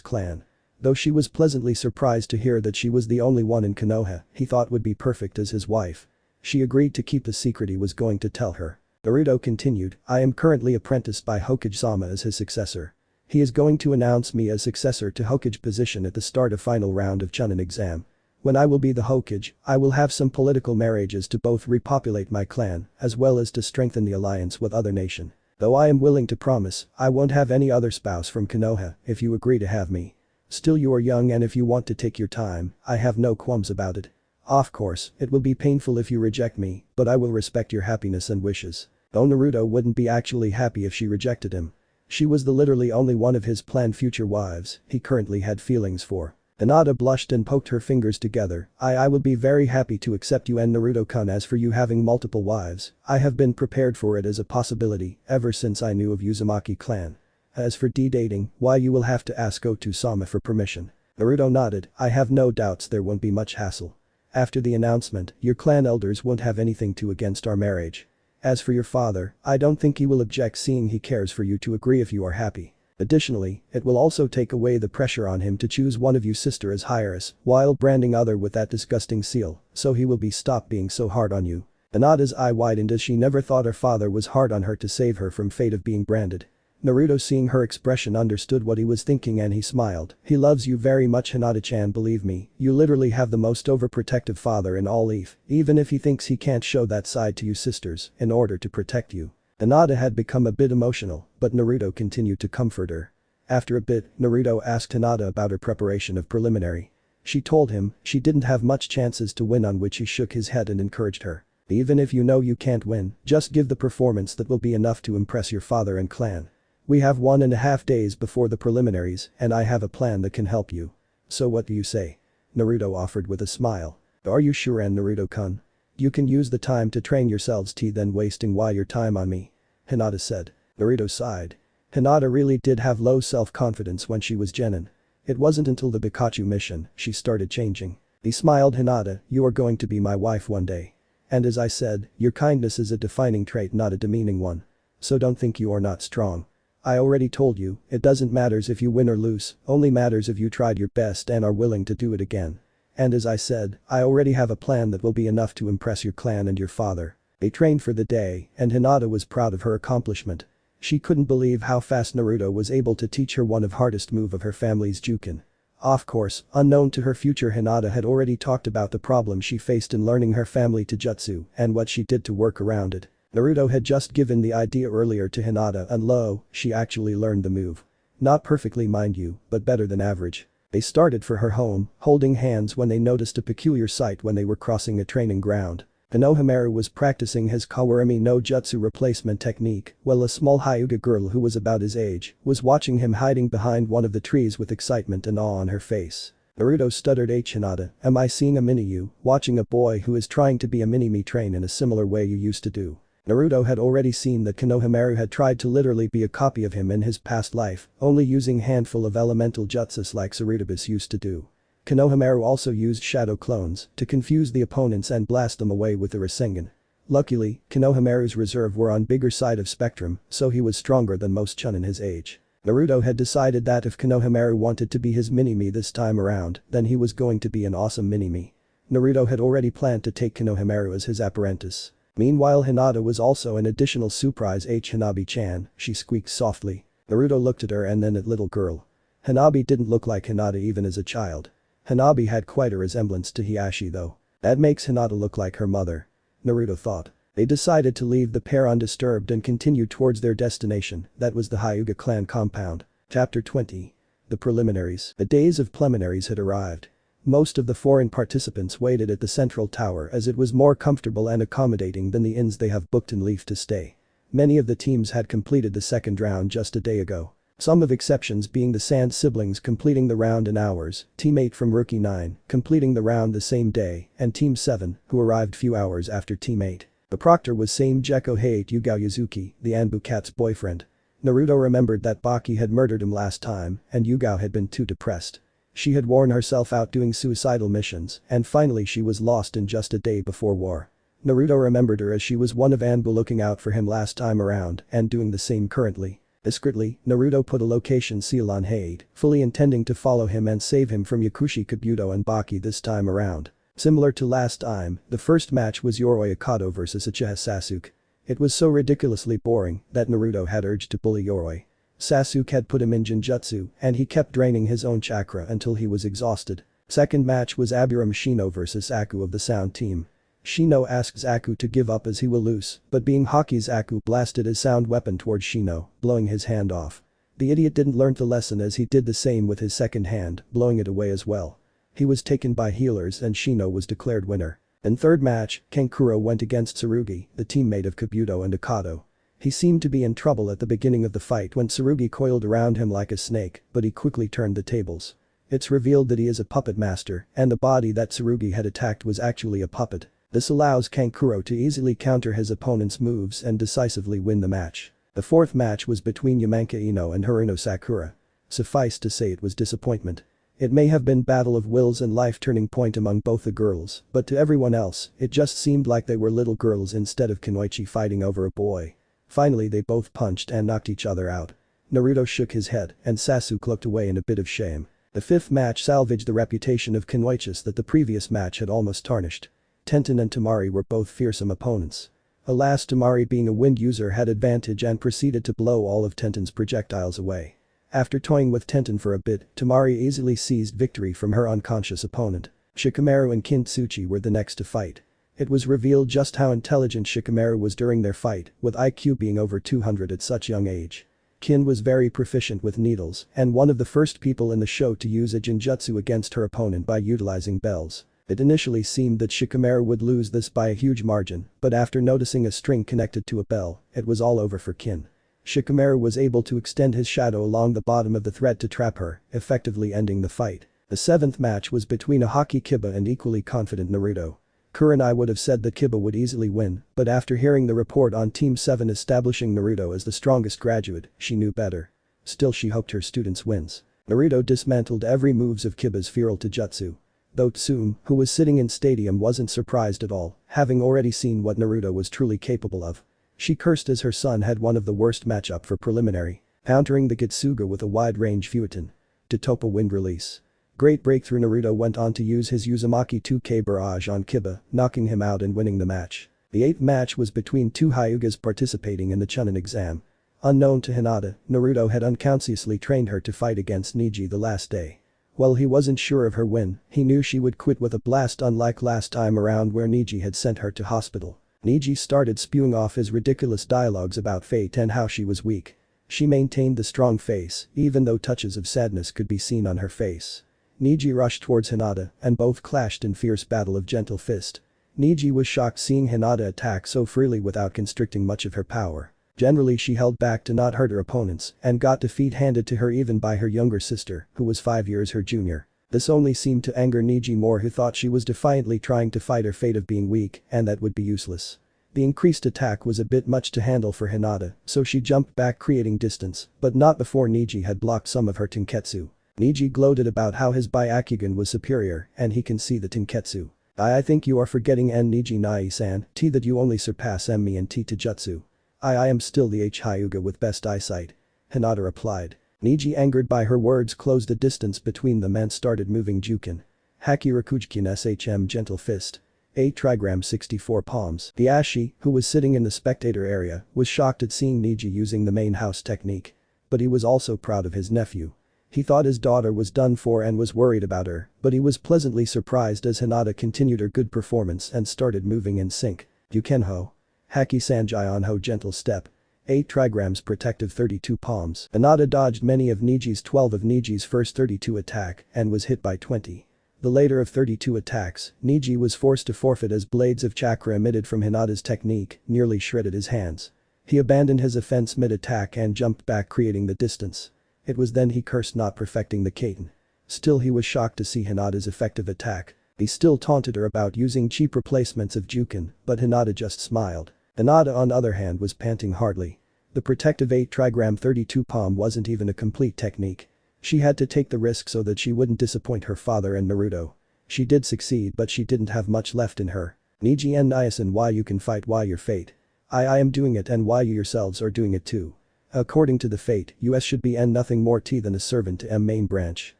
clan. Though she was pleasantly surprised to hear that she was the only one in Konoha he thought would be perfect as his wife. She agreed to keep the secret he was going to tell her. Naruto continued, I am currently apprenticed by Hokage-sama as his successor. He is going to announce me as successor to Hokage position at the start of final round of Chunin exam. When I will be the Hokage, I will have some political marriages to both repopulate my clan as well as to strengthen the alliance with other nation. Though I am willing to promise, I won't have any other spouse from Konoha if you agree to have me. Still, you are young and if you want to take your time, I have no qualms about it. Of course, it will be painful if you reject me, but I will respect your happiness and wishes. Though Naruto wouldn't be actually happy if she rejected him. She was the literally only one of his planned future wives he currently had feelings for. Hinata blushed and poked her fingers together. I will be very happy to accept you and Naruto-kun. As for you having multiple wives, I have been prepared for it as a possibility ever since I knew of Uzumaki clan. As for dating, why you will have to ask Otu-sama for permission. Naruto nodded, I have no doubts there won't be much hassle. After the announcement, your clan elders won't have anything to against our marriage. As for your father, I don't think he will object seeing he cares for you to agree if you are happy. Additionally, it will also take away the pressure on him to choose one of you sister as heiress while branding other with that disgusting seal, so he will be stop being so hard on you. Hinata's eye widened as she never thought her father was hard on her to save her from fate of being branded. Naruto, seeing her expression, understood what he was thinking and he smiled. He loves you very much, Hinata-chan, believe me, you literally have the most overprotective father in all Leaf, even if he thinks he can't show that side to you sisters in order to protect you. Hinata had become a bit emotional, but Naruto continued to comfort her. After a bit, Naruto asked Hinata about her preparation of preliminary. She told him she didn't have much chances to win, on which he shook his head and encouraged her. Even if you know you can't win, just give the performance that will be enough to impress your father and clan. We have 1.5 days before the preliminaries and I have a plan that can help you. So what do you say? Naruto offered with a smile. Are you sure, and Naruto-kun? You can use the time to train yourselves then wasting why your time on me. Hinata said. Naruto sighed. Hinata really did have low self-confidence when she was genin. It wasn't until the Pikachu mission she started changing. He smiled. Hinata, you are going to be my wife one day. And as I said, your kindness is a defining trait, not a demeaning one. So don't think you are not strong. I already told you, it doesn't matter if you win or lose, only matters if you tried your best and are willing to do it again. And as I said, I already have a plan that will be enough to impress your clan and your father. They trained for the day, and Hinata was proud of her accomplishment. She couldn't believe how fast Naruto was able to teach her one of hardest move of her family's Jukin. Of course, unknown to her future, Hinata had already talked about the problem she faced in learning her family Taijutsu and what she did to work around it. Naruto had just given the idea earlier to Hinata and lo, she actually learned the move. Not perfectly, mind you, but better than average. They started for her home, holding hands when they noticed a peculiar sight when they were crossing a training ground. Konohamaru was practicing his Kawarami no Jutsu replacement technique while a small Hyuga girl who was about his age was watching him hiding behind one of the trees with excitement and awe on her face. Naruto stuttered, Hinata, am I seeing a mini-you, watching a boy who is trying to be a mini-me train in a similar way you used to do? Naruto had already seen that Konohamaru had tried to literally be a copy of him in his past life, only using handful of elemental jutsus like Sarutobius used to do. Konohamaru also used shadow clones to confuse the opponents and blast them away with the Rasengan. Luckily, Konohamaru's reserve were on bigger side of spectrum, so he was stronger than most Chunin his age. Naruto had decided that if Konohamaru wanted to be his mini-me this time around, then he was going to be an awesome mini-me. Naruto had already planned to take Konohamaru as his apprentice. Meanwhile Hinata was also an additional surprise. Hanabi-chan, she squeaked softly. Naruto looked at her and then at little girl. Hanabi didn't look like Hinata even as a child. Hanabi had quite a resemblance to Hiashi though. That makes Hinata look like her mother. Naruto thought. They decided to leave the pair undisturbed and continue towards their destination, that was the Hyuga clan compound. Chapter 20. The preliminaries. The days of preliminaries had arrived. Most of the foreign participants waited at the central tower as it was more comfortable and accommodating than the inns they have booked in Leaf to stay. Many of the teams had completed the second round just a day ago. Some of exceptions being the Sand siblings completing the round in hours, teammate from Rookie 9 completing the round the same day, and Team 7 who arrived few hours after Team 8. The proctor was same Gekko Hate Yugao Yuzuki, the Anbu cat's boyfriend. Naruto remembered that Baki had murdered him last time and Yugao had been too depressed. She had worn herself out doing suicidal missions and finally she was lost in just a day before war. Naruto remembered her as she was one of Anbu looking out for him last time around and doing the same currently. Discreetly, Naruto put a location seal on Hade, fully intending to follow him and save him from Yakushi Kabuto and Baki this time around. Similar to last time, the first match was Yoroi Akato vs Uchiha Sasuke. It was so ridiculously boring that Naruto had urged to bully Yoroi. Sasuke had put him in Genjutsu and he kept draining his own chakra until he was exhausted. Second match was Aburame Shino vs Aku of the Sound team. Shino asks Aku to give up as he will lose, but being Haki's Aku blasted his sound weapon towards Shino, blowing his hand off. The idiot didn't learn the lesson as he did the same with his second hand, blowing it away as well. He was taken by healers and Shino was declared winner. In third match, Kankuro went against Tsurugi, the teammate of Kabuto and Akato. He seemed to be in trouble at the beginning of the fight when Tsurugi coiled around him like a snake, but he quickly turned the tables. It's revealed that he is a puppet master and the body that Tsurugi had attacked was actually a puppet. This allows Kankuro to easily counter his opponent's moves and decisively win the match. The fourth match was between Yamanka Ino and Haruno Sakura. Suffice to say it was disappointment. It may have been battle of wills and life turning point among both the girls, but to everyone else, it just seemed like they were little girls instead of Kunoichi fighting over a boy. Finally they both punched and knocked each other out. Naruto shook his head and Sasuke looked away in a bit of shame. The fifth match salvaged the reputation of Kunoichis that the previous match had almost tarnished. Tenten and Tamari were both fearsome opponents. Alas, Tamari being a wind user had advantage and proceeded to blow all of Tenten's projectiles away. After toying with Tenten for a bit, Tamari easily seized victory from her unconscious opponent. Shikamaru and Kintsuchi were the next to fight. It was revealed just how intelligent Shikamaru was during their fight, with IQ being over 200 at such young age. Kin was very proficient with needles and one of the first people in the show to use a genjutsu against her opponent by utilizing bells. It initially seemed that Shikamaru would lose this by a huge margin, but after noticing a string connected to a bell, it was all over for Kin. Shikamaru was able to extend his shadow along the bottom of the thread to trap her, effectively ending the fight. The seventh match was between a Haki Kiba and equally confident Naruto. Kurenai would have said that Kiba would easily win, but after hearing the report on Team 7 establishing Naruto as the strongest graduate, she knew better. Still she hoped her students wins. Naruto dismantled every moves of Kiba's feral Taijutsu. Though Tsume, who was sitting in stadium wasn't surprised at all, having already seen what Naruto was truly capable of. She cursed as her son had one of the worst matchup for preliminary, countering the Kitsuga with a wide-range Futon. Totopa wind release. Great breakthrough. Naruto went on to use his Uzumaki 2K barrage on Kiba, knocking him out and winning the match. The eighth match was between two Hyugas participating in the Chunin exam. Unknown to Hinata, Naruto had unconsciously trained her to fight against Niji the last day. While he wasn't sure of her win, he knew she would quit with a blast unlike last time around where Niji had sent her to hospital. Niji started spewing off his ridiculous dialogues about fate and how she was weak. She maintained the strong face, even though touches of sadness could be seen on her face. Niji rushed towards Hinata and both clashed in fierce battle of gentle fist. Niji was shocked seeing Hinata attack so freely without constricting much of her power. Generally she held back to not hurt her opponents and got defeat handed to her even by her younger sister, who was 5 years her junior. This only seemed to anger Niji more, who thought she was defiantly trying to fight her fate of being weak and that would be useless. The increased attack was a bit much to handle for Hinata, so she jumped back creating distance, but not before Niji had blocked some of her Tenketsu. Niji gloated about how his Byakugan was superior and he can see the Tenketsu. I think you are forgetting N Niji Nai-san, T that you only surpass Emmy and T Taijutsu. I am still the H Hyuga with best eyesight. Hinata replied. Niji, angered by her words, closed the distance between them and started moving Jukin. Haki Rakujikin SHM Gentle Fist. A trigram 64 palms. The Ashi, who was sitting in the spectator area, was shocked at seeing Niji using the main house technique. But he was also proud of his nephew. He thought his daughter was done for and was worried about her, but he was pleasantly surprised as Hinata continued her good performance and started moving in sync. Yukenho. Haki Sanjai on Ho Gentle Step. 8 trigrams protective 32 palms. Hinata dodged many of Niji's 12 of Niji's first 32 attack and was hit by 20. The later of 32 attacks, Niji was forced to forfeit as blades of chakra emitted from Hinata's technique nearly shredded his hands. He abandoned his offense mid-attack and jumped back, creating the distance. It was then he cursed not perfecting the Katen. Still, he was shocked to see Hinata's effective attack. He still taunted her about using cheap replacements of Jukin, but Hinata just smiled. Hinata on the other hand was panting hardly. The protective 8 trigram 32 palm wasn't even a complete technique. She had to take the risk so that she wouldn't disappoint her father and Naruto. She did succeed, but she didn't have much left in her. Niji and Niasen, why you can fight, why your fate. I am doing it and why you yourselves are doing it too. According to the fate, US should be N nothing more T than a servant to M main branch.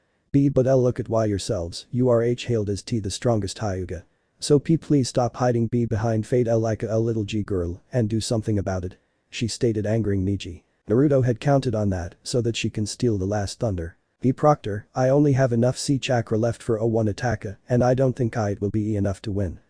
B but L look at Y yourselves, you are H hailed as T the strongest Hyuga. So P please stop hiding B behind fate L like a little G girl and do something about it. She stated, angering Niji. Naruto had counted on that so that she can steal the last thunder. B Proctor, I only have enough C chakra left for O1 Attacka and I don't think it will be E enough to win.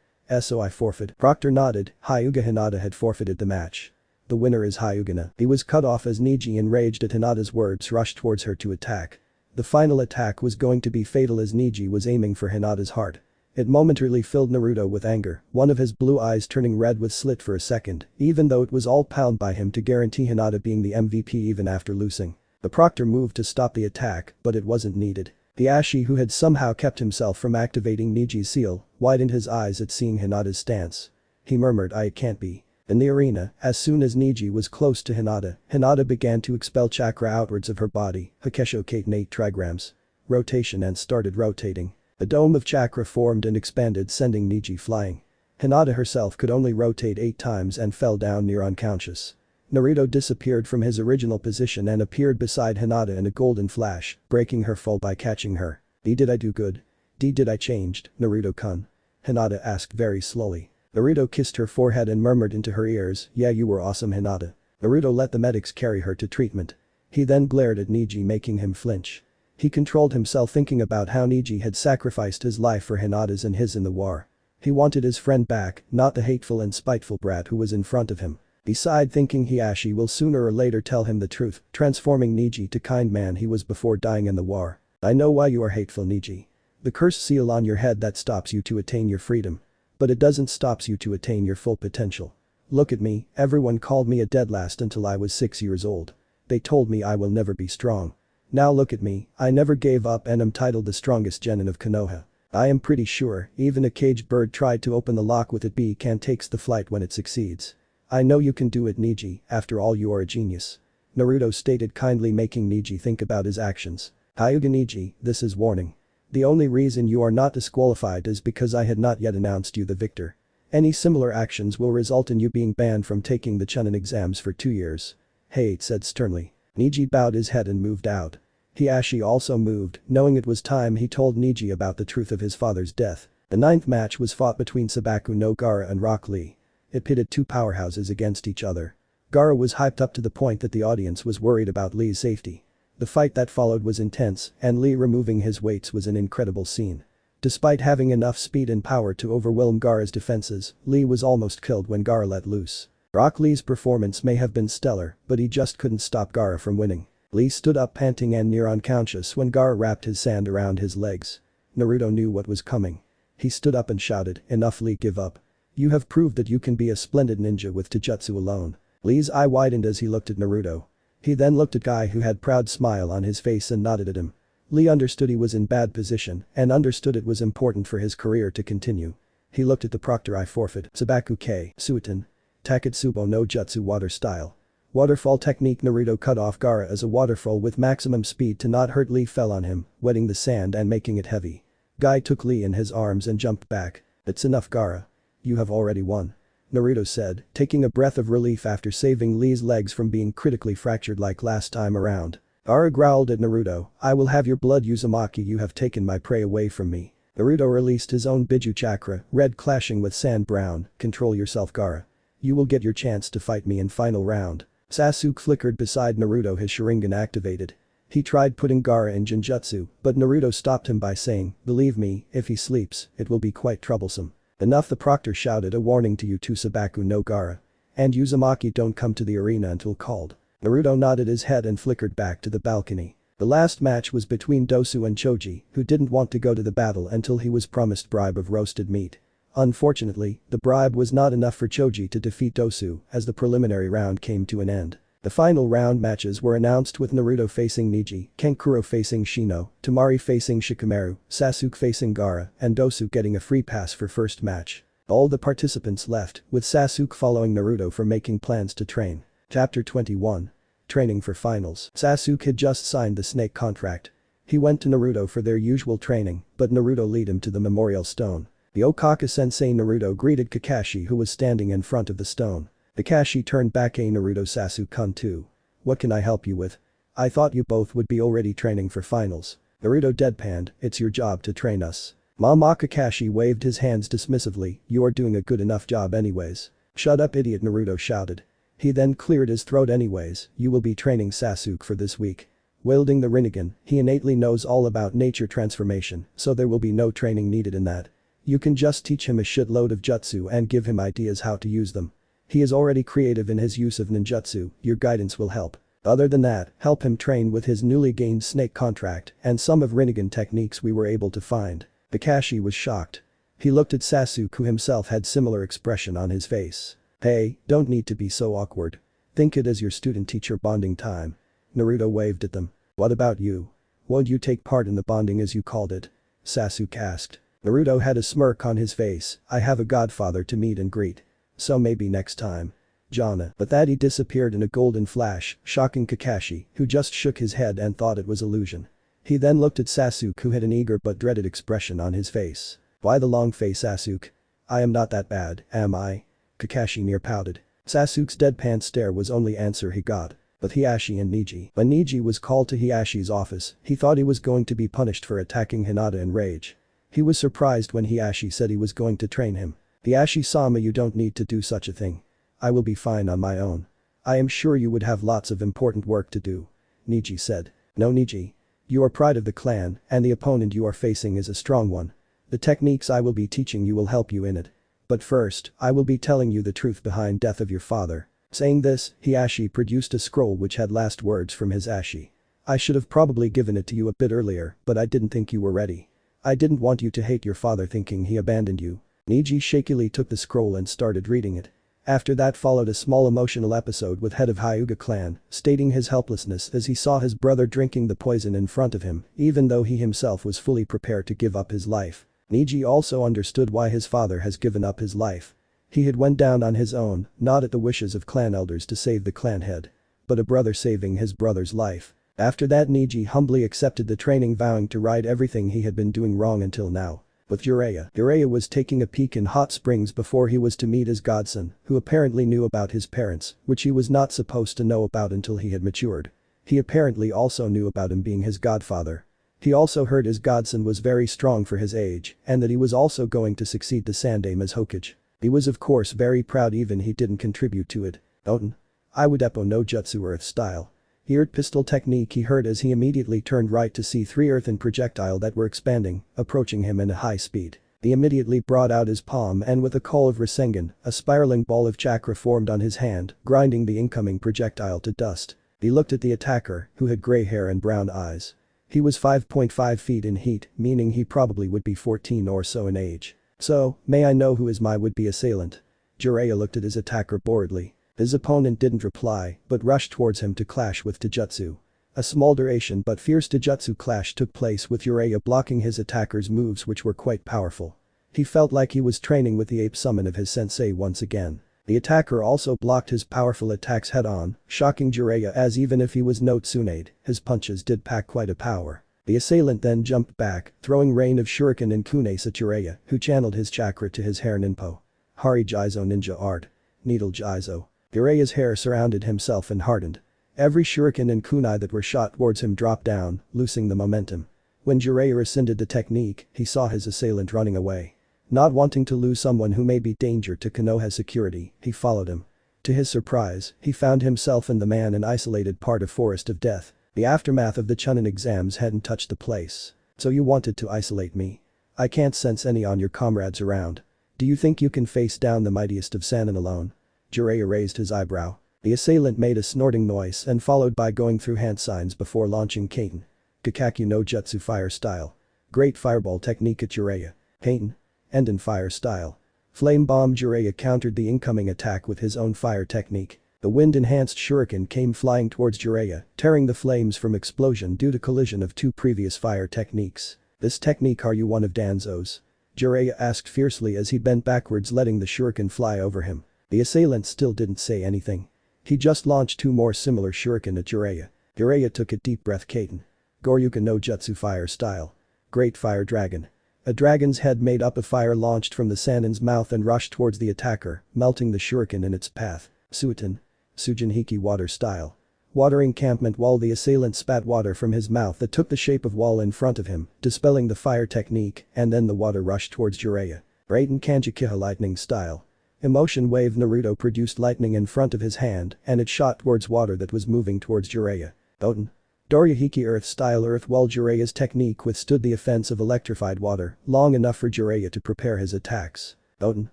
So I forfeit. Proctor nodded. Hyuga Hinata had forfeited the match. The winner is Hyugana. He was cut off as Niji, enraged at Hinata's words, rushed towards her to attack. The final attack was going to be fatal as Niji was aiming for Hinata's heart. It momentarily filled Naruto with anger, one of his blue eyes turning red with slit for a second, even though it was all pound by him to guarantee Hinata being the MVP even after losing. The Proctor moved to stop the attack, but it wasn't needed. The Ashi, who had somehow kept himself from activating Niji's seal, widened his eyes at seeing Hinata's stance. He murmured, it can't be. In the arena, as soon as Niji was close to Hinata, Hinata began to expel chakra outwards of her body, Hakesho Katen 8 trigrams. Rotation, and started rotating. A dome of chakra formed and expanded, sending Niji flying. Hinata herself could only rotate 8 times and fell down near unconscious. Naruto disappeared from his original position and appeared beside Hinata in a golden flash, breaking her fall by catching her. Did I do good? Did I changed, Naruto-kun? Hinata asked very slowly. Naruto kissed her forehead and murmured into her ears, yeah, you were awesome, Hinata. Naruto let the medics carry her to treatment. He then glared at Niji, making him flinch. He controlled himself, thinking about how Niji had sacrificed his life for Hinata's and his in the war. He wanted his friend back, not the hateful and spiteful brat who was in front of him. He sighed, thinking Hiashi will sooner or later tell him the truth, transforming Niji to kind man he was before dying in the war. I know why you are hateful, Niji. The curse seal on your head that stops you to attain your freedom. But it doesn't stops you to attain your full potential. Look at me, everyone called me a dead last until I was 6 years old. They told me I will never be strong. Now look at me, I never gave up and am titled the strongest genin of Konoha. I am pretty sure even a caged bird tried to open the lock with it can takes the flight when it succeeds. I know you can do it, Niji, after all you are a genius. Naruto stated, kindly making Niji think about his actions. Hyuga Niji, this is warning. The only reason you are not disqualified is because I had not yet announced you the victor. Any similar actions will result in you being banned from taking the Chunin exams for 2 years. Hey, said sternly. Niji bowed his head and moved out. Hiashi also moved, knowing it was time he told Niji about the truth of his father's death. The 9th match was fought between Sabaku no Gaara and Rock Lee. It pitted 2 powerhouses against each other. Gaara was hyped up to the point that the audience was worried about Lee's safety. The fight that followed was intense, and Lee removing his weights was an incredible scene. Despite having enough speed and power to overwhelm Gaara's defenses, Lee was almost killed when Gaara let loose. Rock Lee's performance may have been stellar, but he just couldn't stop Gaara from winning. Lee stood up panting and near unconscious when Gaara wrapped his sand around his legs. Naruto knew what was coming. He stood up and shouted, enough, Lee, give up. You have proved that you can be a splendid ninja with Taijutsu alone. Lee's eye widened as he looked at Naruto. He then looked at Guy, who had proud smile on his face, and nodded at him. Lee understood he was in bad position and understood it was important for his career to continue. He looked at the Proctor. I forfeit. Sabaku K. Suiton. Taketsubo no Jutsu water style. Waterfall technique. Naruto cut off Gaara as a waterfall with maximum speed to not hurt. Lee fell on him, wetting the sand and making it heavy. Guy took Lee in his arms and jumped back. It's enough, Gaara. You have already won. Naruto said, taking a breath of relief after saving Lee's legs from being critically fractured like last time around. Gaara growled at Naruto, I will have your blood, Uzumaki. You have taken my prey away from me. Naruto released his own Biju chakra, red clashing with sand brown. Control yourself, Gaara. You will get your chance to fight me in final round. Sasuke flickered beside Naruto, his Sharingan activated. He tried putting Gaara in Genjutsu, but Naruto stopped him by saying, believe me, if he sleeps, it will be quite troublesome. Enough, the proctor shouted, a warning to you two, Sabaku no Gaara. And Uzumaki, don't come to the arena until called. Naruto nodded his head and flickered back to the balcony. The last match was between Dosu and Choji, who didn't want to go to the battle until he was promised bribe of roasted meat. Unfortunately, the bribe was not enough for Choji to defeat Dosu as the preliminary round came to an end. The final round matches were announced with Naruto facing Neji, Kankuro facing Shino, Temari facing Shikamaru, Sasuke facing Gaara, and Dosu getting a free pass for first match. All the participants left, with Sasuke following Naruto for making plans to train. Chapter 21. Training for finals. Sasuke had just signed the snake contract. He went to Naruto for their usual training, but Naruto led him to the memorial stone. The Okaka-sensei Naruto greeted Kakashi, who was standing in front of the stone. Kakashi turned back. Hey Naruto, Sasuke-kun too. What can I help you with? I thought you both would be already training for finals. Naruto deadpanned, it's your job to train us. Mama. Kakashi waved his hands dismissively, you are doing a good enough job anyways. Shut up, idiot, Naruto shouted. He then cleared his throat. Anyways, you will be training Sasuke for this week. Wielding the Rinnegan, he innately knows all about nature transformation, so there will be no training needed in that. You can just teach him a shitload of jutsu and give him ideas how to use them. He is already creative in his use of ninjutsu, your guidance will help. Other than that, help him train with his newly gained snake contract and some of Rinnegan techniques we were able to find. Kakashi was shocked. He looked at Sasuke, who himself had similar expression on his face. Hey, don't need to be so awkward. Think it as your student-teacher bonding time. Naruto waved at them. What about you? Won't you take part in the bonding as you called it? Sasuke asked. Naruto had a smirk on his face, I have a godfather to meet and greet. So maybe next time. Jana. But that he disappeared in a golden flash, shocking Kakashi, who just shook his head and thought it was illusion. He then looked at Sasuke, who had an eager but dreaded expression on his face. Why the long face, Sasuke? I am not that bad, am I? Kakashi near pouted. Sasuke's deadpan stare was only answer he got. But Hiashi and Neji. When Neji was called to Hiashi's office, he thought he was going to be punished for attacking Hinata in rage. He was surprised when Hiashi said he was going to train him. Hiashi-sama, you don't need to do such a thing. I will be fine on my own. I am sure you would have lots of important work to do. Neji said. No, Neji. You are pride of the clan, and the opponent you are facing is a strong one. The techniques I will be teaching you will help you in it. But first, I will be telling you the truth behind death of your father. Saying this, Hiashi produced a scroll which had last words from his Ashi. I should have probably given it to you a bit earlier, but I didn't think you were ready. I didn't want you to hate your father thinking he abandoned you. Neji shakily took the scroll and started reading it. After that followed a small emotional episode with head of Hyuga clan, stating his helplessness as he saw his brother drinking the poison in front of him, even though he himself was fully prepared to give up his life. Neji also understood why his father has given up his life. He had went down on his own, not at the wishes of clan elders to save the clan head. But a brother saving his brother's life. After that, Neji humbly accepted the training, vowing to right everything he had been doing wrong until now. With Jiraiya was taking a peek in hot springs before he was to meet his godson, who apparently knew about his parents, which he was not supposed to know about until he had matured. He apparently also knew about him being his godfather. He also heard his godson was very strong for his age, and that he was also going to succeed the Sandaime as Hokage. He was of course very proud, even he didn't contribute to it. Oten. I would Eppo no Jutsu Earth style. Eared pistol technique he heard as he immediately turned right to see 3 earthen projectile that were expanding, approaching him in a high speed. He immediately brought out his palm and with a call of Rasengan, a spiraling ball of chakra formed on his hand, grinding the incoming projectile to dust. He looked at the attacker, who had grey hair and brown eyes. He was 5.5 feet in heat, meaning he probably would be 14 or so in age. So, may I know who is my would-be assailant? Jiraiya looked at his attacker boredly. His opponent didn't reply, but rushed towards him to clash with Taijutsu. A small duration but fierce Taijutsu clash took place with Jiraiya blocking his attacker's moves, which were quite powerful. He felt like he was training with the ape summon of his sensei once again. The attacker also blocked his powerful attacks head-on, shocking Jiraiya as even if he was no Tsunade, his punches did pack quite a power. The assailant then jumped back, throwing rain of shuriken and kunes at Jiraiya, who channeled his chakra to his hair ninpo. Hari Jizo Ninja Art. Needle Jizo. Jiraiya's hair surrounded himself and hardened. Every shuriken and kunai that were shot towards him dropped down, losing the momentum. When Jiraiya rescinded the technique, he saw his assailant running away. Not wanting to lose someone who may be danger to Konoha's security, he followed him. To his surprise, he found himself in the man isolated part of Forest of Death. The aftermath of the Chunin exams hadn't touched the place. So you wanted to isolate me? I can't sense any on your comrades around. Do you think you can face down the mightiest of Sannin alone? Jiraiya raised his eyebrow. The assailant made a snorting noise and followed by going through hand signs before launching Kaiten. Kakakyu no Jutsu Fire Style. Great Fireball technique at Jiraiya. Kaiten. End in Fire Style. Flame Bomb. Jiraiya countered the incoming attack with his own fire technique. The wind-enhanced shuriken came flying towards Jiraiya, tearing the flames from explosion due to collision of two previous fire techniques. This technique, are you one of Danzo's? Jiraiya asked fiercely as he bent backwards, letting the shuriken fly over him. The assailant still didn't say anything. He just launched two more similar shuriken at Jiraiya. Jiraiya took a deep breath. Kaiten. Goryuken no Jutsu Fire Style. Great Fire Dragon. A dragon's head made up of fire launched from the Sannin's mouth and rushed towards the attacker, melting the shuriken in its path. Suiton. Sujinhiki Water Style. Water encampment wall. The assailant spat water from his mouth that took the shape of wall in front of him, dispelling the fire technique, and then the water rushed towards Jiraiya. Raiden Kanjikiha Lightning Style. Emotion Wave. Naruto produced lightning in front of his hand and it shot towards water that was moving towards Jiraiya. Oten. Doryuhiki Earth Style. Earth Wall. Jiraiya's technique withstood the offense of electrified water long enough for Jiraiya to prepare his attacks. Oten.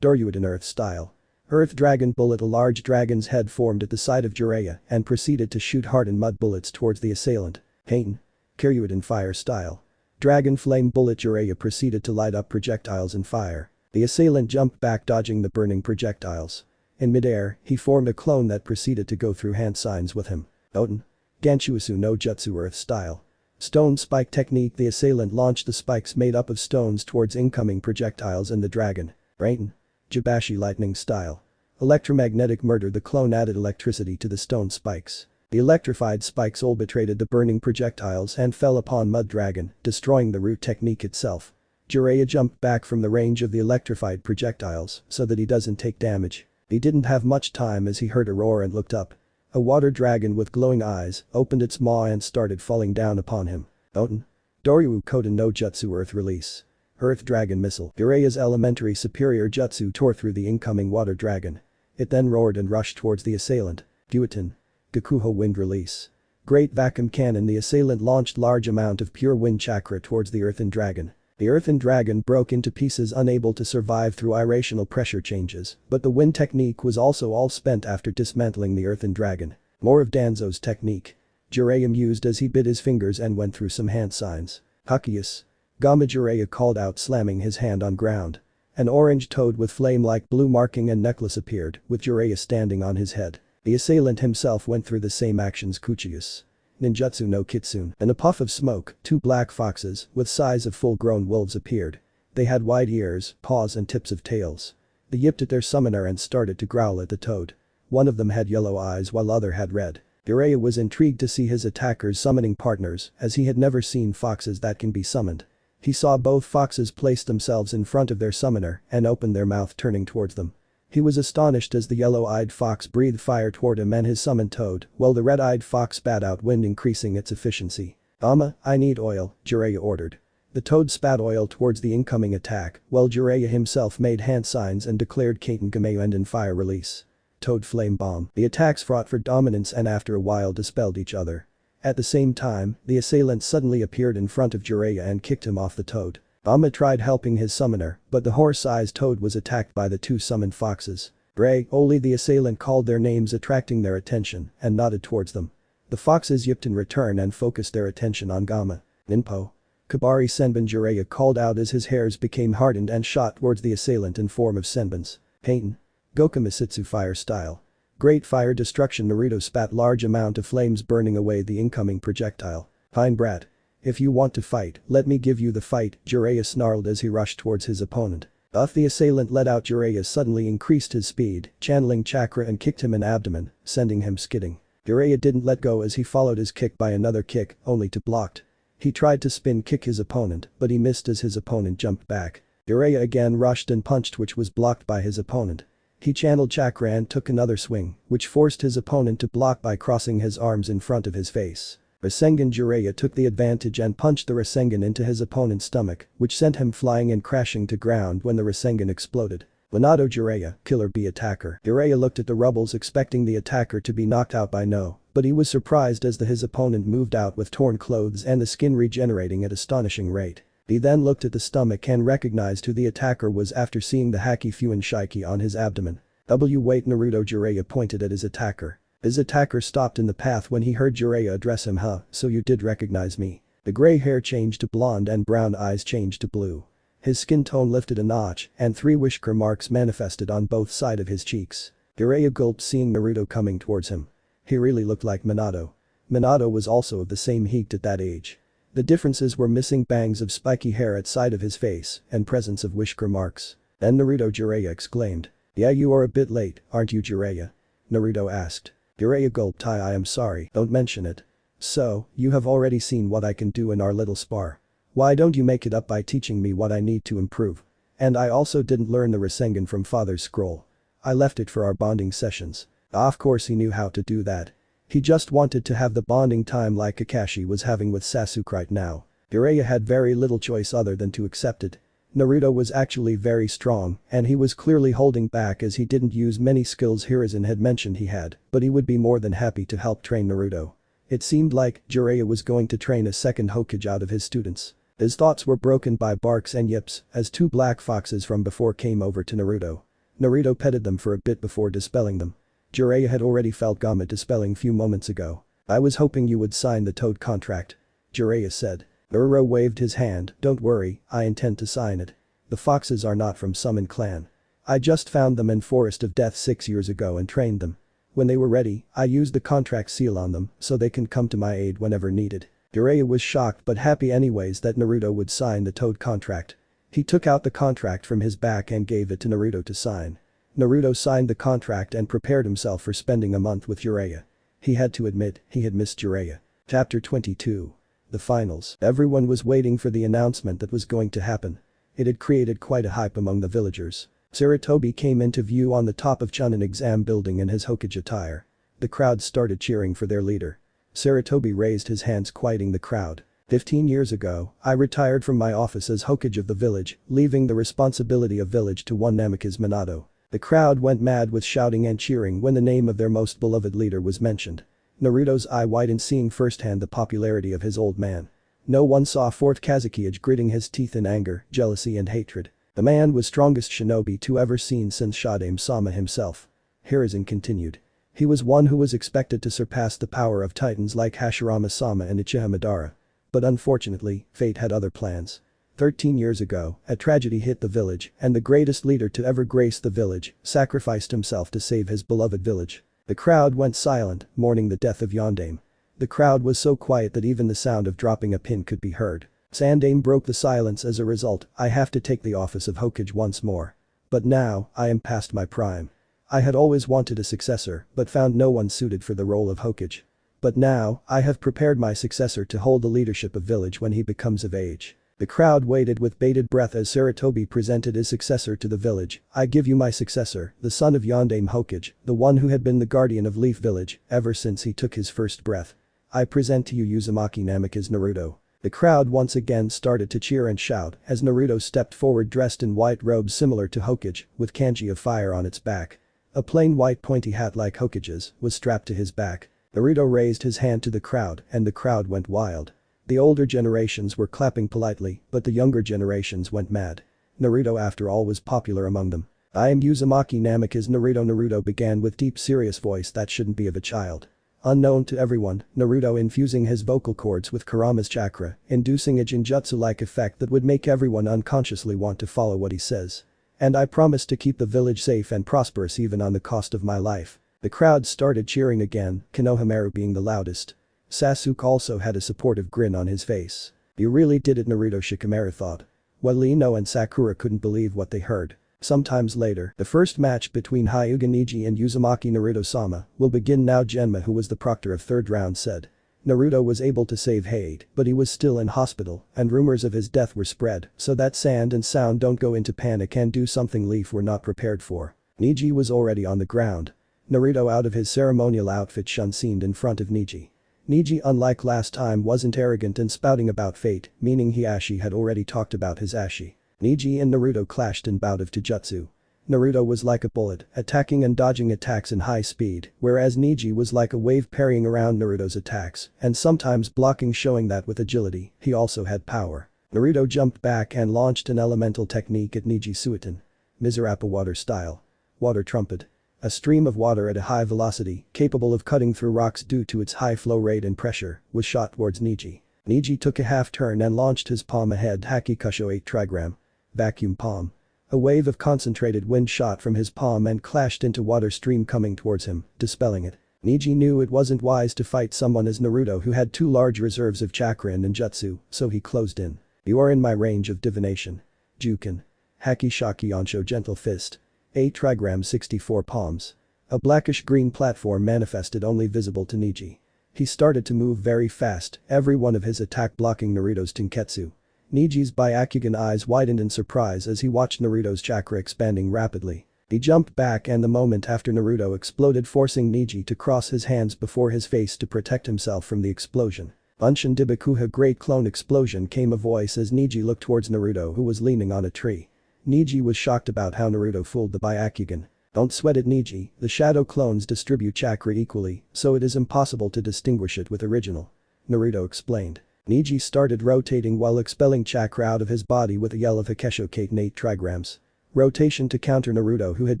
Doryuiden Earth Style. Earth Dragon Bullet. A large dragon's head formed at the side of Jiraiya and proceeded to shoot hardened mud bullets towards the assailant. Kaiten. Kiryuiden Fire Style. Dragon Flame Bullet. Jiraiya proceeded to light up projectiles in fire. The assailant jumped back, dodging the burning projectiles. In midair, he formed a clone that proceeded to go through hand signs with him. Oten. Ganshuisu no Jutsu Earth Style. Stone Spike Technique. The assailant launched the spikes made up of stones towards incoming projectiles and the dragon. Raiden. Jibashi Lightning Style. Electromagnetic Murder. The clone added electricity to the stone spikes. The electrified spikes obliterated the burning projectiles and fell upon Mud Dragon, destroying the root technique itself. Jiraiya jumped back from the range of the electrified projectiles so that he doesn't take damage. He didn't have much time as he heard a roar and looked up. A water dragon with glowing eyes opened its maw and started falling down upon him. Oten. Doryu Koden no Jutsu Earth Release. Earth Dragon Missile. Jiraiya's elementary superior jutsu tore through the incoming water dragon. It then roared and rushed towards the assailant. Gyuiten. Gakuho Wind Release. Great Vacuum Cannon. The assailant launched large amount of pure wind chakra towards the earthen dragon. The earthen dragon broke into pieces, unable to survive through irrational pressure changes, but the wind technique was also all spent after dismantling the earthen dragon. More of Danzo's technique. Jiraiya mused as he bit his fingers and went through some hand signs. Hakius. Gamma. Jiraiya called out, slamming his hand on ground. An orange toad with flame-like blue marking and necklace appeared, with Jiraiya standing on his head. The assailant himself went through the same actions. Kuchius. Ninjutsu no Kitsune. In a puff of smoke, two black foxes, with size of full-grown wolves appeared. They had wide ears, paws and tips of tails. They yipped at their summoner and started to growl at the toad. One of them had yellow eyes while other had red. Jiraiya was intrigued to see his attackers summoning partners, as he had never seen foxes that can be summoned. He saw both foxes place themselves in front of their summoner and open their mouth, turning towards them. He was astonished as the yellow-eyed fox breathed fire toward him and his summoned toad, while the red-eyed fox spat out wind, increasing its efficiency. I need oil, Jiraiya ordered. The toad spat oil towards the incoming attack, while Jiraiya himself made hand signs and declared Kaiten Gameyu End in Fire Release. Toad Flame Bomb. The attacks fought for dominance and after a while dispelled each other. At the same time, the assailant suddenly appeared in front of Jiraiya and kicked him off the toad. Amma tried helping his summoner, but the horse-sized toad was attacked by the two summoned foxes. Bray, Oli. The assailant called their names, attracting their attention, and nodded towards them. The foxes yipped in return and focused their attention on Gamma. Ninpo. Kabari Senbon. Jiraiya called out as his hairs became hardened and shot towards the assailant in form of senbons. Kaiten. Goku Misitsu Fire Style. Great Fire Destruction. Naruto spat large amount of flames, burning away the incoming projectile. Pine Brat. If you want to fight, let me give you the fight, Jiraiya snarled as he rushed towards his opponent. The assailant let out Jiraiya suddenly increased his speed, channeling chakra and kicked him in abdomen, sending him skidding. Jiraiya didn't let go as he followed his kick by another kick, only to blocked. He tried to spin kick his opponent, but he missed as his opponent jumped back. Jiraiya again rushed and punched, which was blocked by his opponent. He channeled chakra and took another swing, which forced his opponent to block by crossing his arms in front of his face. Rasengan Jiraiya took the advantage and punched the Rasengan into his opponent's stomach, which sent him flying and crashing to ground when the Rasengan exploded. Minato Jiraiya, Killer Bee attacker. Jiraiya looked at the rubbles expecting the attacker to be knocked out by no, but he was surprised as his opponent moved out with torn clothes and the skin regenerating at astonishing rate. He then looked at the stomach and recognized who the attacker was after seeing the Haki Fuin Shiki on his abdomen. Wait, Naruto Jiraiya pointed at his attacker. His attacker stopped in the path when he heard Jiraiya address him. So you did recognize me. The gray hair changed to blonde and brown eyes changed to blue. His skin tone lifted a notch and 3 whisker marks manifested on both sides of his cheeks. Jiraiya gulped seeing Naruto coming towards him. He really looked like Minato. Minato was also of the same height at that age. The differences were missing bangs of spiky hair at side of his face and presence of whisker marks. Then Naruto Jiraiya exclaimed. Yeah, you are a bit late, aren't you Jiraiya? Naruto asked. Jiraiya gulped. I am sorry, don't mention it. So, you have already seen what I can do in our little spar. Why don't you make it up by teaching me what I need to improve? And I also didn't learn the Rasengan from father's scroll. I left it for our bonding sessions. Of course he knew how to do that. He just wanted to have the bonding time like Kakashi was having with Sasuke right now. Jiraiya had very little choice other than to accept it. Naruto was actually very strong and he was clearly holding back as he didn't use many skills Hiruzen had mentioned he had, but he would be more than happy to help train Naruto. It seemed like Jiraiya was going to train a second Hokage out of his students. His thoughts were broken by barks and yips as 2 black foxes from before came over to Naruto. Naruto petted them for a bit before dispelling them. Jiraiya had already felt Gamma dispelling few moments ago. I was hoping you would sign the Toad contract. Jiraiya said. Naruto waved his hand. Don't worry, I intend to sign it. The foxes are not from Summon Clan. I just found them in Forest of Death 6 years ago and trained them. When they were ready, I used the contract seal on them so they can come to my aid whenever needed. Jiraiya was shocked but happy anyways that Naruto would sign the Toad contract. He took out the contract from his back and gave it to Naruto to sign. Naruto signed the contract and prepared himself for spending a month with Jiraiya. He had to admit, he had missed Jiraiya. Chapter 22. The finals. Everyone was waiting for the announcement that was going to happen. It had created quite a hype among the villagers. Sarutobi came into view on the top of Chunin exam building in his Hokage attire. The crowd started cheering for their leader. Sarutobi raised his hands quieting the crowd. 15 years ago, I retired from my office as Hokage of the village, leaving the responsibility of village to one Namikaze Minato. The crowd went mad with shouting and cheering when the name of their most beloved leader was mentioned. Naruto's eye widened seeing firsthand the popularity of his old man. No one saw Fort Kazukiage gritting his teeth in anger, jealousy and hatred. The man was strongest shinobi to ever seen since Shadame-sama himself. Hiruzen continued. He was one who was expected to surpass the power of titans like Hashirama-sama and Uchiha Madara. But unfortunately, fate had other plans. 13 years ago, a tragedy hit the village and the greatest leader to ever grace the village sacrificed himself to save his beloved village. The crowd went silent, mourning the death of Yondaime. The crowd was so quiet that even the sound of dropping a pin could be heard. Sandaime broke the silence as a result. I have to take the office of Hokage once more. But now, I am past my prime. I had always wanted a successor but found no one suited for the role of Hokage. But now, I have prepared my successor to hold the leadership of village when he becomes of age. The crowd waited with bated breath as Sarutobi presented his successor to the village. I give you my successor, the son of Yondaime Hokage, the one who had been the guardian of Leaf Village ever since he took his first breath. I present to you Uzumaki Namikaze Naruto. The crowd once again started to cheer and shout as Naruto stepped forward dressed in white robes similar to Hokage, with kanji of fire on its back. A plain white pointy hat like Hokage's was strapped to his back. Naruto raised his hand to the crowd and the crowd went wild. The older generations were clapping politely, but the younger generations went mad. Naruto after all was popular among them. I am Uzumaki Namikaze Naruto. Naruto began with deep serious voice that shouldn't be of a child. Unknown to everyone, Naruto infusing his vocal cords with Kurama's chakra, inducing a genjutsu-like effect that would make everyone unconsciously want to follow what he says. And I promise to keep the village safe and prosperous even on the cost of my life. The crowd started cheering again, Konohamaru being the loudest. Sasuke also had a supportive grin on his face. You really did it, Naruto. Shikamaru thought. while Ino and Sakura couldn't believe what they heard. Sometimes later, the first match between Hyuga Neji and Uzumaki Naruto-sama will begin now. Genma, who was the proctor of third round, said. Naruto was able to save Hade, but he was still in hospital, and rumors of his death were spread, so that Sand and Sound don't go into panic and do something Leaf were not prepared for. Neji was already on the ground. Naruto, out of his ceremonial outfit, shunned in front of Neji. Neji, unlike last time, wasn't arrogant and spouting about fate, meaning Hiashi had already talked about his Ashi. Neji and Naruto clashed in bout of Taijutsu. Naruto was like a bullet, attacking and dodging attacks in high speed, whereas Neji was like a wave parrying around Naruto's attacks, and sometimes blocking, showing that with agility, he also had power. Naruto jumped back and launched an elemental technique at Neji Suiton. Mizurapa water style. Water trumpet. A stream of water at a high velocity, capable of cutting through rocks due to its high flow rate and pressure, was shot towards Neji. Neji took a half turn and launched his palm ahead. Hakikusho 8 trigram. Vacuum palm. A wave of concentrated wind shot from his palm and clashed into water stream coming towards him, dispelling it. Neji knew it wasn't wise to fight someone as Naruto who had 2 large reserves of chakra and ninjutsu, so he closed in. You are in my range of divination. Juken. Haki Shaki Onsho gentle fist. 8 trigram 64 palms. A blackish-green platform manifested, only visible to Neji. He started to move very fast, every one of his attack blocking Naruto's Tenketsu. Neji's Byakugan eyes widened in surprise as he watched Naruto's chakra expanding rapidly. He jumped back, and the moment after Naruto exploded, forcing Neji to cross his hands before his face to protect himself from the explosion. Bunshin Dibakuha great clone explosion, came a voice as Neji looked towards Naruto, who was leaning on a tree. Neji was shocked about how Naruto fooled the Byakugan. Don't sweat it, Neji, the shadow clones distribute chakra equally, so it is impossible to distinguish it with original. Naruto explained. Neji started rotating while expelling chakra out of his body with a yell of Hakesho Katen 8 trigrams. Rotation to counter Naruto, who had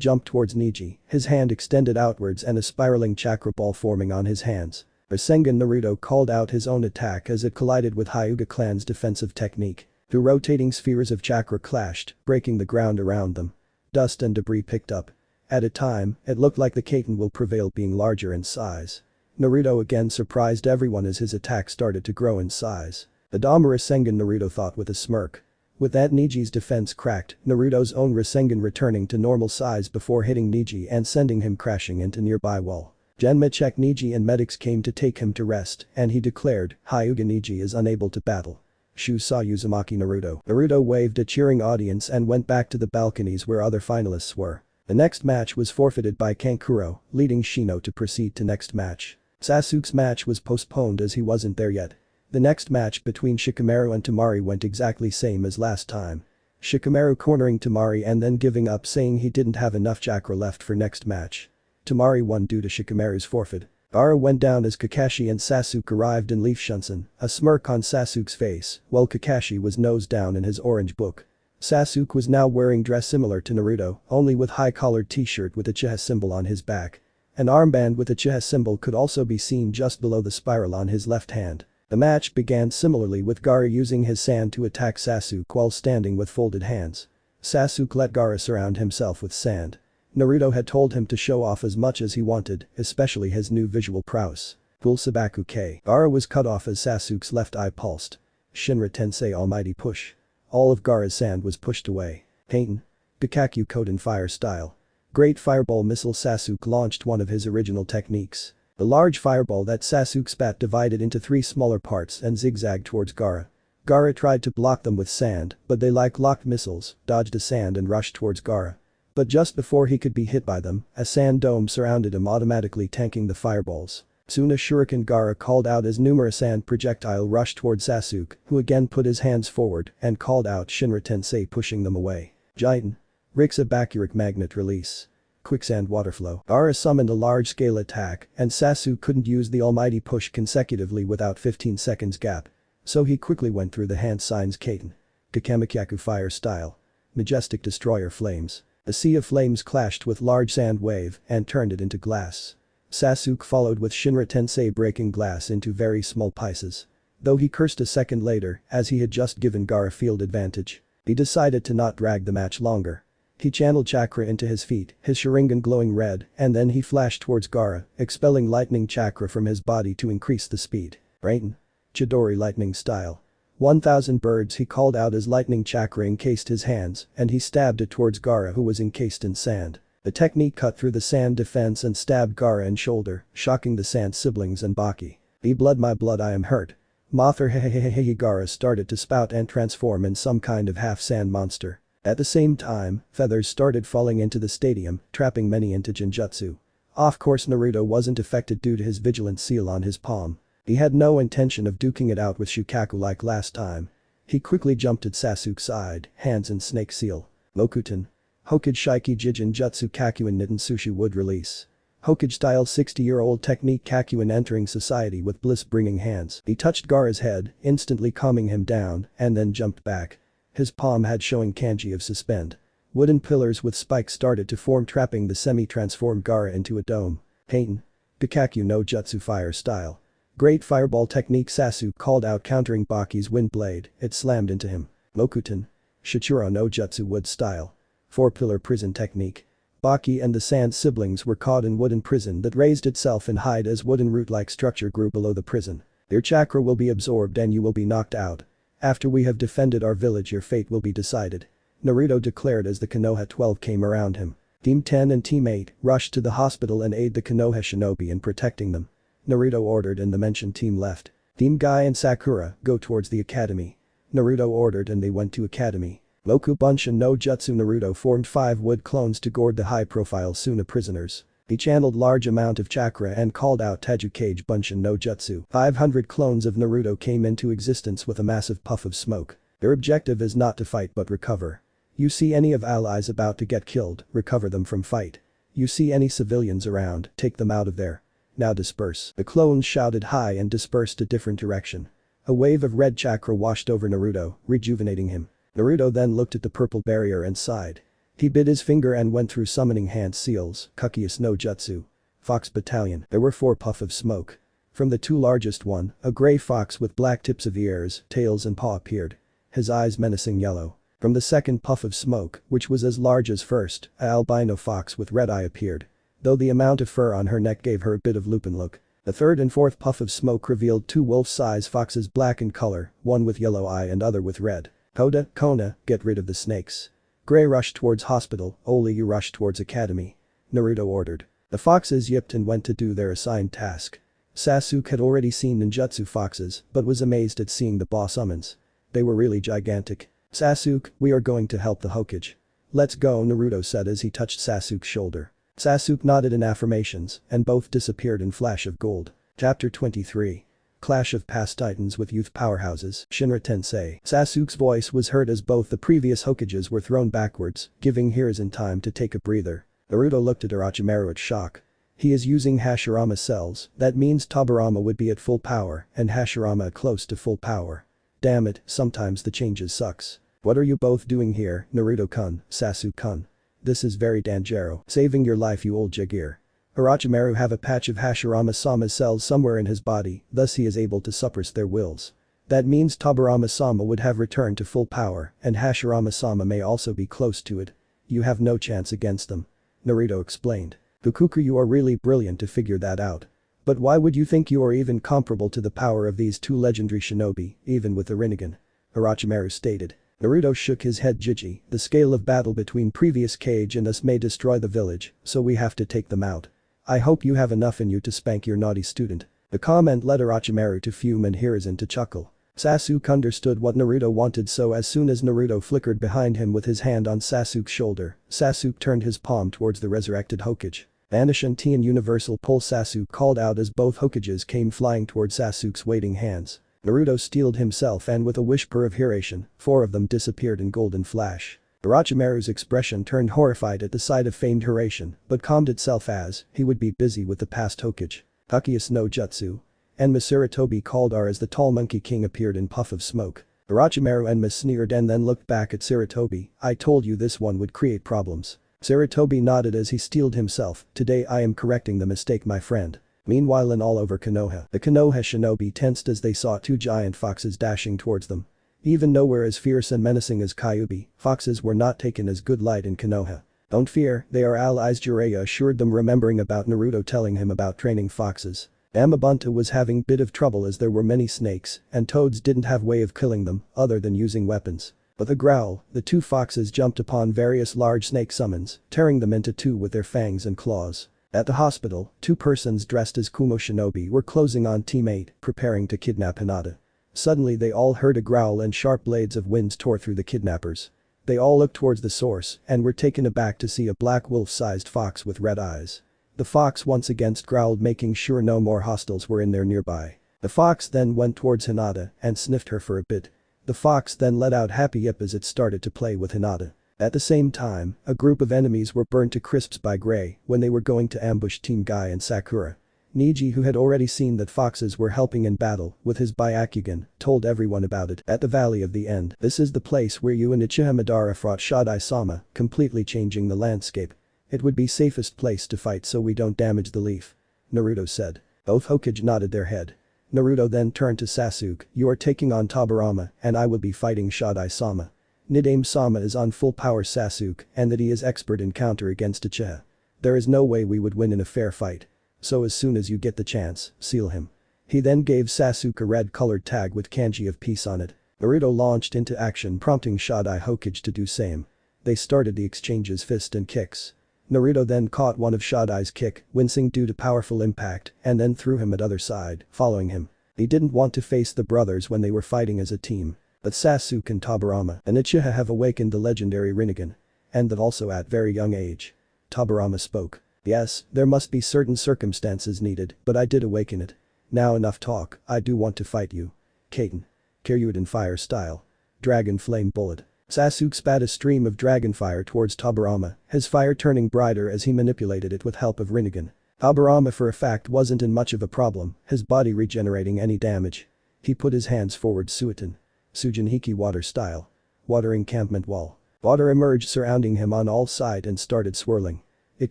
jumped towards Neji, his hand extended outwards and a spiraling chakra ball forming on his hands. Rasengan Naruto called out his own attack as it collided with Hyuga clan's defensive technique. 2 rotating spheres of chakra clashed, breaking the ground around them. Dust and debris picked up. At a time, it looked like the Katen will prevail, being larger in size. Naruto again surprised everyone as his attack started to grow in size. The Dama Rasengan, Naruto thought with a smirk. With that, Neji's defense cracked, Naruto's own Rasengan returning to normal size before hitting Neji and sending him crashing into nearby wall. Genma checked Neji and medics came to take him to rest, and he declared, Hyuga Neji is unable to battle. Shu saw Uzumaki Naruto. Naruto waved a cheering audience and went back to the balconies where other finalists were. The next match was forfeited by Kankuro, leading Shino to proceed to next match. Sasuke's match was postponed as he wasn't there yet. The next match between Shikamaru and Temari went exactly same as last time. Shikamaru cornering Temari and then giving up, saying he didn't have enough chakra left for next match. Temari won due to Shikamaru's forfeit. Gaara went down as Kakashi and Sasuke arrived in Leaf Shunsen, a smirk on Sasuke's face, while Kakashi was nose down in his orange book. Sasuke was now wearing dress similar to Naruto, only with high-collared t-shirt with a Uchiha symbol on his back. An armband with a Uchiha symbol could also be seen just below the spiral on his left hand. The match began similarly with Gaara using his sand to attack Sasuke while standing with folded hands. Sasuke let Gaara surround himself with sand. Naruto had told him to show off as much as he wanted, especially his new visual prowess. Full Sabaku K. Gaara was cut off as Sasuke's left eye pulsed. Shinra Tensei Almighty Push. All of Gaara's sand was pushed away. Katen. Bikaku Koden Fire Style. Great Fireball Missile. Sasuke launched one of his original techniques. The large fireball that Sasuke spat divided into 3 smaller parts and zigzagged towards Gaara. Gaara tried to block them with sand, but they, like locked missiles, dodged the sand and rushed towards Gaara. But just before he could be hit by them, a sand dome surrounded him, automatically tanking the fireballs. Soon a shuriken Gaara called out as numerous sand projectile rushed towards Sasuke, who again put his hands forward and called out Shinra Tensei, pushing them away. Jiten. Rixa Bakuric Magnet Release. Quicksand Waterflow. Gaara summoned a large-scale attack, and Sasuke couldn't use the almighty push consecutively without 15 seconds gap. So he quickly went through the hand signs. Katen. Kakamikyaku Fire Style. Majestic Destroyer Flames. A sea of flames clashed with large sand wave and turned it into glass. Sasuke followed with Shinra Tensei breaking glass into very small pieces. Though he cursed a second later as he had just given Gaara field advantage. He decided to not drag the match longer. He channeled chakra into his feet, his Sharingan glowing red, and then he flashed towards Gaara, expelling lightning chakra from his body to increase the speed. Rain. Chidori Lightning Style. 1,000 birds, he called out as lightning chakra encased his hands and he stabbed it towards Gaara, who was encased in sand. The technique cut through the sand defense and stabbed Gaara in shoulder, shocking the sand siblings and Baki. "Be blood, my blood, I am hurt." Mothra hehehehe. Gaara started to spout and transform in some kind of half-sand monster. At the same time, feathers started falling into the stadium, trapping many into Genjutsu. Of course Naruto wasn't affected due to his vigilant seal on his palm. He had no intention of duking it out with Shukaku like last time. He quickly jumped at Sasuke's side, hands in snake seal. Mokuton. Hokage Shiki Jijin Jutsu Kakuin Nitten Sushi would release. Hokage style 60-year-old technique Kakuin entering society with bliss-bringing hands. He touched Gaara's head, instantly calming him down, and then jumped back. His palm had showing kanji of suspend. Wooden pillars with spikes started to form, trapping the semi-transformed Gaara into a dome. Heian. Gakaku no Jutsu fire style. Great fireball technique Sasuke called out, countering Baki's wind blade. It slammed into him. Mokuton. Shichiro no Jutsu wood style. 4-pillar prison technique. Baki and the Sand siblings were caught in wooden prison that raised itself in height as wooden root-like structure grew below the prison. Their chakra will be absorbed and you will be knocked out. After we have defended our village, your fate will be decided. Naruto declared as the Konoha 12 came around him. Team 10 and Team 8 rushed to the hospital and aid the Konoha shinobi in protecting them. Naruto ordered and the mentioned team left. Team Guy and Sakura go towards the academy. Naruto ordered and they went to academy. Mokuton no Jutsu. Naruto formed 5 wood clones to guard the high-profile Suna prisoners. He channeled large amount of chakra and called out Taju Kage Bunshin no Jutsu. 500 clones of Naruto came into existence with a massive puff of smoke. Their objective is not to fight but recover. You see any of allies about to get killed, recover them from fight. You see any civilians around, take them out of there. Now disperse. The clones shouted high and dispersed a different direction. A wave of red chakra washed over Naruto, rejuvenating him. Naruto then looked at the purple barrier and sighed. He bit his finger and went through summoning hand seals, Kakius no Jutsu. Fox Battalion. There were 4 puff of smoke. From the 2 largest one, a gray fox with black tips of ears, tails and paw appeared. His eyes menacing yellow. From the second puff of smoke, which was as large as first, a albino fox with red eye appeared. Though the amount of fur on her neck gave her a bit of Lupin look. The third and fourth puff of smoke revealed 2 wolf-size foxes, black in color, one with yellow eye and other with red. Kona, get rid of the snakes. Gray rushed towards hospital, Oli you rushed towards academy. Naruto ordered. The foxes yipped and went to do their assigned task. Sasuke had already seen ninjutsu foxes, but was amazed at seeing the boss summons. They were really gigantic. Sasuke, we are going to help the Hokage. Let's go, Naruto said as he touched Sasuke's shoulder. Sasuke nodded in affirmations, and both disappeared in flash of gold. Chapter 23. Clash of past titans with youth powerhouses, Shinra Tensei. Sasuke's voice was heard as both the previous Hokages were thrown backwards, giving Hiruzen time to take a breather. Naruto looked at Orochimaru in shock. He is using Hashirama cells, that means Tobirama would be at full power, and Hashirama at close to full power. Damn it, sometimes the changes sucks. What are you both doing here, Naruto-kun, Sasuke-kun? This is very dangerous. Saving your life, you old Jagir. Orochimaru have a patch of Hashirama-sama cells somewhere in his body, thus he is able to suppress their wills. That means Tobirama-sama would have returned to full power, and Hashirama-sama may also be close to it. You have no chance against them. Naruto explained. Fukuku, you are really brilliant to figure that out. But why would you think you are even comparable to the power of these 2 legendary shinobi, even with the Rinnegan? Orochimaru stated. Naruto shook his head. Jiji, the scale of battle between previous Kage and us may destroy the village, so we have to take them out. I hope you have enough in you to spank your naughty student. The comment led Orochimaru to fume and Hiruzen to chuckle. Sasuke understood what Naruto wanted, so as soon as Naruto flickered behind him with his hand on Sasuke's shoulder, Sasuke turned his palm towards the resurrected Hokage. Anishanti and Universal Pull, Sasuke called out as both Hokages came flying towards Sasuke's waiting hands. Naruto steeled himself and with a whisper of Hiration, 4 of them disappeared in golden flash. Orochimaru's expression turned horrified at the sight of famed Hiration, but calmed itself as he would be busy with the past Hokage. Kakius no Jutsu. Enma Sarutobi called as the tall monkey king appeared in puff of smoke. Orochimaru Enma sneered and then looked back at Sarutobi. I told you this one would create problems. Sarutobi nodded as he steeled himself. Today I am correcting the mistake, my friend. Meanwhile in all over Konoha, the Konoha shinobi tensed as they saw 2 giant foxes dashing towards them. Even nowhere as fierce and menacing as Kyuubi, foxes were not taken as good light in Konoha. Don't fear, they are allies, Jiraiya assured them, remembering about Naruto telling him about training foxes. Amabunta was having bit of trouble as there were many snakes and toads didn't have way of killing them other than using weapons. With a growl, the two foxes jumped upon various large snake summons, tearing them into two with their fangs and claws. At the hospital, two persons dressed as Kumo shinobi were closing on Team 8, preparing to kidnap Hinata. Suddenly they all heard a growl and sharp blades of wind tore through the kidnappers. They all looked towards the source and were taken aback to see a black wolf-sized fox with red eyes. The fox once again growled, making sure no more hostiles were in there nearby. The fox then went towards Hinata and sniffed her for a bit. The fox then let out happy yip as it started to play with Hinata. At the same time, a group of enemies were burnt to crisps by Gray when they were going to ambush Team Guy and Sakura. Niji, who had already seen that foxes were helping in battle with his Byakugan, told everyone about it at the Valley of the End. This is the place where you and Uchiha Madara fought Shadai-sama, completely changing the landscape. It would be safest place to fight so we don't damage the leaf. Naruto said. Both Hokage nodded their head. Naruto then turned to Sasuke, you are taking on Tobirama and I will be fighting Shadai-sama. Nidaime-sama is on full power Sasuke and that he is expert in counter against Uchiha. There is no way we would win in a fair fight. So as soon as you get the chance, seal him. He then gave Sasuke a red-colored tag with kanji of peace on it. Naruto launched into action prompting Shadai Hokage to do same. They started the exchanges fist and kicks. Naruto then caught one of Shadai's kick, wincing due to powerful impact, and then threw him at other side, following him. He didn't want to face the brothers when they were fighting as a team. But Sasuke and Tobirama and Uchiha have awakened the legendary Rinnegan. And that also at very young age. Tobirama spoke. Yes, there must be certain circumstances needed, but I did awaken it. Now enough talk, I do want to fight you. Kaiten. Kiryuiden fire style. Dragon flame bullet. Sasuke spat a stream of dragon fire towards Tobirama, his fire turning brighter as he manipulated it with help of Rinnegan. Tobirama for a fact wasn't in much of a problem, his body regenerating any damage. He put his hands forward. Suiton. Sujinhiki water style. Water encampment wall. Water emerged surrounding him on all sides and started swirling. It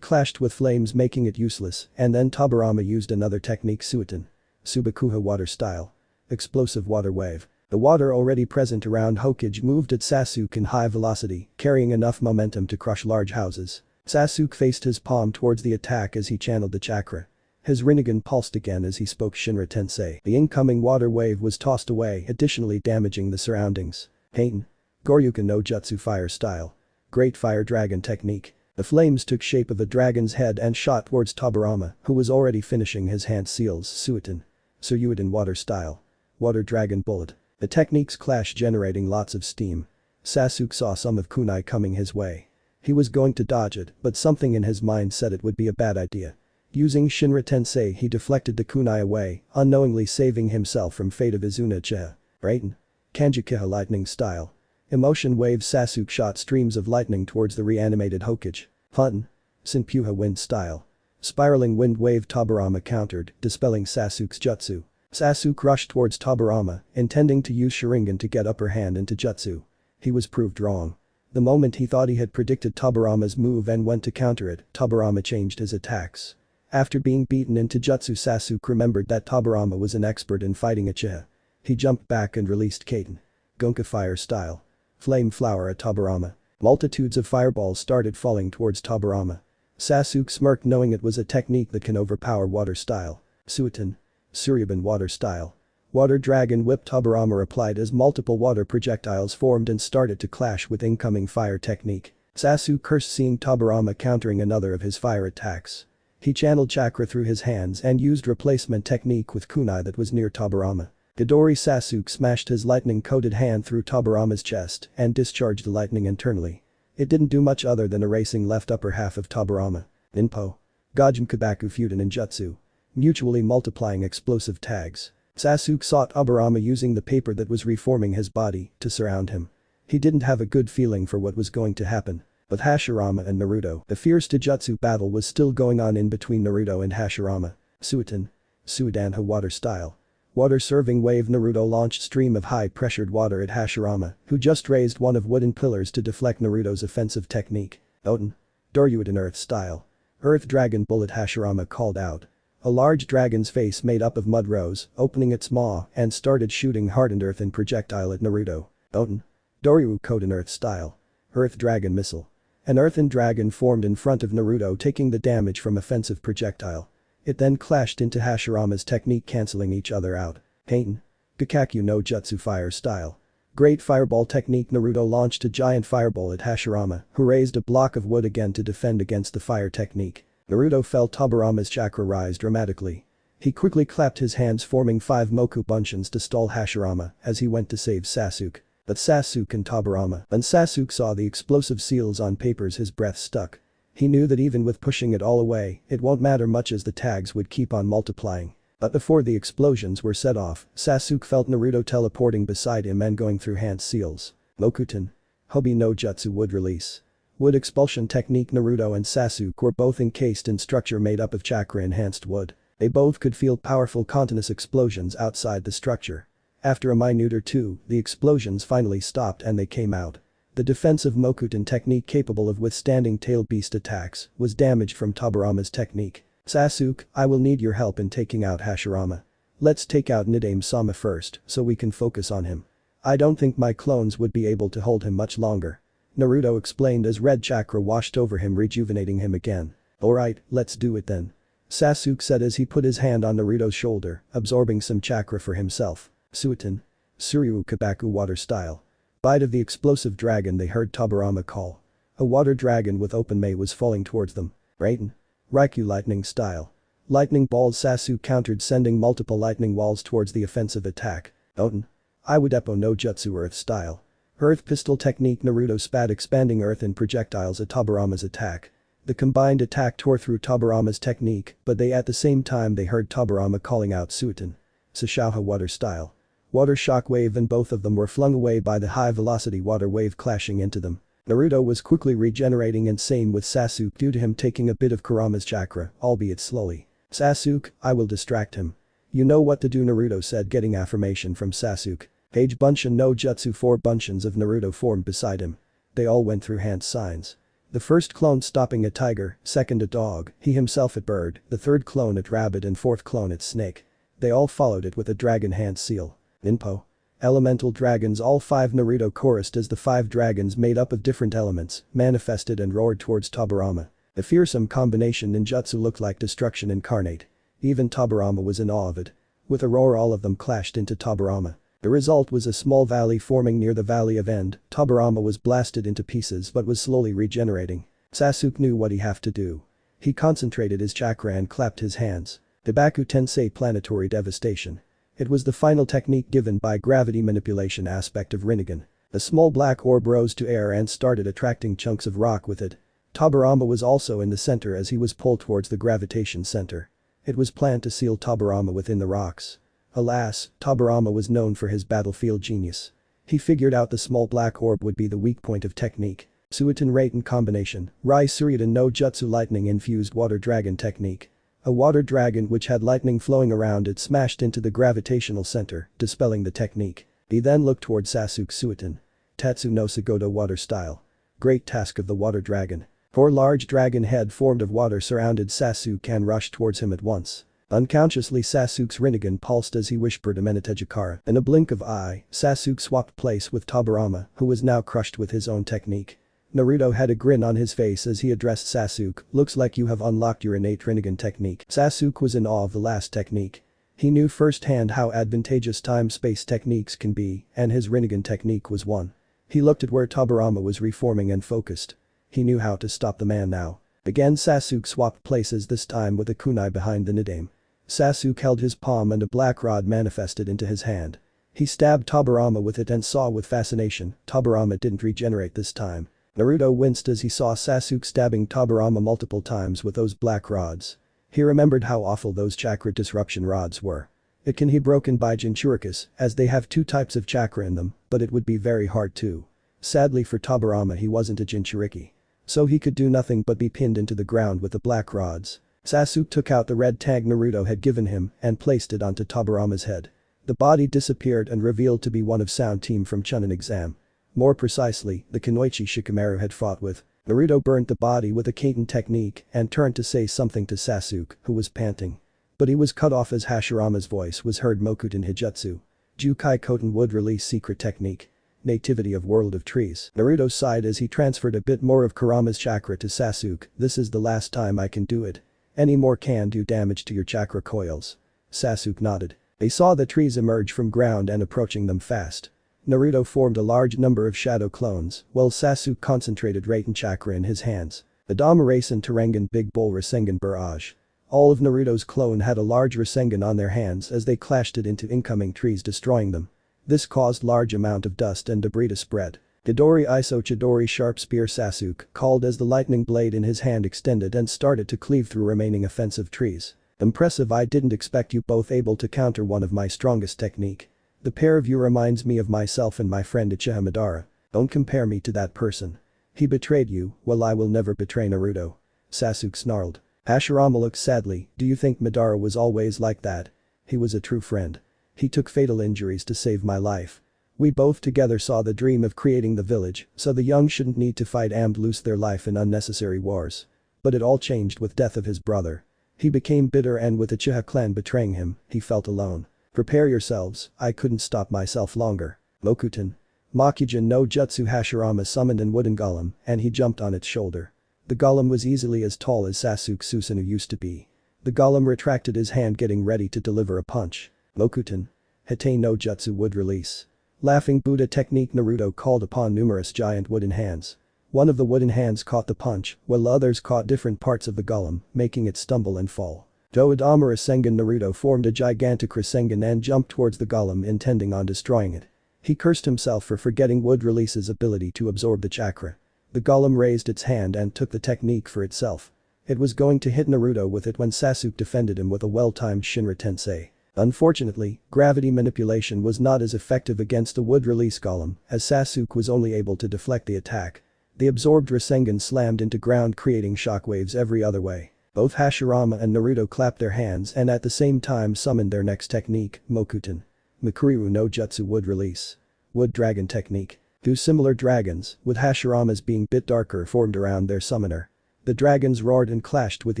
clashed with flames making it useless and then Tobirama used another technique. Suiton. Subakuha water style. Explosive water wave. The water already present around Hokage moved at Sasuke in high velocity, carrying enough momentum to crush large houses. Sasuke faced his palm towards the attack as he channeled the chakra. His Rinnegan pulsed again as he spoke Shinra Tensei. The incoming water wave was tossed away, additionally damaging the surroundings. Kaiten. Goryuken no Jutsu fire style. Great fire dragon technique. The flames took shape of a dragon's head and shot towards Tobirama, who was already finishing his hand seals. Suiton. Suryuiden water style. Water dragon bullet. The techniques clashed, generating lots of steam. Sasuke saw some of kunai coming his way. He was going to dodge it, but something in his mind said it would be a bad idea. Using Shinra Tensei he deflected the kunai away, unknowingly saving himself from fate of Izuna Uchiha. Raiden. Kanjikiha lightning style. Emotion wave. Sasuke shot streams of lightning towards the reanimated Hokage. Hunten. Senpuha wind style. Spiraling wind wave. Tobirama countered, dispelling Sasuke's jutsu. Sasuke rushed towards Tobirama, intending to use Sharingan to get upper hand into jutsu. He was proved wrong. The moment he thought he had predicted Tobirama's move and went to counter it, Tobirama changed his attacks. After being beaten into jutsu, Sasuke remembered that Tobirama was an expert in fighting Uchiha. He jumped back and released Kaiten. Gonka fire style. Flame flower at Tobirama. Multitudes of fireballs started falling towards Tobirama. Sasuke smirked, knowing it was a technique that can overpower water style. Suiton. Suryuban water style. Water dragon whip. Tobirama replied as multiple water projectiles formed and started to clash with incoming fire technique. Sasuke cursed seeing Tobirama countering another of his fire attacks. He channeled chakra through his hands and used replacement technique with kunai that was near Tobirama. Midori. Sasuke smashed his lightning-coated hand through Tobirama's chest and discharged the lightning internally. It didn't do much other than erasing left upper half of Tobirama. Ninpo. Gajin Kabaku Fudan and Jutsu. Mutually multiplying explosive tags. Sasuke sought Tobirama using the paper that was reforming his body to surround him. He didn't have a good feeling for what was going to happen. With Hashirama and Naruto, the fierce Taijutsu battle was still going on in between Naruto and Hashirama. Suiton. Suidanha water style. Water serving wave. Naruto launched stream of high-pressured water at Hashirama, who just raised one of wooden pillars to deflect Naruto's offensive technique. Oten. Doryuiden earth style. Earth dragon bullet. Hashirama called out. A large dragon's face made up of mud rose, opening its maw and started shooting hardened earthen projectile at Naruto. Oten. Doryu Koden earth style. Earth dragon missile. An earthen dragon formed in front of Naruto, taking the damage from offensive projectile. It then clashed into Hashirama's technique, cancelling each other out. Heian. Gakakyu no Jutsu fire style. Great fireball technique. Naruto launched a giant fireball at Hashirama, who raised a block of wood again to defend against the fire technique. Naruto felt Tobirama's chakra rise dramatically. He quickly clapped his hands, forming 5 Moku Bunshin to stall Hashirama as he went to save Sasuke. But Sasuke and Tobirama. When Sasuke saw the explosive seals on papers, his breath stuck. He knew that even with pushing it all away, it won't matter much as the tags would keep on multiplying. But before the explosions were set off, Sasuke felt Naruto teleporting beside him and going through hand seals. Mokuton. Hobi no Jutsu wood release. Wood expulsion technique. Naruto and Sasuke were both encased in structure made up of chakra-enhanced wood. They both could feel powerful continuous explosions outside the structure. After a minute or two, the explosions finally stopped and they came out. The defensive Mokuton technique, capable of withstanding tail beast attacks, was damaged from Tobirama's technique. Sasuke, I will need your help in taking out Hashirama. Let's take out Nidaime-sama first, so we can focus on him. I don't think my clones would be able to hold him much longer. Naruto explained as red chakra washed over him, rejuvenating him again. Alright, let's do it then. Sasuke said as he put his hand on Naruto's shoulder, absorbing some chakra for himself. Suiton. Suryu Kabaku water style. Bite of the explosive dragon. They heard Tobirama call. A water dragon with open mei was falling towards them. Raiden. Raikyu lightning style. Lightning balls. Sasuke countered, sending multiple lightning walls towards the offensive attack. Oten. Iwadepo no Jutsu earth style. Earth pistol technique. Naruto spat expanding earth and projectiles at Tobirama's attack. The combined attack tore through Tobirama's technique, but at the same time they heard Tobirama calling out Suiton. Sashauha water style. Water shock wave, and both of them were flung away by the high-velocity water wave clashing into them. Naruto was quickly regenerating, and same with Sasuke due to him taking a bit of Kurama's chakra, albeit slowly. Sasuke, I will distract him. You know what to do, Naruto said, getting affirmation from Sasuke. Page Bunshin no Jutsu. 4 Bunshins of Naruto formed beside him. They all went through hand signs. The first clone stopping at tiger, second at dog, he himself at bird, the third clone at rabbit and fourth clone at snake. They all followed it with a dragon hand seal. Ninpo. Elemental dragons. All 5 Naruto chorused as the 5 dragons made up of different elements manifested and roared towards Tobirama. The fearsome combination ninjutsu looked like destruction incarnate. Even Tobirama was in awe of it. With a roar, all of them clashed into Tobirama. The result was a small valley forming near the Valley of End. Tobirama was blasted into pieces but was slowly regenerating. Sasuke knew what he had to do. He concentrated his chakra and clapped his hands. Debaku Tensei planetary devastation. It was the final technique given by gravity manipulation aspect of Rinnegan. A small black orb rose to air and started attracting chunks of rock with it. Tobirama was also in the center as he was pulled towards the gravitation center. It was planned to seal Tobirama within the rocks. Alas, Tobirama was known for his battlefield genius. He figured out the small black orb would be the weak point of technique. Suiton Raiden combination, Rai Suryudan no Jutsu lightning infused water dragon technique. A water dragon which had lightning flowing around it smashed into the gravitational center, dispelling the technique. He then looked toward Sasuke. Suiton. Tatsu no Sagoto water style. Great task of the water dragon. 4 large dragon head formed of water surrounded Sasuke and rushed towards him at once. Unconsciously, Sasuke's Rinnegan pulsed as he whispered Amenetejikara. In a blink of eye, Sasuke swapped place with Tobirama, who was now crushed with his own technique. Naruto had a grin on his face as he addressed Sasuke. Looks like you have unlocked your innate Rinnegan technique. Sasuke was in awe of the last technique. He knew firsthand how advantageous time-space techniques can be, and his Rinnegan technique was one. He looked at where Tobirama was reforming and focused. He knew how to stop the man now. Again Sasuke swapped places, this time with a kunai behind the Nidaime. Sasuke held his palm and a black rod manifested into his hand. He stabbed Tobirama with it and saw with fascination, Tobirama didn't regenerate this time. Naruto winced as he saw Sasuke stabbing Tobirama multiple times with those black rods. He remembered how awful those chakra disruption rods were. It can be broken by Jinchurikis, as they have 2 types of chakra in them, but it would be very hard too. Sadly for Tobirama, he wasn't a Jinchuriki. So he could do nothing but be pinned into the ground with the black rods. Sasuke took out the red tag Naruto had given him and placed it onto Tobirama's head. The body disappeared and revealed to be one of Sound Team from Chunin exam. More precisely, the Kunoichi Shikamaru had fought with. Naruto burnt the body with a Kaiten technique and turned to say something to Sasuke, who was panting. But he was cut off as Hashirama's voice was heard. Mokuton Hijutsu. Jukai Koten would release secret technique. Nativity of World of Trees. Naruto sighed as he transferred a bit more of Kurama's chakra to Sasuke. This is the last time I can do it. Any more can do damage to your chakra coils. Sasuke nodded. They saw the trees emerge from ground and approaching them fast. Naruto formed a large number of shadow clones, while Sasuke concentrated Raiden chakra in his hands. The Dama Rasen Terengen Big Bull Rasengan Barrage. All of Naruto's clone had a large Rasengan on their hands as they clashed it into incoming trees, destroying them. This caused large amount of dust and debris to spread. Chidori Iso Chidori Sharp Spear Sasuke called as the lightning blade in his hand extended and started to cleave through remaining offensive trees. Impressive. I didn't expect you both able to counter one of my strongest technique. The pair of you reminds me of myself and my friend Uchiha Madara. Don't compare me to that person. He betrayed you, well I will never betray Naruto. Sasuke snarled. Hashirama looked sadly. Do you think Madara was always like that? He was a true friend. He took fatal injuries to save my life. We both together saw the dream of creating the village, so the young shouldn't need to fight and lose their life in unnecessary wars. But it all changed with death of his brother. He became bitter and with Uchiha clan betraying him, he felt alone. Prepare yourselves, I couldn't stop myself longer. Mokuton. Makujin no Jutsu. Hashirama summoned an wooden golem and he jumped on its shoulder. The golem was easily as tall as Sasuke Susanoo used to be. The golem retracted his hand, getting ready to deliver a punch. Mokuton. Hite no Jutsu wood release. Laughing Buddha technique. Naruto called upon numerous giant wooden hands. One of the wooden hands caught the punch, while others caught different parts of the golem, making it stumble and fall. Doadama Rasengan. Naruto formed a gigantic Rasengan and jumped towards the golem, intending on destroying it. He cursed himself for forgetting wood release's ability to absorb the chakra. The golem raised its hand and took the technique for itself. It was going to hit Naruto with it when Sasuke defended him with a well-timed Shinra Tensei. Unfortunately, gravity manipulation was not as effective against the wood release golem, as Sasuke was only able to deflect the attack. The absorbed Rasengan slammed into ground, creating shockwaves every other way. Both Hashirama and Naruto clapped their hands and at the same time summoned their next technique, Mokuton. Mikuriru no Jutsu wood release. Wood dragon technique. Two similar dragons, with Hashirama's being bit darker, formed around their summoner. The dragons roared and clashed with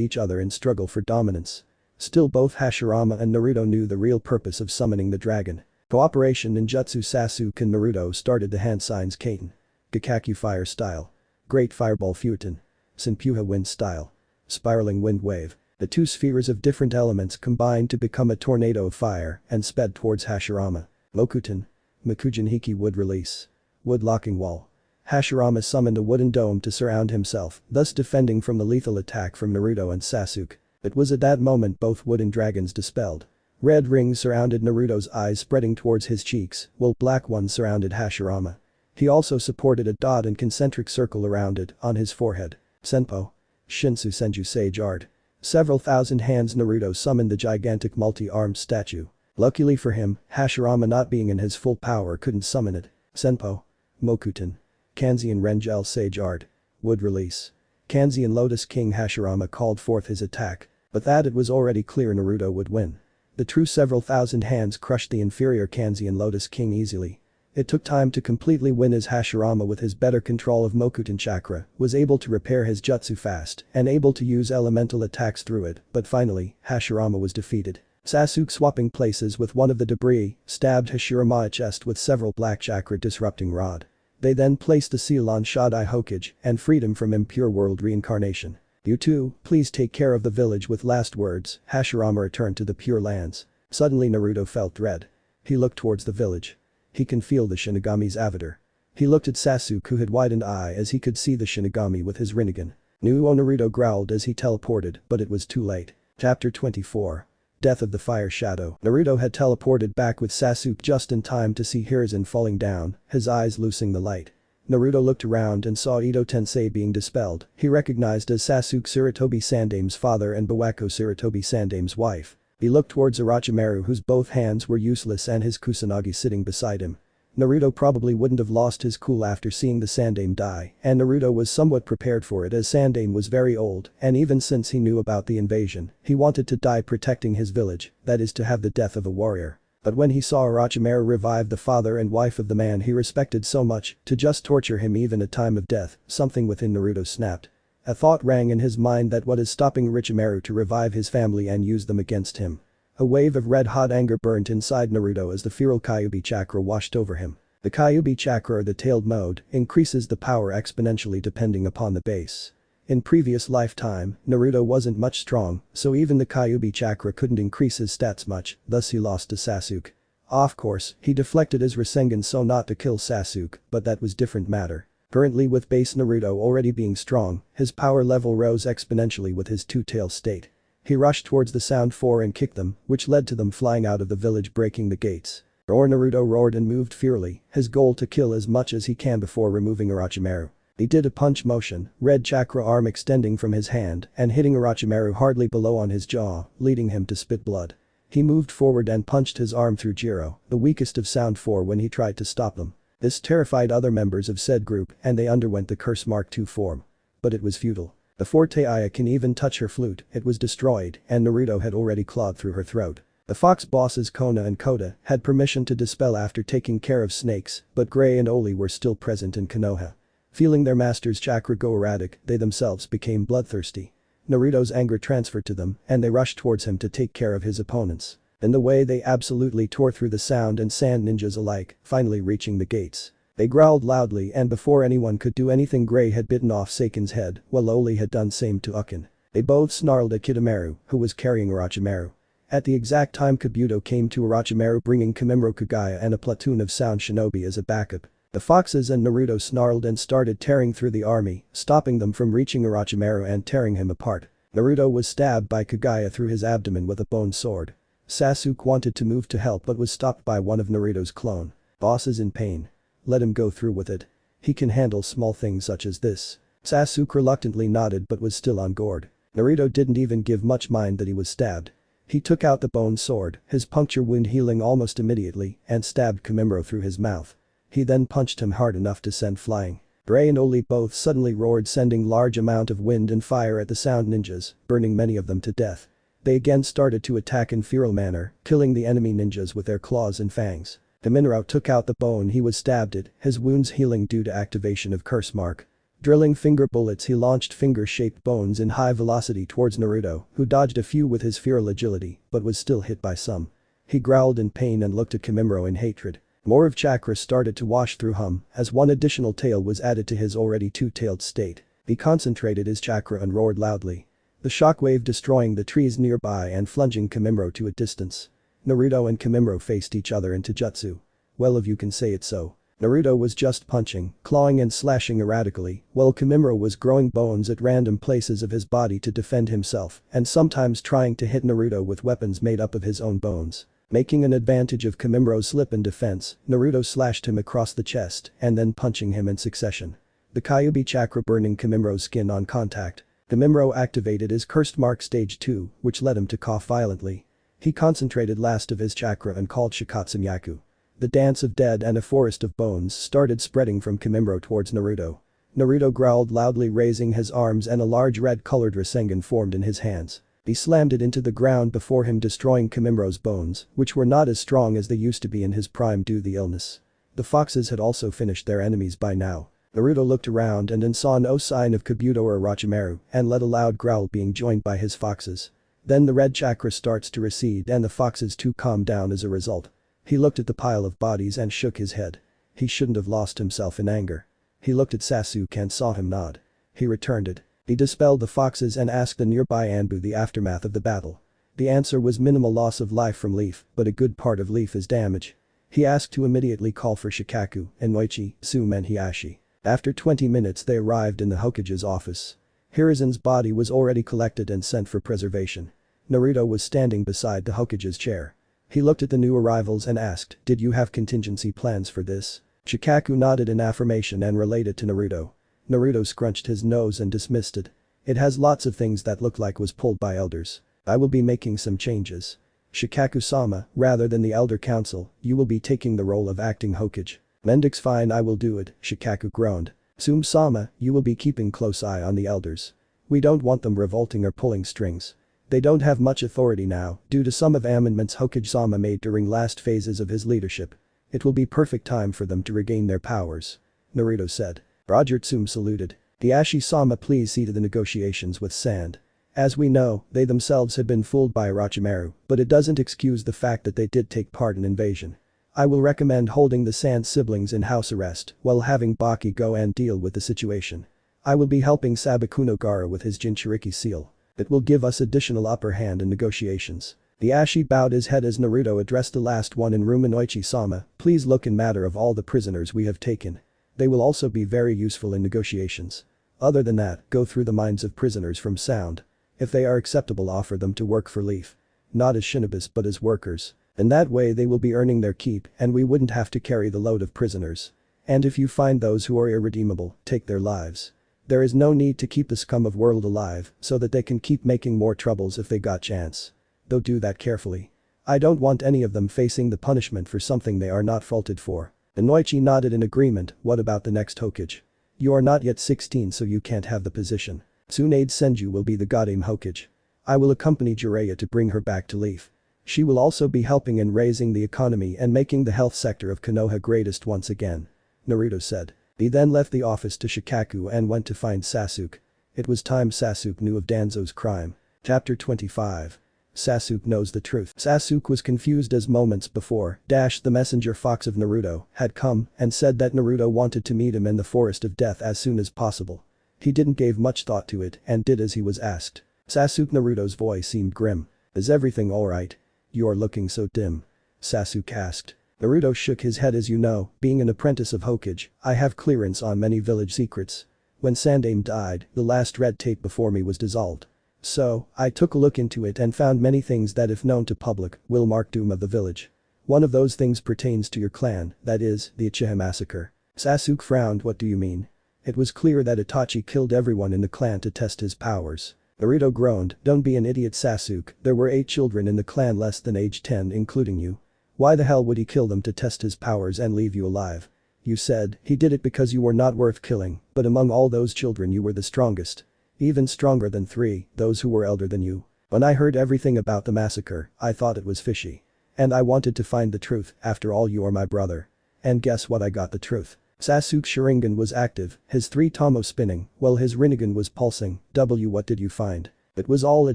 each other in struggle for dominance. Still, both Hashirama and Naruto knew the real purpose of summoning the dragon. Cooperation ninjutsu. Sasuke and Naruto started the hand signs Kaiten. Gakakyu fire style. Great fireball Futon. Senpuha wind style. Spiraling wind wave. The two spheres of different elements combined to become a tornado of fire and sped towards Hashirama. Mokuton. Makujin Hiki wood release. Wood locking wall. Hashirama summoned a wooden dome to surround himself, thus defending from the lethal attack from Naruto and Sasuke. It was at that moment both wooden dragons dispelled. Red rings surrounded Naruto's eyes, spreading towards his cheeks, while black ones surrounded Hashirama. He also supported a dot and concentric circle around it on his forehead. Senpo. Shinsu Senju Sage Art. Several thousand hands. Naruto summoned the gigantic multi-armed statue. Luckily for him, Hashirama, not being in his full power, couldn't summon it. Senpo. Mokuton. Kanzeon Rengel Sage Art. Wood release. Kanzeon Lotus King. Hashirama called forth his attack, but that it was already clear Naruto would win. The true several thousand hands crushed the inferior Kanzeon Lotus King easily. It took time to completely win, as Hashirama, with his better control of Mokuton chakra, was able to repair his jutsu fast and able to use elemental attacks through it, but finally, Hashirama was defeated. Sasuke, swapping places with one of the debris, stabbed Hashirama's chest with several black chakra disrupting rod. They then placed the seal on Shodai Hokage and freed him from impure world reincarnation. You two, please take care of the village. With last words, Hashirama returned to the Pure Lands. Suddenly Naruto felt dread. He looked towards the village. He can feel the Shinigami's avatar. He looked at Sasuke, who had widened eye as he could see the Shinigami with his Rinnegan. Nuo. Naruto growled as he teleported, but it was too late. Chapter 24. Death of the Fire Shadow. Naruto had teleported back with Sasuke just in time to see Hiruzen falling down, his eyes losing the light. Naruto looked around and saw Ito Tensei being dispelled. He recognized as Sasuke Sarutobi Sandame's father and Bawako Sarutobi Sandame's wife. He looked towards Orochimaru, whose both hands were useless, and his Kusanagi sitting beside him. Naruto probably wouldn't have lost his cool after seeing the Sandame die, and Naruto was somewhat prepared for it, as Sandame was very old, and even since he knew about the invasion, he wanted to die protecting his village, that is, to have the death of a warrior. But when he saw Orochimaru revive the father and wife of the man he respected so much, to just torture him even at time of death, something within Naruto snapped. A thought rang in his mind that what is stopping Orochimaru to revive his family and use them against him? A wave of red-hot anger burnt inside Naruto as the feral Kyuubi chakra washed over him. The Kyuubi chakra, or the tailed mode, increases the power exponentially depending upon the base. In previous lifetime, Naruto wasn't much strong, so even the Kyuubi chakra couldn't increase his stats much, thus he lost to Sasuke. Of course, he deflected his Rasengan so not to kill Sasuke, but that was different matter. Currently with base Naruto already being strong, his power level rose exponentially with his two-tail state. He rushed towards the Sound Four and kicked them, which led to them flying out of the village breaking the gates. Naruto roared and moved fiercely, his goal to kill as much as he can before removing Orochimaru. He did a punch motion, red chakra arm extending from his hand and hitting Orochimaru hardly below on his jaw, leading him to spit blood. He moved forward and punched his arm through Jiro, the weakest of Sound Four when he tried to stop them. This terrified other members of said group and they underwent the Curse Mark II form. But it was futile. Before Taiya can even touch her flute, it was destroyed and Naruto had already clawed through her throat. The fox bosses Kona and Kota had permission to dispel after taking care of snakes, but Gray and Oli were still present in Konoha. Feeling their master's chakra go erratic, they themselves became bloodthirsty. Naruto's anger transferred to them and they rushed towards him to take care of his opponents. In the way they absolutely tore through the sound and sand ninjas alike, finally reaching the gates. They growled loudly and before anyone could do anything Gray had bitten off Seiken's head while Oli had done same to Ukin. They both snarled at Kidomaru, who was carrying Orochimaru. At the exact time Kabuto came to Orochimaru bringing Kamimuro Kagaya and a platoon of sound shinobi as a backup. The foxes and Naruto snarled and started tearing through the army, stopping them from reaching Orochimaru and tearing him apart. Naruto was stabbed by Kagaya through his abdomen with a bone sword. Sasuke wanted to move to help but was stopped by one of Naruto's clone. Boss is in pain. Let him go through with it. He can handle small things such as this. Sasuke reluctantly nodded but was still on guard. Naruto didn't even give much mind that he was stabbed. He took out the bone sword, his puncture wound healing almost immediately, and stabbed Kamimuro through his mouth. He then punched him hard enough to send flying. Gray and Oli both suddenly roared sending large amount of wind and fire at the sound ninjas, burning many of them to death. They again started to attack in feral manner, killing the enemy ninjas with their claws and fangs. Kamimuro took out the bone he was stabbed at, his wounds healing due to activation of Curse Mark. Drilling finger bullets he launched finger-shaped bones in high velocity towards Naruto, who dodged a few with his feral agility, but was still hit by some. He growled in pain and looked at Kamimuro in hatred. More of chakra started to wash through him, as one additional tail was added to his already two-tailed state. He concentrated his chakra and roared loudly. The shockwave destroying the trees nearby and flunging Kamimuro to a distance. Naruto and Kamimuro faced each other in Taijutsu. Well if you can say it so. Naruto was just punching, clawing and slashing erratically, while Kamimuro was growing bones at random places of his body to defend himself and sometimes trying to hit Naruto with weapons made up of his own bones. Making an advantage of Kamimuro's slip in defense, Naruto slashed him across the chest and then punching him in succession. The Kyuubi chakra burning Kamimuro's skin on contact. Kamimuro activated his Cursed Mark Stage 2, which led him to cough violently. He concentrated last of his chakra and called Shikatsunyaku. The dance of dead and a forest of bones started spreading from Kamimuro towards Naruto. Naruto growled loudly raising his arms and a large red-colored Rasengan formed in his hands. He slammed it into the ground before him destroying Kamimuro's bones, which were not as strong as they used to be in his prime due to the illness. The foxes had also finished their enemies by now. Naruto looked around and then saw no sign of Kabuto or Orochimaru and let a loud growl being joined by his foxes. Then the red chakra starts to recede and the foxes too calmed down as a result. He looked at the pile of bodies and shook his head. He shouldn't have lost himself in anger. He looked at Sasuke and saw him nod. He returned it. He dispelled the foxes and asked the nearby Anbu the aftermath of the battle. The answer was minimal loss of life from Leaf, but a good part of Leaf is damage. He asked to immediately call for Shikaku, Inoichi, Tsume and Hiashi. After 20 minutes they arrived in the Hokage's office. Hiruzen's body was already collected and sent for preservation. Naruto was standing beside the Hokage's chair. He looked at the new arrivals and asked, "Did you have contingency plans for this?" Shikaku nodded in affirmation and related to Naruto. Naruto scrunched his nose and dismissed it. "It has lots of things that look like was pulled by elders. I will be making some changes. Shikaku-sama, rather than the Elder Council, you will be taking the role of acting Hokage." "Mendix fine I will do it," Shikaku groaned. "Tsume-sama, you will be keeping close eye on the elders. We don't want them revolting or pulling strings. They don't have much authority now due to some of amendments Hokage-sama made during last phases of his leadership. It will be perfect time for them to regain their powers," Naruto said. Roger. Tsume saluted. "Hiashi-sama please see to the negotiations with Sand. As we know, they themselves had been fooled by Orochimaru, but it doesn't excuse the fact that they did take part in invasion. I will recommend holding the Sand siblings in house arrest while having Baki go and deal with the situation. I will be helping Sabakuno Gara with his Jinchuriki seal. It will give us additional upper hand in negotiations. The Ashi bowed his head as Naruto addressed the last one in room Inoichi-sama, please look in matter of all the prisoners we have taken. They will also be very useful in negotiations. Other than that, go through the minds of prisoners from Sound. If they are acceptable, offer them to work for Leaf. Not as shinobis but as workers. In that way they will be earning their keep and we wouldn't have to carry the load of prisoners. And if you find those who are irredeemable, take their lives. There is no need to keep the scum of world alive so that they can keep making more troubles if they got chance. Though do that carefully. I don't want any of them facing the punishment for something they are not faulted for. Inoichi nodded in agreement. What about the next Hokage? You are not yet 16 so you can't have the position. Tsunade Senju will be the Godame Hokage. I will accompany Jiraiya to bring her back to Leaf. She will also be helping in raising the economy and making the health sector of Konoha greatest once again. Naruto said. He then left the office to Shikaku and went to find Sasuke. It was time Sasuke knew of Danzo's crime. Chapter 25. Sasuke knows the truth. Sasuke was confused as moments before, the messenger fox of Naruto, had come and said that Naruto wanted to meet him in the Forest of Death as soon as possible. He didn't give much thought to it and did as he was asked. Sasuke Naruto's voice seemed grim. Is everything alright? You are looking so dim. Sasuke asked. Naruto shook his head. As you know, being an apprentice of Hokage, I have clearance on many village secrets. When Sandaime died, the last red tape before me was dissolved. So, I took a look into it and found many things that if known to public, will mark doom of the village. One of those things pertains to your clan, that is, the Uchiha massacre. Sasuke frowned. What do you mean? It was clear that Itachi killed everyone in the clan to test his powers. Naruto groaned. Don't be an idiot, Sasuke, there were 8 children in the clan less than age 10 including you. Why the hell would he kill them to test his powers and leave you alive? You said he did it because you were not worth killing, but among all those children you were the strongest. Even stronger than 3, those who were elder than you. When I heard everything about the massacre, I thought it was fishy. And I wanted to find the truth. After all, you are my brother. And guess what, I got the truth. Sasuke's Sharingan was active, his 3 tomo spinning, while his Rinnegan was pulsing. What did you find? It was all a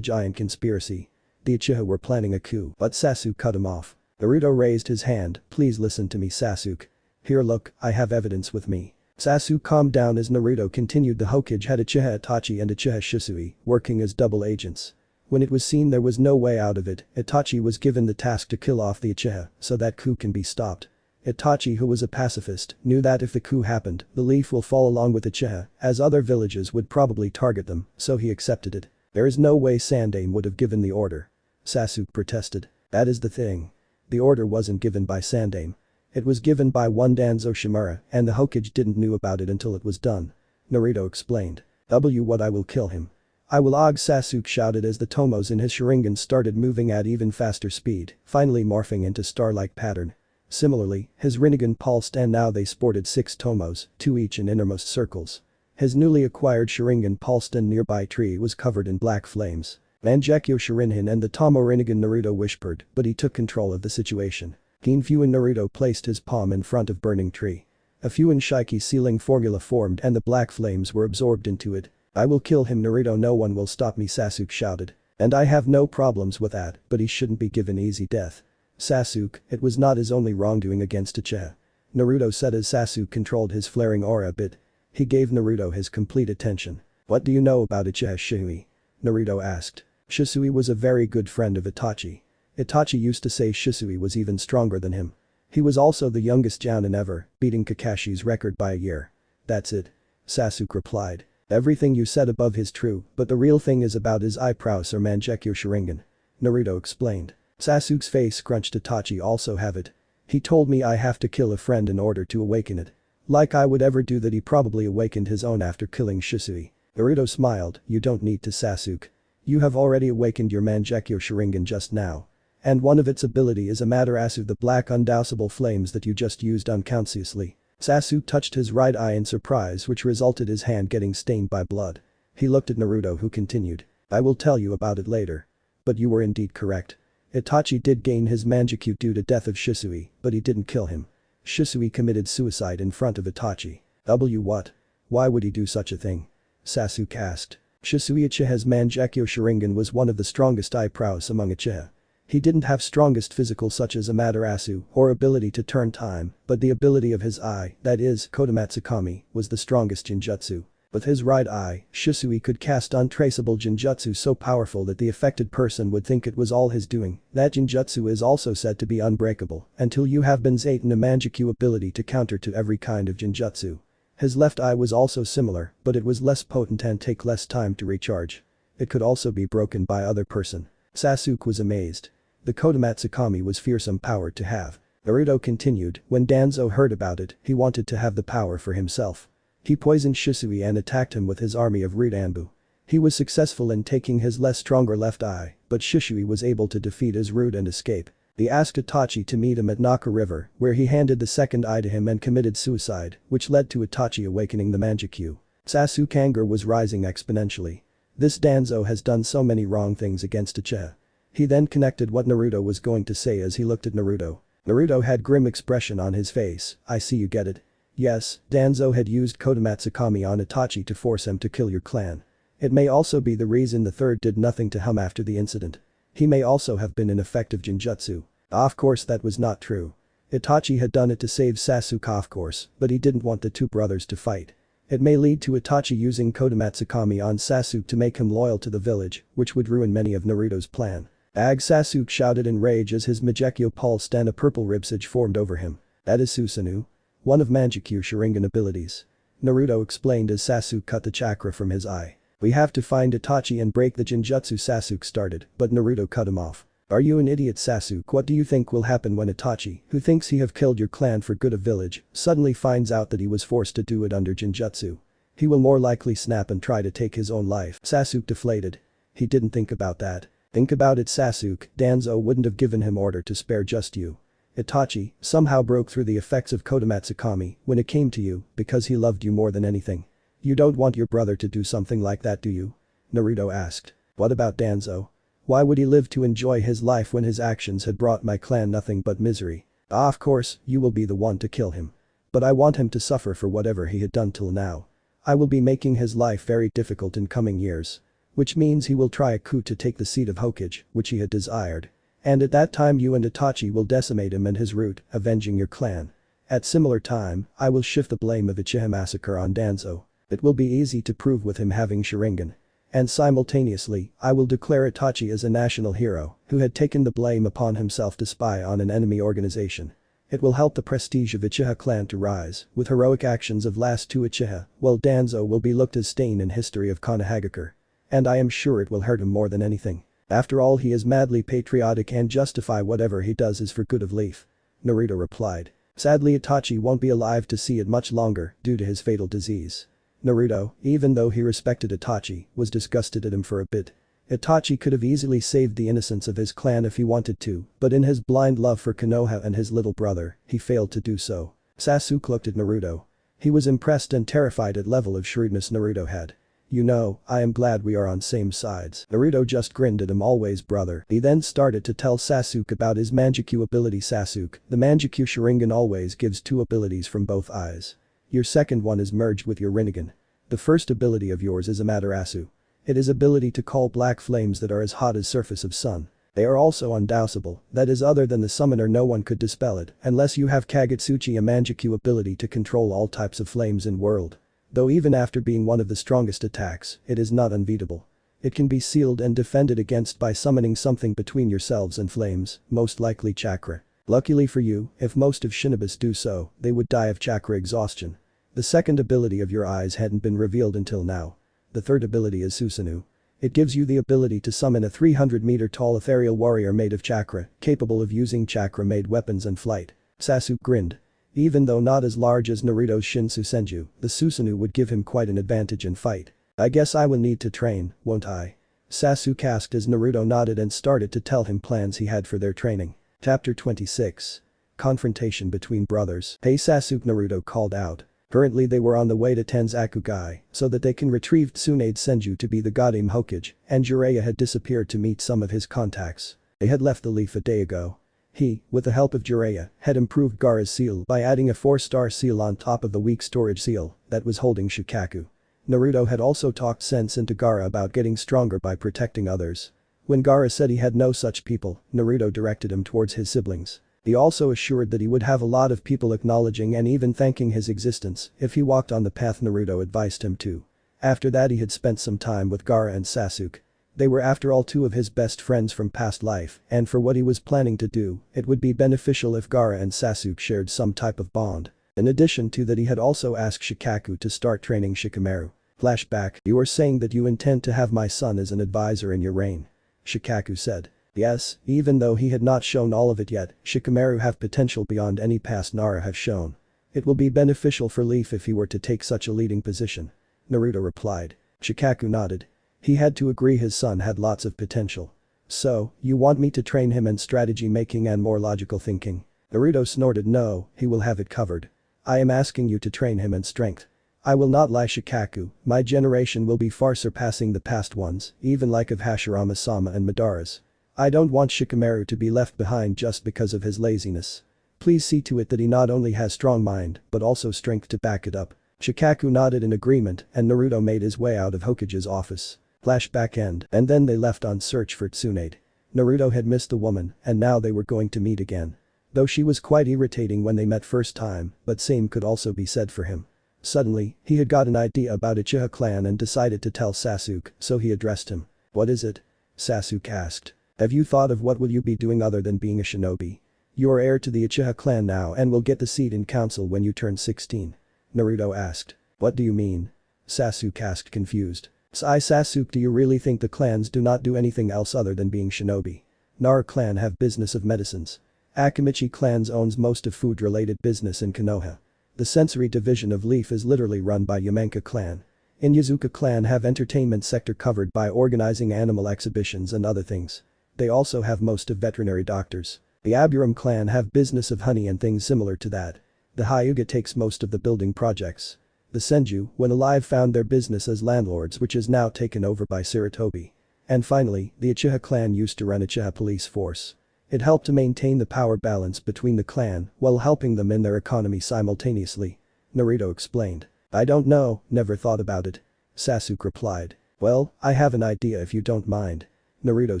giant conspiracy. The Uchiha were planning a coup, but Sasuke cut him off. Naruto raised his hand. Please listen to me, Sasuke. Here, look, I have evidence with me. Sasuke calmed down as Naruto continued. The Hokage had Uchiha Itachi and Uchiha Shisui, working as double agents. When it was seen there was no way out of it, Itachi was given the task to kill off the Uchiha so that coup can be stopped. Itachi, who was a pacifist, knew that if the coup happened, the Leaf will fall along with Uchiha, as other villages would probably target them, so he accepted it. There is no way Sandaime would have given the order. Sasuke protested. That is the thing. The order wasn't given by Sandaime. It was given by one Danzo Shimura and the Hokage didn't know about it until it was done. Naruto explained. What, I will kill him. I will og, Sasuke shouted as the tomos in his Sharingan started moving at even faster speed, finally morphing into star-like pattern. Similarly, his Rinnegan pulsed and now they sported 6 tomos, 2 each in innermost circles. His newly acquired Sharingan pulsed and nearby tree was covered in black flames. Mangekyo Sharingan and the Tomo Rinnegan. Naruto whispered, but he took control of the situation. Ginfu and Naruto placed his palm in front of burning tree. A Fuin Shiki sealing formula formed and the black flames were absorbed into it. I will kill him, Naruto. No one will stop me, Sasuke shouted. And I have no problems with that, but he shouldn't be given easy death. Sasuke, it was not his only wrongdoing against Uchiha. Naruto said as Sasuke controlled his flaring aura a bit. He gave Naruto his complete attention. What do you know about Uchiha Shisui? Naruto asked. Shisui was a very good friend of Itachi. Itachi used to say Shisui was even stronger than him. He was also the youngest Jounin ever, beating Kakashi's record by a year. That's it. Sasuke replied. Everything you said above is true, but the real thing is about his eye prowess or Mangekyo Sharingan. Naruto explained. Sasuke's face scrunched. Itachi also have it. He told me I have to kill a friend in order to awaken it. Like I would ever do that. He probably awakened his own after killing Shisui. Naruto smiled. You don't need to, Sasuke. You have already awakened your Mangekyo Sharingan just now. And one of its ability is Amaterasu, the black undoubtable flames that you just used unconsciously. Sasuke touched his right eye in surprise, which resulted his hand getting stained by blood. He looked at Naruto, who continued. I will tell you about it later. But you were indeed correct. Itachi did gain his Mangekyo due to death of Shisui, but he didn't kill him. Shisui committed suicide in front of Itachi. What? Why would he do such a thing? Sasuke asked. Shisui Uchiha's Mangekyo Sharingan was one of the strongest eye prowess among Uchiha. He didn't have strongest physical such as Amaterasu or ability to turn time, but the ability of his eye, that is, Kodomatsukami, was the strongest Jinjutsu. With his right eye, Shisui could cast untraceable genjutsu so powerful that the affected person would think it was all his doing. That genjutsu is also said to be unbreakable until you have been Zaten a Manjikyu ability to counter to every kind of genjutsu. His left eye was also similar, but it was less potent and take less time to recharge. It could also be broken by other person. Sasuke was amazed. The Kodamatsukami was fearsome power to have. Naruto continued, when Danzo heard about it, he wanted to have the power for himself. He poisoned Shisui and attacked him with his army of root Anbu. He was successful in taking his less stronger left eye, but Shisui was able to defeat his root and escape. He asked Itachi to meet him at Naka River, where he handed the second eye to him and committed suicide, which led to Itachi awakening the Manjikyu. Sasuke's anger was rising exponentially. This Danzo has done so many wrong things against Uchiha. He then connected what Naruto was going to say as he looked at Naruto. Naruto had grim expression on his face. I see you get it. Yes, Danzo had used Kodamatsukami on Itachi to force him to kill your clan. It may also be the reason the third did nothing to him after the incident. He may also have been ineffective genjutsu. Of course that was not true. Itachi had done it to save Sasuke of course, but he didn't want the two brothers to fight. It may lead to Itachi using Kodamatsukami on Sasuke to make him loyal to the village, which would ruin many of Naruto's plan. Sasuke shouted in rage as his Manjikyu pulsed and a purple ribsage formed over him. That is Susanoo. One of Manjikyu Sharingan abilities. Naruto explained as Sasuke cut the chakra from his eye. We have to find Itachi and break the genjutsu Sasuke started, but Naruto cut him off. Are you an idiot Sasuke? What do you think will happen when Itachi, who thinks he have killed your clan for good of village, suddenly finds out that he was forced to do it under genjutsu? He will more likely snap and try to take his own life. Sasuke deflated. He didn't think about that. Think about it Sasuke, Danzo wouldn't have given him order to spare just you. Itachi somehow broke through the effects of Kodamatsukami when it came to you because he loved you more than anything. You don't want your brother to do something like that do you? Naruto asked. What about Danzo? Why would he live to enjoy his life when his actions had brought my clan nothing but misery? Of course, you will be the one to kill him. But I want him to suffer for whatever he had done till now. I will be making his life very difficult in coming years. Which means he will try a coup to take the seat of Hokage, which he had desired. And at that time you and Itachi will decimate him and his root, avenging your clan. At similar time, I will shift the blame of Uchiha massacre on Danzo. It will be easy to prove with him having Sharingan. And simultaneously, I will declare Itachi as a national hero who had taken the blame upon himself to spy on an enemy organization. It will help the prestige of Uchiha clan to rise with heroic actions of last two Uchiha, while Danzo will be looked as stain in history of Konohagakure. And I am sure it will hurt him more than anything. After all he is madly patriotic and justify whatever he does is for good of Leaf. Naruto replied. Sadly Itachi won't be alive to see it much longer due to his fatal disease. Naruto, even though he respected Itachi, was disgusted at him for a bit. Itachi could have easily saved the innocence of his clan if he wanted to, but in his blind love for Konoha and his little brother, he failed to do so. Sasuke looked at Naruto. He was impressed and terrified at level of shrewdness Naruto had. You know, I am glad we are on same sides. Naruto just grinned at him always brother. He then started to tell Sasuke about his Manjikyu ability Sasuke, the Manjikyu Sharingan always gives two abilities from both eyes. Your second one is merged with your Rinnegan. The first ability of yours is Amaterasu. It is ability to call black flames that are as hot as surface of sun. They are also undoubtable, that is other than the summoner no one could dispel it unless you have Kagutsuchi a Manjikyu ability to control all types of flames in world. Though even after being one of the strongest attacks, it is not unbeatable. It can be sealed and defended against by summoning something between yourselves and flames, most likely chakra. Luckily for you, if most of Shinobis do so, they would die of chakra exhaustion. The second ability of your eyes hadn't been revealed until now. The third ability is Susanoo. It gives you the ability to summon a 300-meter tall ethereal warrior made of chakra, capable of using chakra-made weapons and flight. Sasuke grinned. Even though not as large as Naruto's Shinsu Senju, the Susanoo would give him quite an advantage in fight. I guess I will need to train, won't I? Sasuke asked as Naruto nodded and started to tell him plans he had for their training. Chapter 26. Confrontation between brothers. Hey Sasuke Naruto called out. Currently they were on the way to Tenzakugai so that they can retrieve Tsunade's Senju to be the Godame Hokage, and Jiraiya had disappeared to meet some of his contacts. They had left the leaf a day ago. He, with the help of Jiraiya, had improved Gaara's seal by adding a 4-star seal on top of the weak storage seal that was holding Shukaku. Naruto had also talked sense into Gaara about getting stronger by protecting others. When Gaara said he had no such people, Naruto directed him towards his siblings. He also assured that he would have a lot of people acknowledging and even thanking his existence if he walked on the path Naruto advised him to. After that he had spent some time with Gaara and Sasuke. They were after all two of his best friends from past life, and for what he was planning to do, it would be beneficial if Gaara and Sasuke shared some type of bond. In addition to that, he had also asked Shikaku to start training Shikamaru. Flashback, you are saying that you intend to have my son as an advisor in your reign. Shikaku said. Yes, even though he had not shown all of it yet, Shikamaru have potential beyond any past Nara have shown. It will be beneficial for Leaf if he were to take such a leading position. Naruto replied. Shikaku nodded. He had to agree his son had lots of potential. So, you want me to train him in strategy making and more logical thinking? Naruto snorted. No, he will have it covered. I am asking you to train him in strength. I will not lie, Shikaku, my generation will be far surpassing the past ones, even like of Hashirama-sama and Madara's. I don't want Shikamaru to be left behind just because of his laziness. Please see to it that he not only has strong mind, but also strength to back it up. Shikaku nodded in agreement and Naruto made his way out of Hokage's office. Flashback end, and then they left on search for Tsunade. Naruto had missed the woman and now they were going to meet again. Though she was quite irritating when they met first time, but same could also be said for him. Suddenly, he had got an idea about Uchiha clan and decided to tell Sasuke, so he addressed him. What is it? Sasuke asked. Have you thought of what will you be doing other than being a shinobi? You are heir to the Uchiha clan now and will get the seat in council when you turn 16. Naruto asked. What do you mean? Sasuke asked confused. Sasuke, do you really think the clans do not do anything else other than being shinobi? Nara clan have business of medicines. Akimichi clans owns most of food-related business in Konoha. The sensory division of Leaf is literally run by Yamenka clan. Inyazuka clan have entertainment sector covered by organizing animal exhibitions and other things. They also have most of veterinary doctors. The Aburam clan have business of honey and things similar to that. The Hyuga takes most of the building projects. The Senju, when alive, found their business as landlords, which is now taken over by Sarutobi. And finally, the Uchiha clan used to run Uchiha police force. It helped to maintain the power balance between the clan while helping them in their economy simultaneously. Naruto explained. I don't know, never thought about it. Sasuke replied. Well, I have an idea if you don't mind. Naruto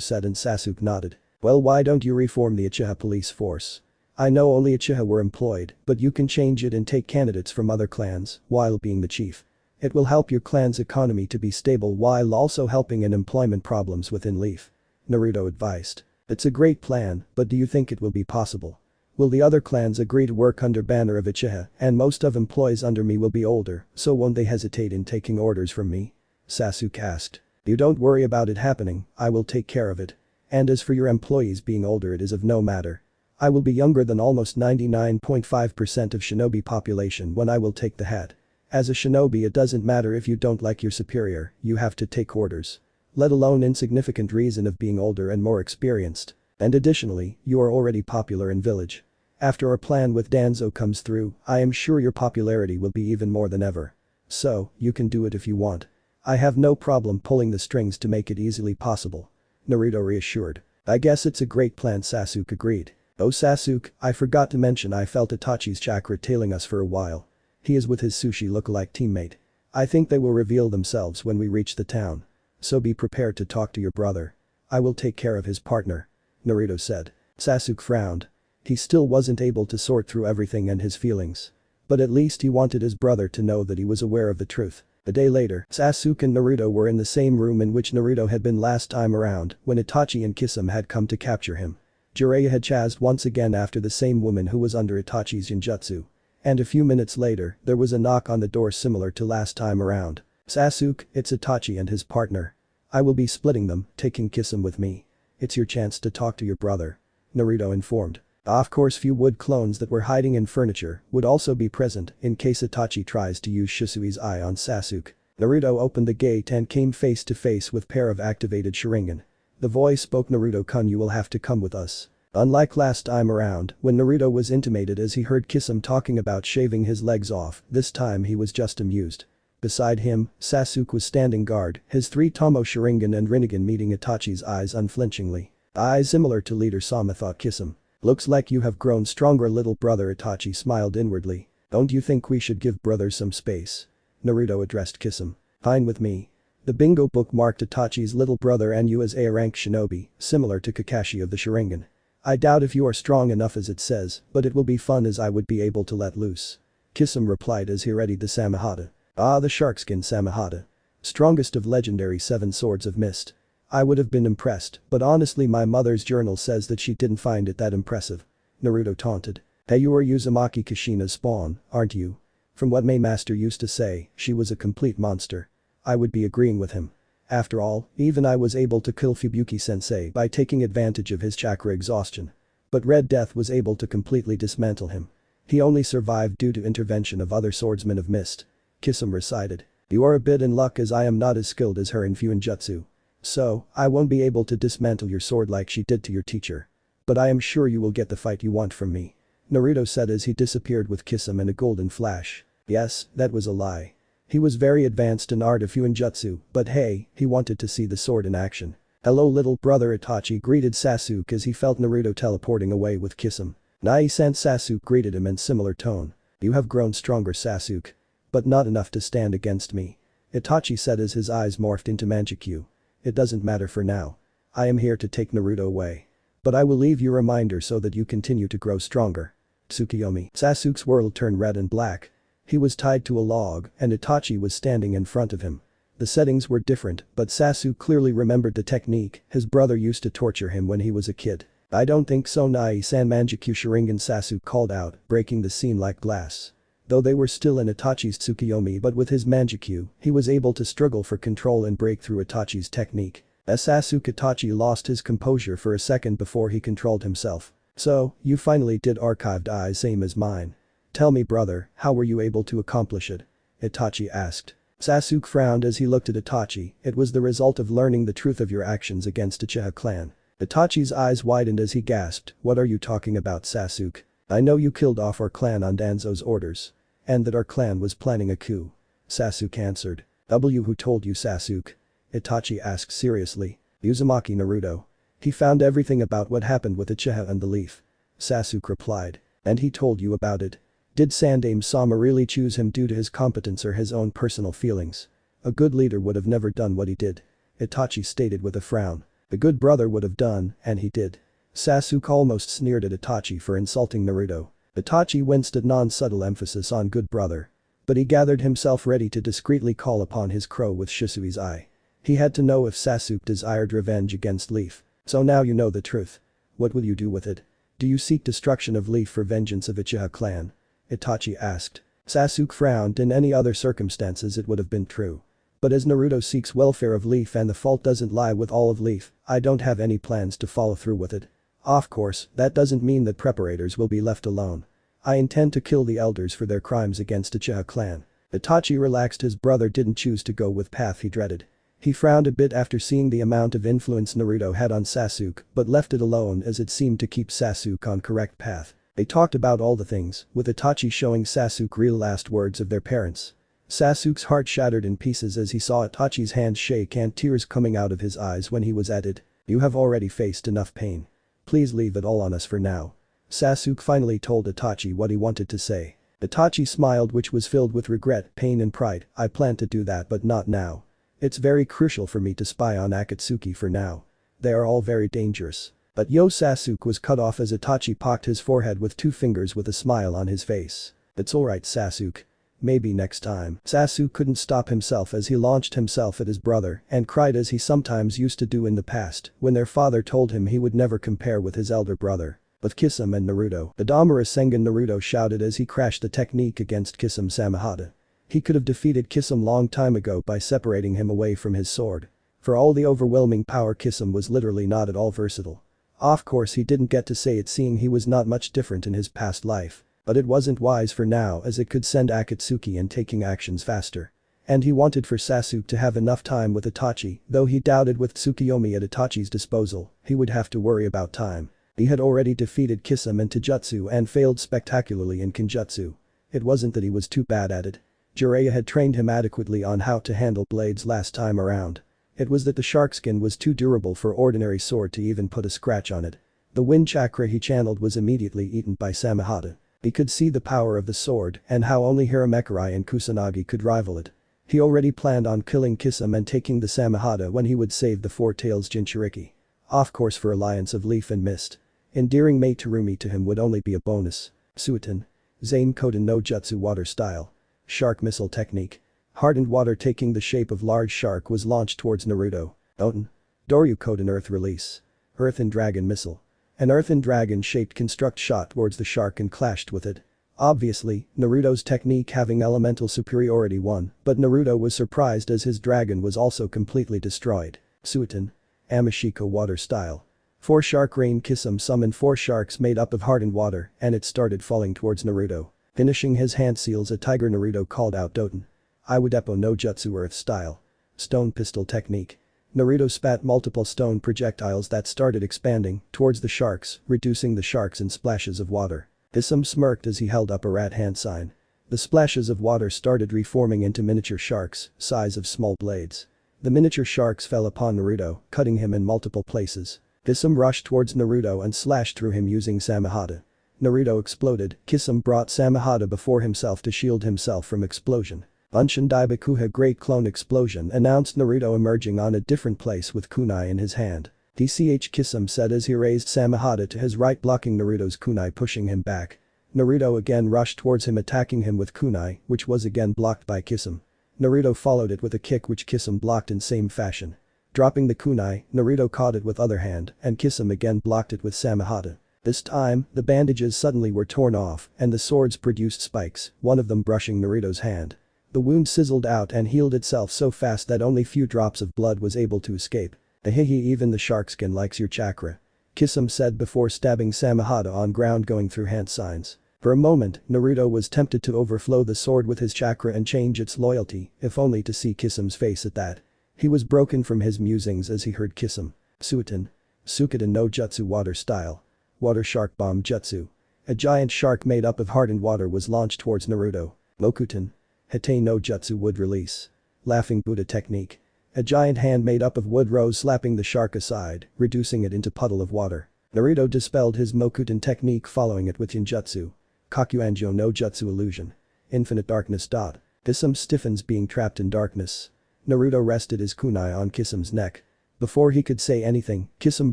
said and Sasuke nodded. Well, why don't you reform the Uchiha police force? I know only Uchiha were employed, but you can change it and take candidates from other clans while being the chief. It will help your clan's economy to be stable while also helping in employment problems within Leaf. Naruto advised. It's a great plan, but do you think it will be possible? Will the other clans agree to work under banner of Uchiha and most of employees under me will be older, so won't they hesitate in taking orders from me? Sasuke asked. You don't worry about it happening, I will take care of it. And as for your employees being older, it is of no matter. I will be younger than almost 99.5% of shinobi population when I will take the hat. As a shinobi, it doesn't matter if you don't like your superior, you have to take orders. Let alone insignificant reason of being older and more experienced. And additionally, you are already popular in village. After our plan with Danzo comes through, I am sure your popularity will be even more than ever. So, you can do it if you want. I have no problem pulling the strings to make it easily possible. Naruto reassured. I guess it's a great plan, Sasuke agreed. Oh Sasuke, I forgot to mention I felt Itachi's chakra tailing us for a while. He is with his sushi look-alike teammate. I think they will reveal themselves when we reach the town. So be prepared to talk to your brother. I will take care of his partner. Naruto said. Sasuke frowned. He still wasn't able to sort through everything and his feelings. But at least he wanted his brother to know that he was aware of the truth. A day later, Sasuke and Naruto were in the same room in which Naruto had been last time around when Itachi and Kisame had come to capture him. Jiraiya had chased once again after the same woman who was under Itachi's genjutsu. And a few minutes later, there was a knock on the door similar to last time around. Sasuke, it's Itachi and his partner. I will be splitting them, taking Kisame with me. It's your chance to talk to your brother. Naruto informed. Of course, few wood clones that were hiding in furniture would also be present in case Itachi tries to use Shisui's eye on Sasuke. Naruto opened the gate and came face to face with pair of activated Sharingan. The voice spoke. Naruto-kun, you will have to come with us. Unlike last time around, when Naruto was intimated as he heard Kisame talking about shaving his legs off, this time he was just amused. Beside him, Sasuke was standing guard, his 3 Tomo Sharingan and Rinnegan meeting Itachi's eyes unflinchingly. Eyes similar to Leader Sama, thought Kisame. Looks like you have grown stronger, little brother. Itachi smiled inwardly. Don't you think we should give brothers some space? Naruto addressed Kisame. Fine with me. The bingo book marked Itachi's little brother and you as a rank shinobi, similar to Kakashi of the Sharingan. I doubt if you are strong enough as it says, but it will be fun as I would be able to let loose. Kisame replied as he readied the Samehada. Ah, the sharkskin Samehada. Strongest of legendary 7 swords of mist. I would have been impressed, but honestly my mother's journal says that she didn't find it that impressive. Naruto taunted. Hey, you are Uzumaki Kushina's spawn, aren't you? From what my master used to say, she was a complete monster. I would be agreeing with him. After all, even I was able to kill Fubuki-sensei by taking advantage of his chakra exhaustion. But Red Death was able to completely dismantle him. He only survived due to intervention of other swordsmen of mist. Kisame recited. You are a bit in luck as I am not as skilled as her in Fuinjutsu. So, I won't be able to dismantle your sword like she did to your teacher. But I am sure you will get the fight you want from me. Naruto said as he disappeared with Kisame in a golden flash. Yes, that was a lie. He was very advanced in art of Fuinjutsu, but hey, he wanted to see the sword in action. Hello little brother, Itachi greeted Sasuke as he felt Naruto teleporting away with Kisame. Nai-san, Sasuke greeted him in similar tone. You have grown stronger, Sasuke. But not enough to stand against me. Itachi said as his eyes morphed into Manjikyu. It doesn't matter for now. I am here to take Naruto away. But I will leave you a reminder so that you continue to grow stronger. Tsukiyomi. Sasuke's world turned red and black. He was tied to a log and Itachi was standing in front of him. The settings were different, but Sasuke clearly remembered the technique his brother used to torture him when he was a kid. I don't think so, Nai-san, Manjikyu Sharingan, Sasuke called out, breaking the scene like glass. Though they were still in Itachi's Tsukiyomi, but with his Manjikyu, he was able to struggle for control and break through Itachi's technique. As Sasuke, Itachi lost his composure for a second before he controlled himself. So, you finally did. Archived eyes same as mine. Tell me brother, how were you able to accomplish it? Itachi asked. Sasuke frowned as he looked at Itachi. It was the result of learning the truth of your actions against Uchiha clan. Itachi's eyes widened as he gasped, what are you talking about, Sasuke? I know you killed off our clan on Danzo's orders. And that our clan was planning a coup. Sasuke answered. Who told you, Sasuke? Itachi asked seriously. Uzumaki Naruto. He found everything about what happened with Uchiha and the leaf. Sasuke replied. And he told you about it? Did Sandaime-sama really choose him due to his competence or his own personal feelings? A good leader would have never done what he did. Itachi stated with a frown. The good brother would have done, and he did. Sasuke almost sneered at Itachi for insulting Naruto. Itachi winced at non-subtle emphasis on good brother. But he gathered himself ready to discreetly call upon his crow with Shisui's eye. He had to know if Sasuke desired revenge against Leaf. So now you know the truth. What will you do with it? Do you seek destruction of Leaf for vengeance of Uchiha clan? Itachi asked. Sasuke frowned. In any other circumstances it would have been true. But as Naruto seeks welfare of Leaf and the fault doesn't lie with all of Leaf, I don't have any plans to follow through with it. Of course, that doesn't mean that preparators will be left alone. I intend to kill the elders for their crimes against Uchiha clan. Itachi relaxed. His brother didn't choose to go with path he dreaded. He frowned a bit after seeing the amount of influence Naruto had on Sasuke, but left it alone as it seemed to keep Sasuke on correct path. They talked about all the things, with Itachi showing Sasuke real last words of their parents. Sasuke's heart shattered in pieces as he saw Itachi's hands shake and tears coming out of his eyes when he was at it. You have already faced enough pain. Please leave it all on us for now. Sasuke finally told Itachi what he wanted to say. Itachi smiled, which was filled with regret, pain and pride. I plan to do that, but not now. It's very crucial for me to spy on Akatsuki for now. They are all very dangerous. But Sasuke was cut off as Itachi pocked his forehead with 2 fingers with a smile on his face. It's alright, Sasuke. Maybe next time. Sasuke couldn't stop himself as he launched himself at his brother and cried as he sometimes used to do in the past when their father told him he would never compare with his elder brother. With Kisame and Naruto. Idamura Sengen, Naruto shouted as he crashed the technique against Kisame Samehada. He could have defeated Kisame long time ago by separating him away from his sword. For all the overwhelming power, Kisame was literally not at all versatile. Of course he didn't get to say it seeing he was not much different in his past life. But it wasn't wise for now as it could send Akatsuki in taking actions faster. And he wanted for Sasuke to have enough time with Itachi, though he doubted with Tsukiyomi at Itachi's disposal, he would have to worry about time. He had already defeated Kisame in Taijutsu and failed spectacularly in Kenjutsu. It wasn't that he was too bad at it. Jiraiya had trained him adequately on how to handle blades last time around. It was that the shark skin was too durable for ordinary sword to even put a scratch on it. The wind chakra he channeled was immediately eaten by Samehada. He could see the power of the sword and how only Hiramekuri and Kusanagi could rival it. He already planned on killing Kisame and taking the Samehada when he would save the Four Tails Jinchuriki. Of course for Alliance of Leaf and Mist. Endearing Mei Terumi to him would only be a bonus. Suiton. Zane Koden no Jutsu water style. Shark missile technique. Hardened water taking the shape of large shark was launched towards Naruto. Oten. Doryu Koden Earth Release. Earthen Dragon Missile. An earthen dragon-shaped construct shot towards the shark and clashed with it. Obviously, Naruto's technique having elemental superiority won, but Naruto was surprised as his dragon was also completely destroyed. Suiton. Amashiko Water Style. 4 Shark Rain Kisame summoned 4 sharks made up of hardened water and it started falling towards Naruto. Finishing his hand seals a tiger. Naruto called out Doten. Iwadepo no Jutsu Earth Style. Stone Pistol Technique. Naruto spat multiple stone projectiles that started expanding towards the sharks, reducing the sharks in splashes of water. Kisame smirked as he held up a rat hand sign. The splashes of water started reforming into miniature sharks, size of small blades. The miniature sharks fell upon Naruto, cutting him in multiple places. Kisame rushed towards Naruto and slashed through him using Samehada. Naruto exploded. Kisame brought Samehada before himself to shield himself from explosion. Bunshin Daibakuha Great Clone Explosion announced Naruto emerging on a different place with kunai in his hand. DCH Kisame said as he raised Samehada to his right blocking Naruto's kunai pushing him back. Naruto again rushed towards him attacking him with kunai which was again blocked by Kisame. Naruto followed it with a kick which Kisame blocked in same fashion. Dropping the kunai, Naruto caught it with other hand and Kisame again blocked it with Samehada. This time, the bandages suddenly were torn off and the swords produced spikes, one of them brushing Naruto's hand. The wound sizzled out and healed itself so fast that only few drops of blood was able to escape. Ahihi even the shark skin likes your chakra. Kisame said before stabbing Samehada on ground going through hand signs. For a moment, Naruto was tempted to overflow the sword with his chakra and change its loyalty, if only to see Kisame's face at that. He was broken from his musings as he heard Kisame. Suiton. Suikoden no Jutsu Water Style. Water Shark Bomb Jutsu. A giant shark made up of hardened water was launched towards Naruto. Mokuton. Hite no Jutsu Wood Release. Laughing Buddha Technique. A giant hand made up of wood rose slapping the shark aside, reducing it into puddle of water. Naruto dispelled his Mokuton technique following it with Yinjutsu. Kakuanjo no Jutsu Illusion. Infinite Darkness. Kisame stiffens being trapped in darkness. Naruto rested his kunai on Kisame's neck. Before he could say anything, Kisame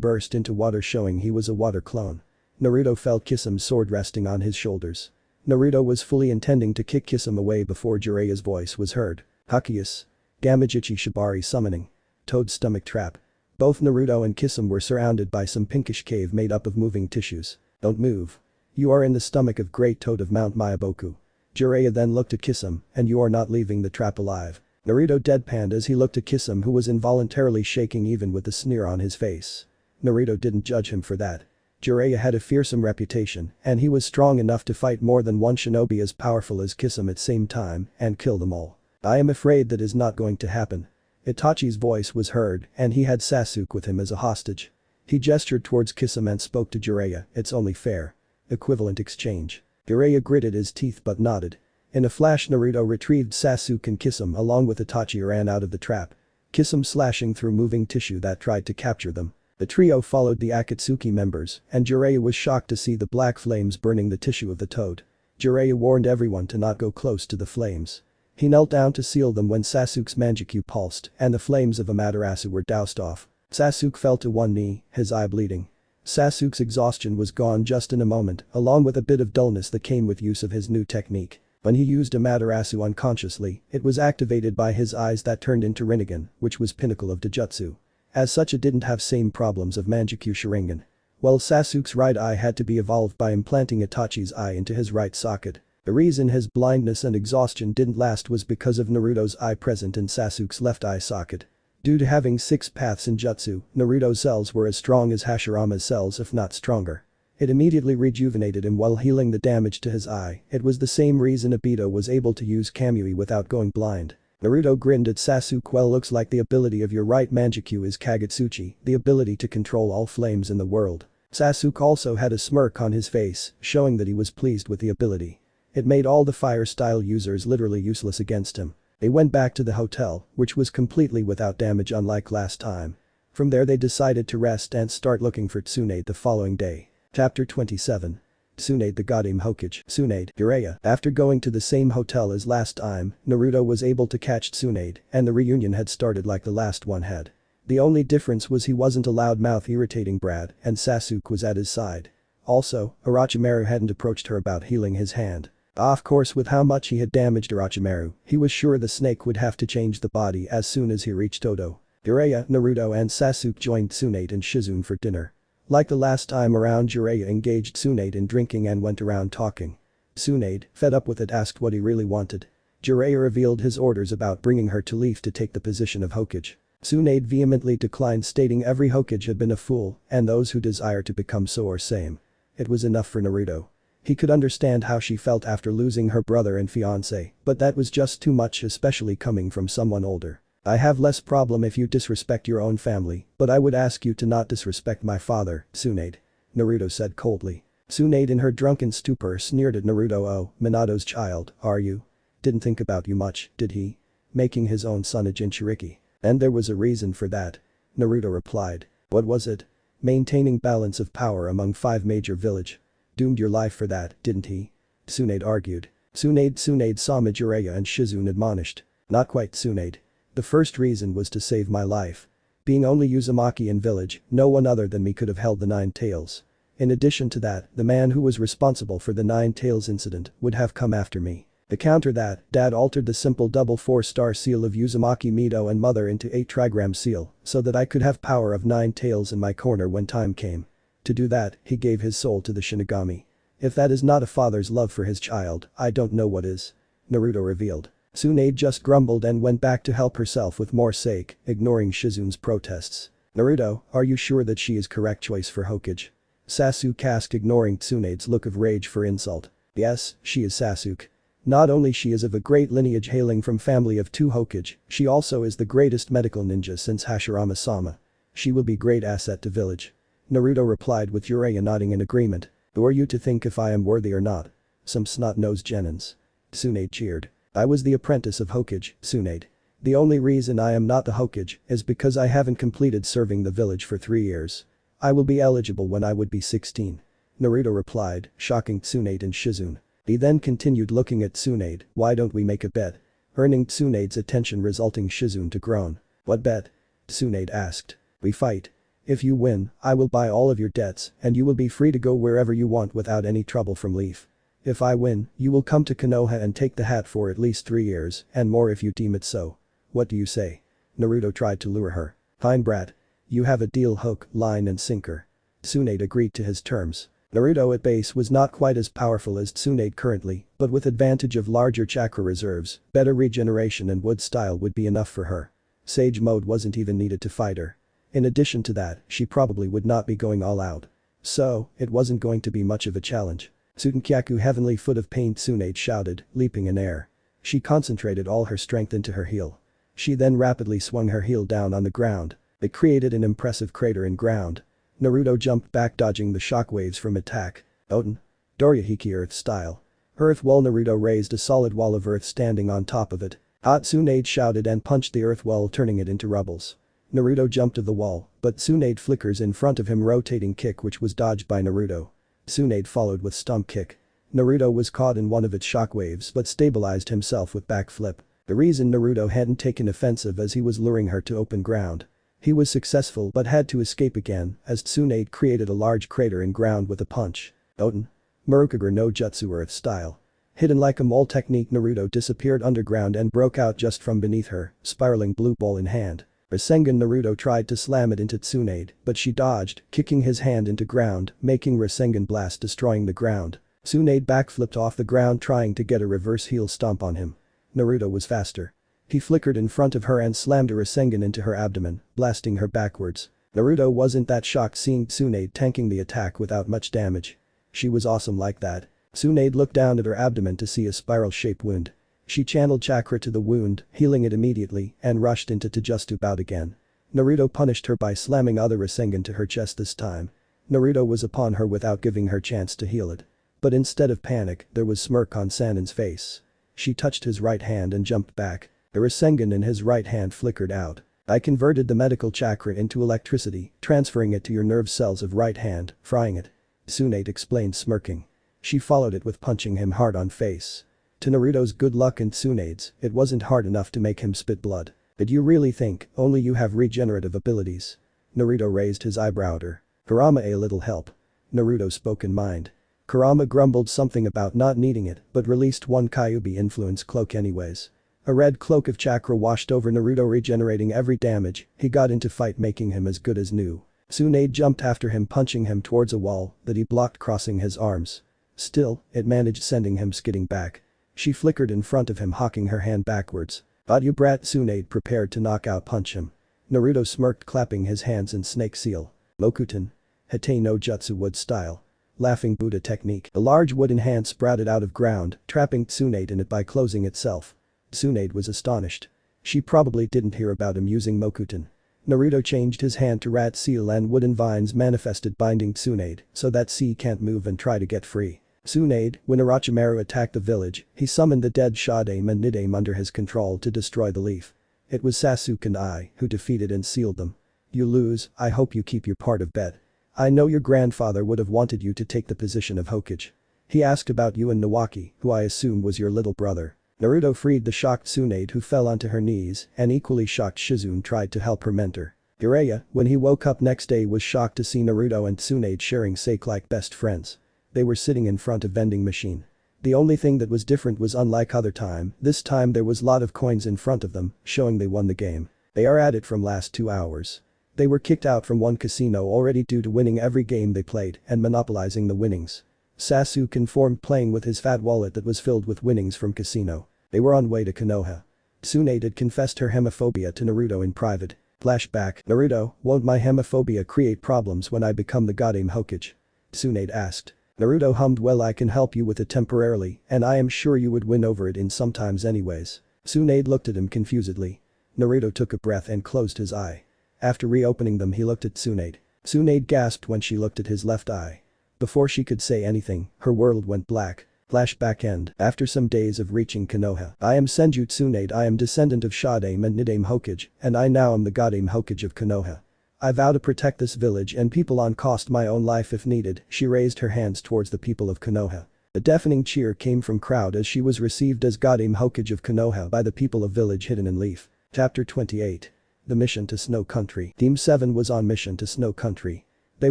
burst into water showing he was a water clone. Naruto felt Kisame's sword resting on his shoulders. Naruto was fully intending to kick Kisame away before Jiraiya's voice was heard. Hakius. Gamajichi Shibari Summoning. Toad Stomach Trap. Both Naruto and Kisame were surrounded by some pinkish cave made up of moving tissues. Don't move. You are in the stomach of Great Toad of Mount Mayaboku. Jiraiya then looked at Kisame, and you are not leaving the trap alive. Naruto deadpanned as he looked at Kisame who was involuntarily shaking even with the sneer on his face. Naruto didn't judge him for that. Jiraiya had a fearsome reputation, and he was strong enough to fight more than one shinobi as powerful as Kisame at the same time and kill them all. I am afraid that is not going to happen. Itachi's voice was heard and he had Sasuke with him as a hostage. He gestured towards Kisame and spoke to Jiraiya, it's only fair. Equivalent exchange. Jiraiya gritted his teeth but nodded. In a flash Naruto retrieved Sasuke and Kisame along with Itachi ran out of the trap. Kisame slashing through moving tissue that tried to capture them. The trio followed the Akatsuki members and Jiraiya was shocked to see the black flames burning the tissue of the toad. Jiraiya warned everyone to not go close to the flames. He knelt down to seal them when Sasuke's Manjikyu pulsed and the flames of Amaterasu were doused off. Sasuke fell to one knee, his eye bleeding. Sasuke's exhaustion was gone just in a moment along with a bit of dullness that came with use of his new technique. When he used Amaterasu unconsciously, it was activated by his eyes that turned into Rinnegan, which was pinnacle of Dojutsu. As such it didn't have same problems of Manjikyu Sharingan. Well Sasuke's right eye had to be evolved by implanting Itachi's eye into his right socket. The reason his blindness and exhaustion didn't last was because of Naruto's eye present in Sasuke's left eye socket. Due to having 6 paths in Jutsu, Naruto's cells were as strong as Hashirama's cells if not stronger. It immediately rejuvenated him while healing the damage to his eye. It was the same reason Obito was able to use Kamui without going blind. Naruto grinned at Sasuke. Well looks like the ability of your right Manjikyu is Kagetsuchi, the ability to control all flames in the world. Sasuke also had a smirk on his face, showing that he was pleased with the ability. It made all the fire style users literally useless against him. They went back to the hotel, which was completely without damage unlike last time. From there they decided to rest and start looking for Tsunade the following day. Chapter 27. Tsunade the Goddamn Hokage. Tsunade, Jiraiya. After going to the same hotel as last time, Naruto was able to catch Tsunade and the reunion had started like the last one had. The only difference was he wasn't a loudmouth irritating brat and Sasuke was at his side. Also, Orochimaru hadn't approached her about healing his hand. Of course, with how much he had damaged Orochimaru, he was sure the snake would have to change the body as soon as he reached Oto. Jiraiya, Naruto and Sasuke joined Tsunade and Shizune for dinner. Like the last time around, Jiraiya engaged Tsunade in drinking and went around talking. Tsunade, fed up with it, asked what he really wanted. Jiraiya revealed his orders about bringing her to Leaf to take the position of Hokage. Tsunade vehemently declined, stating every Hokage had been a fool and those who desire to become so are same. It was enough for Naruto. He could understand how she felt after losing her brother and fiancé, but that was just too much, especially coming from someone older. I have less problem if you disrespect your own family, but I would ask you to not disrespect my father, Tsunade. Naruto said coldly. Tsunade in her drunken stupor sneered at Naruto. Oh, Minato's child, are you? Didn't think about you much, did he? Making his own son a Jinchuriki. And there was a reason for that. Naruto replied. What was it? Maintaining balance of power among 5 major village. Doomed your life for that, didn't he? Tsunade argued. Tsunade saw Jiraiya and Shizune admonished. Not quite, Tsunade. The first reason was to save my life. Being only Uzumaki in village, no one other than me could have held the 9 tails. In addition to that, the man who was responsible for the 9 tails incident would have come after me. To counter that, Dad altered the simple double 4-star seal of Uzumaki Mido and Mother into 8 trigram seal so that I could have power of 9 tails in my corner when time came. To do that, he gave his soul to the Shinigami. If that is not a father's love for his child, I don't know what is. Naruto revealed. Tsunade just grumbled and went back to help herself with more sake, ignoring Shizune's protests. Naruto, are you sure that she is correct choice for Hokage? Sasuke asked, ignoring Tsunade's look of rage for insult. Yes, she is Sasuke. Not only she is of a great lineage hailing from family of 2 Hokage, she also is the greatest medical ninja since Hashirama-sama. She will be great asset to village. Naruto replied with Jiraiya nodding in agreement. Who are you to think if I am worthy or not? Some snot-nosed genins. Tsunade cheered. I was the apprentice of Hokage, Tsunade. The only reason I am not the Hokage is because I haven't completed serving the village for 3 years. I will be eligible when I would be 16. Naruto replied, shocking Tsunade and Shizune. He then continued looking at Tsunade. Why don't we make a bet? Earning Tsunade's attention, resulting Shizune to groan. What bet? Tsunade asked. We fight. If you win, I will buy all of your debts and you will be free to go wherever you want without any trouble from Leaf. If I win, you will come to Konoha and take the hat for at least 3 years and more if you deem it so. What do you say? Naruto tried to lure her. Fine, brat. You have a deal, hook, line and sinker. Tsunade agreed to his terms. Naruto at base was not quite as powerful as Tsunade currently, but with advantage of larger chakra reserves, better regeneration and wood style would be enough for her. Sage mode wasn't even needed to fight her. In addition to that, she probably would not be going all out. So, it wasn't going to be much of a challenge. Tsutenkyaku heavenly foot of pain, Tsunade shouted, leaping in air. She concentrated all her strength into her heel. She then rapidly swung her heel down on the ground. It created an impressive crater in ground. Naruto jumped back, dodging the shockwaves from attack. Oten. Dorihiki Earth style. Earth wall. Naruto raised a solid wall of earth, standing on top of it. Tsunade shouted and punched the earth wall, turning it into rubbles. Naruto jumped to the wall, but Tsunade flickers in front of him, rotating kick which was dodged by Naruto. Tsunade followed with stomp kick. Naruto was caught in one of its shockwaves but stabilized himself with backflip. The reason Naruto hadn't taken offensive as he was luring her to open ground. He was successful but had to escape again as Tsunade created a large crater in ground with a punch. Oten. Murukage no Jutsu Earth style. Hidden like a mole technique, Naruto disappeared underground and broke out just from beneath her, spiraling blue ball in hand. Rasengan. Naruto tried to slam it into Tsunade, but she dodged, kicking his hand into ground, making Rasengan blast destroying the ground. Tsunade backflipped off the ground trying to get a reverse heel stomp on him. Naruto was faster. He flickered in front of her and slammed a Rasengan into her abdomen, blasting her backwards. Naruto wasn't that shocked seeing Tsunade tanking the attack without much damage. She was awesome like that. Tsunade looked down at her abdomen to see a spiral-shaped wound. She channeled chakra to the wound, healing it immediately, and rushed into Taijutsu bout again. Naruto punished her by slamming other Rasengan to her chest this time. Naruto was upon her without giving her chance to heal it. But instead of panic, there was smirk on Sannin's face. She touched his right hand and jumped back. The Rasengan in his right hand flickered out. I converted the medical chakra into electricity, transferring it to your nerve cells of right hand, frying it. Tsunade explained, smirking. She followed it with punching him hard on face. To Naruto's good luck and Tsunade's, it wasn't hard enough to make him spit blood. Did you really think only you have regenerative abilities? Naruto raised his eyebrow at her. Kurama, a little help. Naruto spoke in mind. Kurama grumbled something about not needing it but released one Kyuubi influence cloak anyways. A red cloak of chakra washed over Naruto, regenerating every damage he got into fight, making him as good as new. Tsunade jumped after him, punching him towards a wall that he blocked, crossing his arms. Still, it managed, sending him skidding back. She flickered in front of him, hawking her hand backwards. "But you brat!" Tsunade prepared to knock out punch him. Naruto smirked, clapping his hands in snake seal. Mokuton. Hate no jutsu wood style. Laughing Buddha technique. The large wooden hand sprouted out of ground, trapping Tsunade in it by closing itself. Tsunade was astonished. She probably didn't hear about him using Mokuton. Naruto changed his hand to rat seal and wooden vines manifested, binding Tsunade so that she can't move and try to get free. Tsunade, when Orochimaru attacked the village, he summoned the dead Shadame and Nidame under his control to destroy the leaf. It was Sasuke and I who defeated and sealed them. You lose, I hope you keep your part of bet. I know your grandfather would have wanted you to take the position of Hokage. He asked about you and Nawaki, who I assume was your little brother. Naruto freed the shocked Tsunade, who fell onto her knees, and equally shocked Shizune tried to help her mentor. Jiraiya, when he woke up next day, was shocked to see Naruto and Tsunade sharing sake like best friends. They were sitting in front of vending machine. The only thing that was different was, unlike other time, this time there was lot of coins in front of them, showing they won the game. They are at it from last 2 hours. They were kicked out from one casino already due to winning every game they played and monopolizing the winnings. Sasuke informed, playing with his fat wallet that was filled with winnings from casino. They were on way to Konoha. Tsunade had confessed her hemophobia to Naruto in private. Flashback. Naruto, won't my hemophobia create problems when I become the Godame Hokage? Tsunade asked. Naruto hummed, well, I can help you with it temporarily, and I am sure you would win over it in sometimes anyways. Tsunade looked at him confusedly. Naruto took a breath and closed his eye. After reopening them, he looked at Tsunade. Tsunade gasped when she looked at his left eye. Before she could say anything, her world went black. Flashback end. After some days of reaching Konoha. I am Senju Tsunade, I am descendant of Shadame and Nidame Hokage, and I now am the Godame Hokage of Konoha. I vow to protect this village and people on cost my own life if needed. She raised her hands towards the people of Konoha. A deafening cheer came from crowd as she was received as Godame Hokage of Konoha by the people of village Hidden in Leaf. Chapter 28. The mission to Snow Country. Team 7 was on mission to Snow Country. They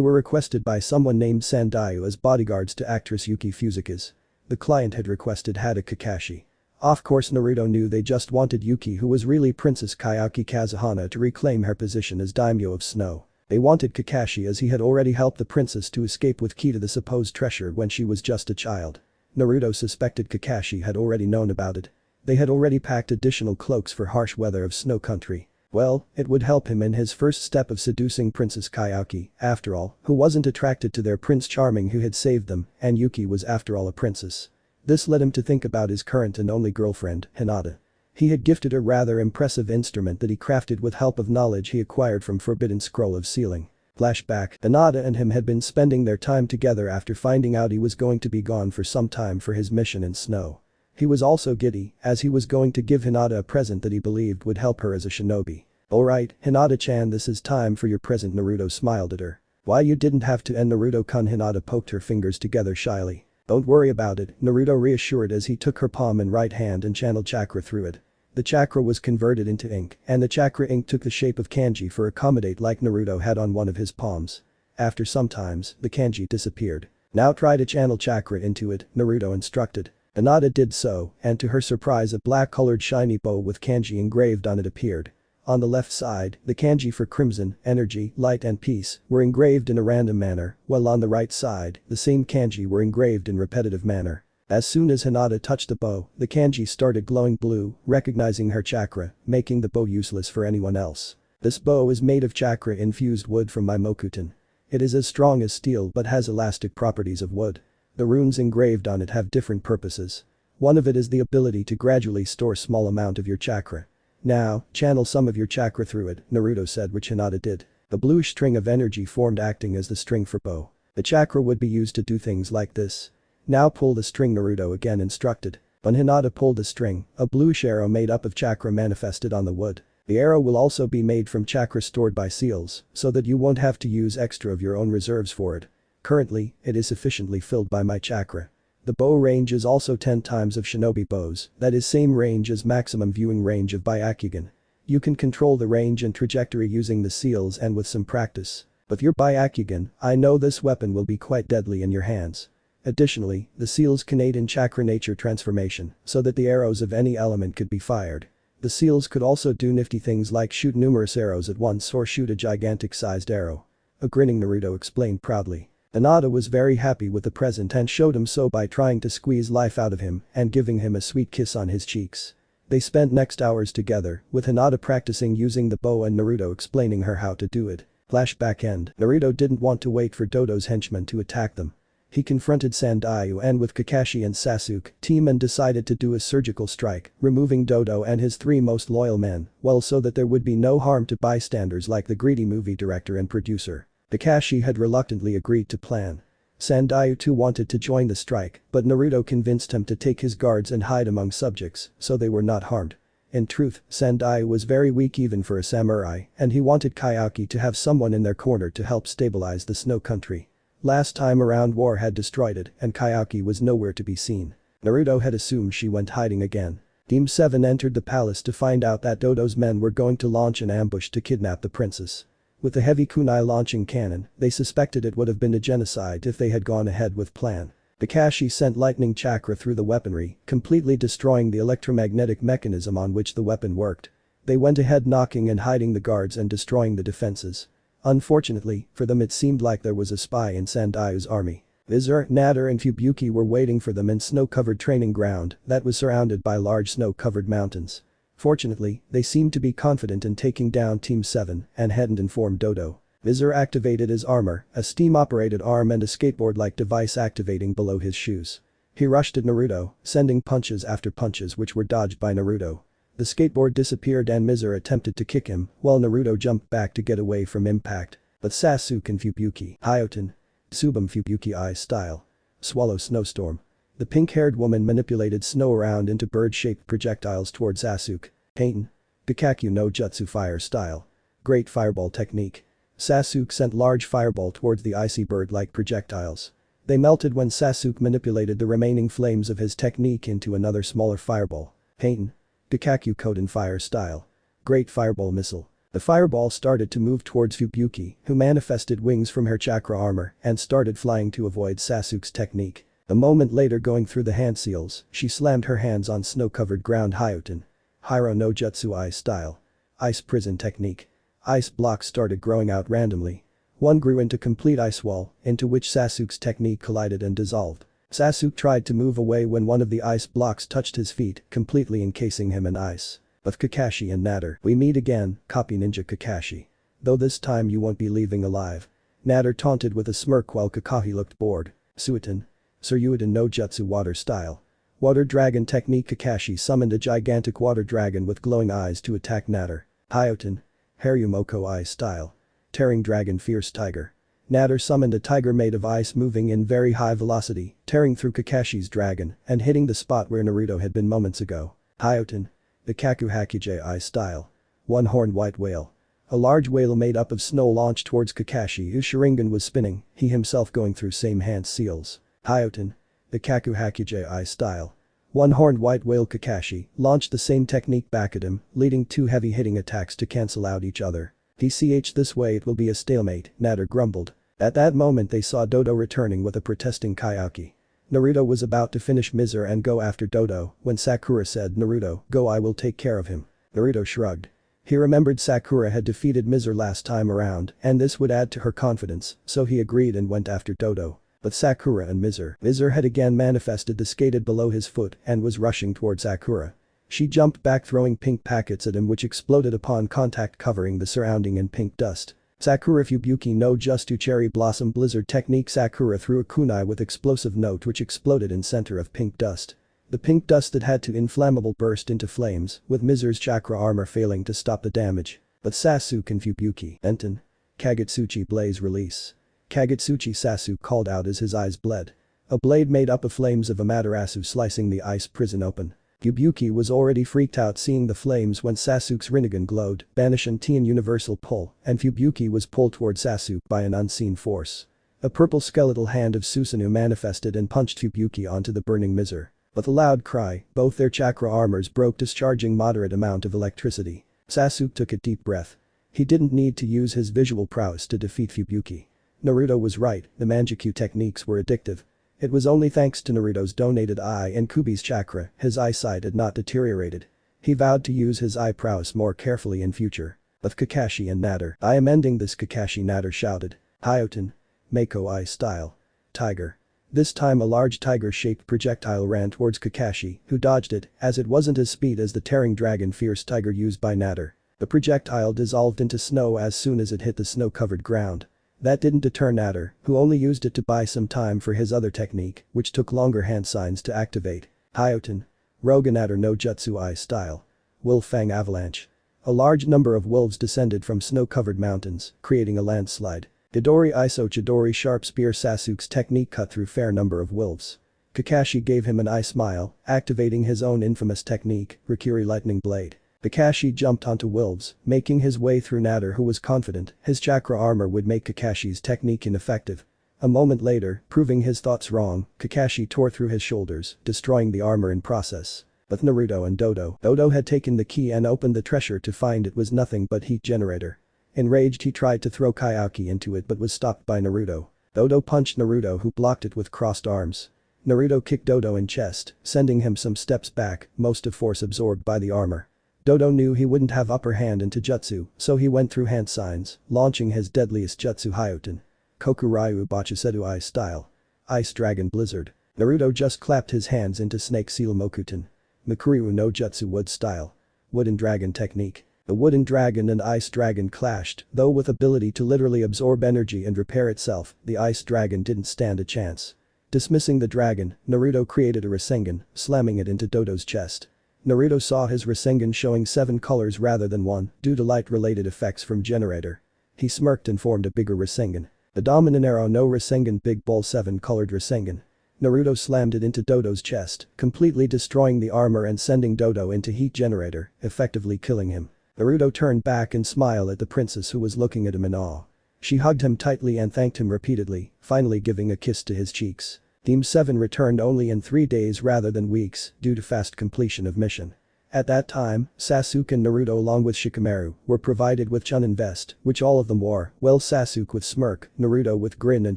were requested by someone named Sandayu as bodyguards to actress Yuki Fuzuka's. The client had requested Hada Kakashi. Of course Naruto knew they just wanted Yuki, who was really Princess Kayaki Kazuhana, to reclaim her position as daimyo of Snow. They wanted Kakashi as he had already helped the princess to escape with key to the supposed treasure when she was just a child. Naruto suspected Kakashi had already known about it. They had already packed additional cloaks for harsh weather of Snow Country. Well, it would help him in his first step of seducing Princess Kayaki, after all, who wasn't attracted to their Prince Charming who had saved them, and Yuki was after all a princess. This led him to think about his current and only girlfriend, Hinata. He had gifted a rather impressive instrument that he crafted with help of knowledge he acquired from Forbidden Scroll of Sealing. Flashback. Hinata and him had been spending their time together after finding out he was going to be gone for some time for his mission in Snow. He was also giddy, as he was going to give Hinata a present that he believed would help her as a shinobi. Alright, Hinata-chan, this is time for your present. Naruto smiled at her. Why, you didn't have to. And Naruto-kun. Hinata poked her fingers together shyly. Don't worry about it, Naruto reassured as he took her palm and right hand and channeled chakra through it. The chakra was converted into ink, and the chakra ink took the shape of kanji for accommodate like Naruto had on one of his palms. After some times, the kanji disappeared. Now try to channel chakra into it, Naruto instructed. Hinata did so, and to her surprise a black-colored shiny bow with kanji engraved on it appeared. On the left side, the kanji for crimson, energy, light and peace were engraved in a random manner, while on the right side, the same kanji were engraved in repetitive manner. As soon as Hinata touched the bow, the kanji started glowing blue, recognizing her chakra, making the bow useless for anyone else. This bow is made of chakra-infused wood from my mokuton. It is as strong as steel but has elastic properties of wood. The runes engraved on it have different purposes. One of it is the ability to gradually store small amount of your chakra. Now, channel some of your chakra through it, Naruto said, which Hinata did. The bluish string of energy formed, acting as the string for bow. The chakra would be used to do things like this. Now pull the string, Naruto again instructed. When Hinata pulled the string, a bluish arrow made up of chakra manifested on the wood. The arrow will also be made from chakra stored by seals, so that you won't have to use extra of your own reserves for it. Currently, it is sufficiently filled by my chakra. The bow range is also 10 times of shinobi bows, that is same range as maximum viewing range of Byakugan. You can control the range and trajectory using the seals and with some practice. But your Byakugan, I know this weapon will be quite deadly in your hands. Additionally, the seal's Canadian chakra nature transformation, so that the arrows of any element could be fired. The seals could also do nifty things like shoot numerous arrows at once or shoot a gigantic-sized arrow. A grinning Naruto explained proudly. Hinata was very happy with the present and showed him so by trying to squeeze life out of him and giving him a sweet kiss on his cheeks. They spent next hours together, with Hinata practicing using the bow and Naruto explaining her how to do it. Flashback end. Naruto didn't want to wait for Dodo's henchmen to attack them. He confronted Sandaiu and with Kakashi and Sasuke team and decided to do a surgical strike, removing Dodo and his 3 most loyal men, well so that there would be no harm to bystanders like the greedy movie director and producer. Kakashi had reluctantly agreed to plan. Sandaiu too wanted to join the strike, but Naruto convinced him to take his guards and hide among subjects, so they were not harmed. In truth, Sandaiu was very weak even for a samurai, and he wanted Kayaki to have someone in their corner to help stabilize the snow country. Last time around war had destroyed it and Kayaki was nowhere to be seen. Naruto had assumed she went hiding again. Team 7 entered the palace to find out that Dodo's men were going to launch an ambush to kidnap the princess. With the heavy kunai launching cannon, they suspected it would have been a genocide if they had gone ahead with plan. Kakashi sent lightning chakra through the weaponry, completely destroying the electromagnetic mechanism on which the weapon worked. They went ahead knocking and hiding the guards and destroying the defenses. Unfortunately, for them it seemed like there was a spy in Sandaiu's army. Vizur, Natter and Fubuki were waiting for them in snow-covered training ground that was surrounded by large snow-covered mountains. Fortunately, they seemed to be confident in taking down Team 7 and hadn't informed Dodo. Vizur activated his armor, a steam-operated arm and a skateboard-like device activating below his shoes. He rushed at Naruto, sending punches after punches which were dodged by Naruto. The skateboard disappeared and Mizur attempted to kick him, while Naruto jumped back to get away from impact. But Sasuke and Fubuki, Hyoten, Tsubame Fubuki Ice style. Swallow snowstorm. The pink-haired woman manipulated snow around into bird-shaped projectiles toward Sasuke. Heian. Gakakyu no Jutsu fire style. Great fireball technique. Sasuke sent large fireball towards the icy bird-like projectiles. They melted when Sasuke manipulated the remaining flames of his technique into another smaller fireball. Heian. Gakakyu Koden fire style. Great fireball missile. The fireball started to move towards Fubuki, who manifested wings from her chakra armor and started flying to avoid Sasuke's technique. A moment later, going through the hand seals, she slammed her hands on snow-covered ground. Hyoten. Hiro no Jutsu Ice style. Ice prison technique. Ice blocks started growing out randomly. One grew into complete ice wall, into which Sasuke's technique collided and dissolved. Sasuke tried to move away when one of the ice blocks touched his feet, completely encasing him in ice. But Kakashi and Natter, we meet again, copy Ninja Kakashi. Though this time you won't be leaving alive. Natter taunted with a smirk while Kakashi looked bored. Suiton. Suryuiden no Jutsu water style. Water dragon technique. Kakashi summoned a gigantic water dragon with glowing eyes to attack Natter. Hyoten. Haryumoko Ice style. Tearing dragon fierce tiger. Natter summoned a tiger made of ice moving in very high velocity, tearing through Kakashi's dragon and hitting the spot where Naruto had been moments ago. Hyoten. The Kaku Hakuje Ice style. One-horned white whale. A large whale made up of snow launched towards Kakashi whose Sharingan was spinning, he himself going through same hand seals. Hyoten. The Kaku Hakuje Ice style. One-horned white whale. Kakashi launched the same technique back at him, leading 2 heavy hitting attacks to cancel out each other. DCH this way it will be a stalemate, Natter grumbled. At that moment they saw Dodo returning with a protesting Kayaki. Naruto was about to finish Mizur and go after Dodo when Sakura said, "Naruto, go, I will take care of him." Naruto shrugged. He remembered Sakura had defeated Mizur last time around and this would add to her confidence, so he agreed and went after Dodo. But Sakura and Mizur had again manifested the skated below his foot and was rushing towards Sakura. She jumped back throwing pink packets at him which exploded upon contact covering the surrounding in pink dust. Sakura Fubuki no Jutsu Cherry Blossom Blizzard technique. Sakura threw a kunai with explosive note which exploded in center of pink dust. The pink dust that had to inflammable burst into flames, with Mizur's chakra armor failing to stop the damage. But Sasuke and Fubuki. Enten. Kagutsuchi Blaze Release. Kagutsuchi. Sasuke called out as his eyes bled. A blade made up of flames of Amaterasu slicing the ice prison open. Fubuki was already freaked out seeing the flames when Sasuke's Rinnegan glowed, banishing Tien Universal Pull, and Fubuki was pulled toward Sasuke by an unseen force. A purple skeletal hand of Susanoo manifested and punched Fubuki onto the burning Mizur. With a loud cry, both their chakra armors broke, discharging moderate amount of electricity. Sasuke took a deep breath. He didn't need to use his visual prowess to defeat Fubuki. Naruto was right, the Manjikyu techniques were addictive. It was only thanks to Naruto's donated eye and Kubi's chakra his eyesight had not deteriorated. He vowed to use his eye prowess more carefully in future. Of Kakashi and Natter. I am ending this, Kakashi, Natter shouted. Hyoten. Mako eye style. Tiger. This time a large tiger-shaped projectile ran towards Kakashi, who dodged it, as it wasn't as speed as the tearing dragon fierce tiger used by Natter. The projectile dissolved into snow as soon as it hit the snow-covered ground. That didn't deter Natter, who only used it to buy some time for his other technique, which took longer hand signs to activate. Hyoten. Roga Natter no Jutsu eye style. Wolf Fang avalanche. A large number of wolves descended from snow-covered mountains, creating a landslide. Chidori Iso Chidori sharp spear Sasuke's technique cut through fair number of wolves. Kakashi gave him an eye smile, activating his own infamous technique, Rikiri lightning blade. Kakashi jumped onto wolves, making his way through Natter, who was confident his chakra armor would make Kakashi's technique ineffective. A moment later, proving his thoughts wrong, Kakashi tore through his shoulders, destroying the armor in process. But Naruto and Dodo had taken the key and opened the treasure to find it was nothing but heat generator. Enraged, he tried to throw Kayaki into it but was stopped by Naruto. Dodo punched Naruto, who blocked it with crossed arms. Naruto kicked Dodo in chest, sending him some steps back, most of force absorbed by the armor. Dodo knew he wouldn't have upper hand into jutsu, so he went through hand signs, launching his deadliest jutsu Hyoten. Kokuryu Bachisedu eye style. Ice Dragon Blizzard. Naruto just clapped his hands into Snake Seal Mokuton. Mikuryu no Jutsu wood style. Wooden Dragon technique. The wooden dragon and ice dragon clashed, though with ability to literally absorb energy and repair itself, the ice dragon didn't stand a chance. Dismissing the dragon, Naruto created a Rasengan, slamming it into Dodo's chest. Naruto saw his Rasengan showing 7 colors rather than 1 due to light-related effects from generator. He smirked and formed a bigger Rasengan. The dominant arrow no Rasengan Big Bull 7-colored Rasengan. Naruto slammed it into Dodo's chest, completely destroying the armor and sending Dodo into heat generator, effectively killing him. Naruto turned back and smiled at the princess, who was looking at him in awe. She hugged him tightly and thanked him repeatedly, finally giving a kiss to his cheeks. Team 7 returned only in 3 days rather than weeks due to fast completion of mission. At that time, Sasuke and Naruto along with Shikamaru were provided with Chunin vest, which all of them wore, well, Sasuke with smirk, Naruto with grin and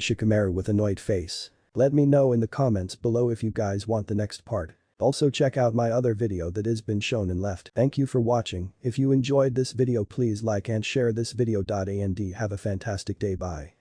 Shikamaru with annoyed face. Let me know in the comments below if you guys want the next part. Also check out my other video that has been shown and left. Thank you for watching. If you enjoyed this video, please like and share this video. And have a fantastic day. Bye.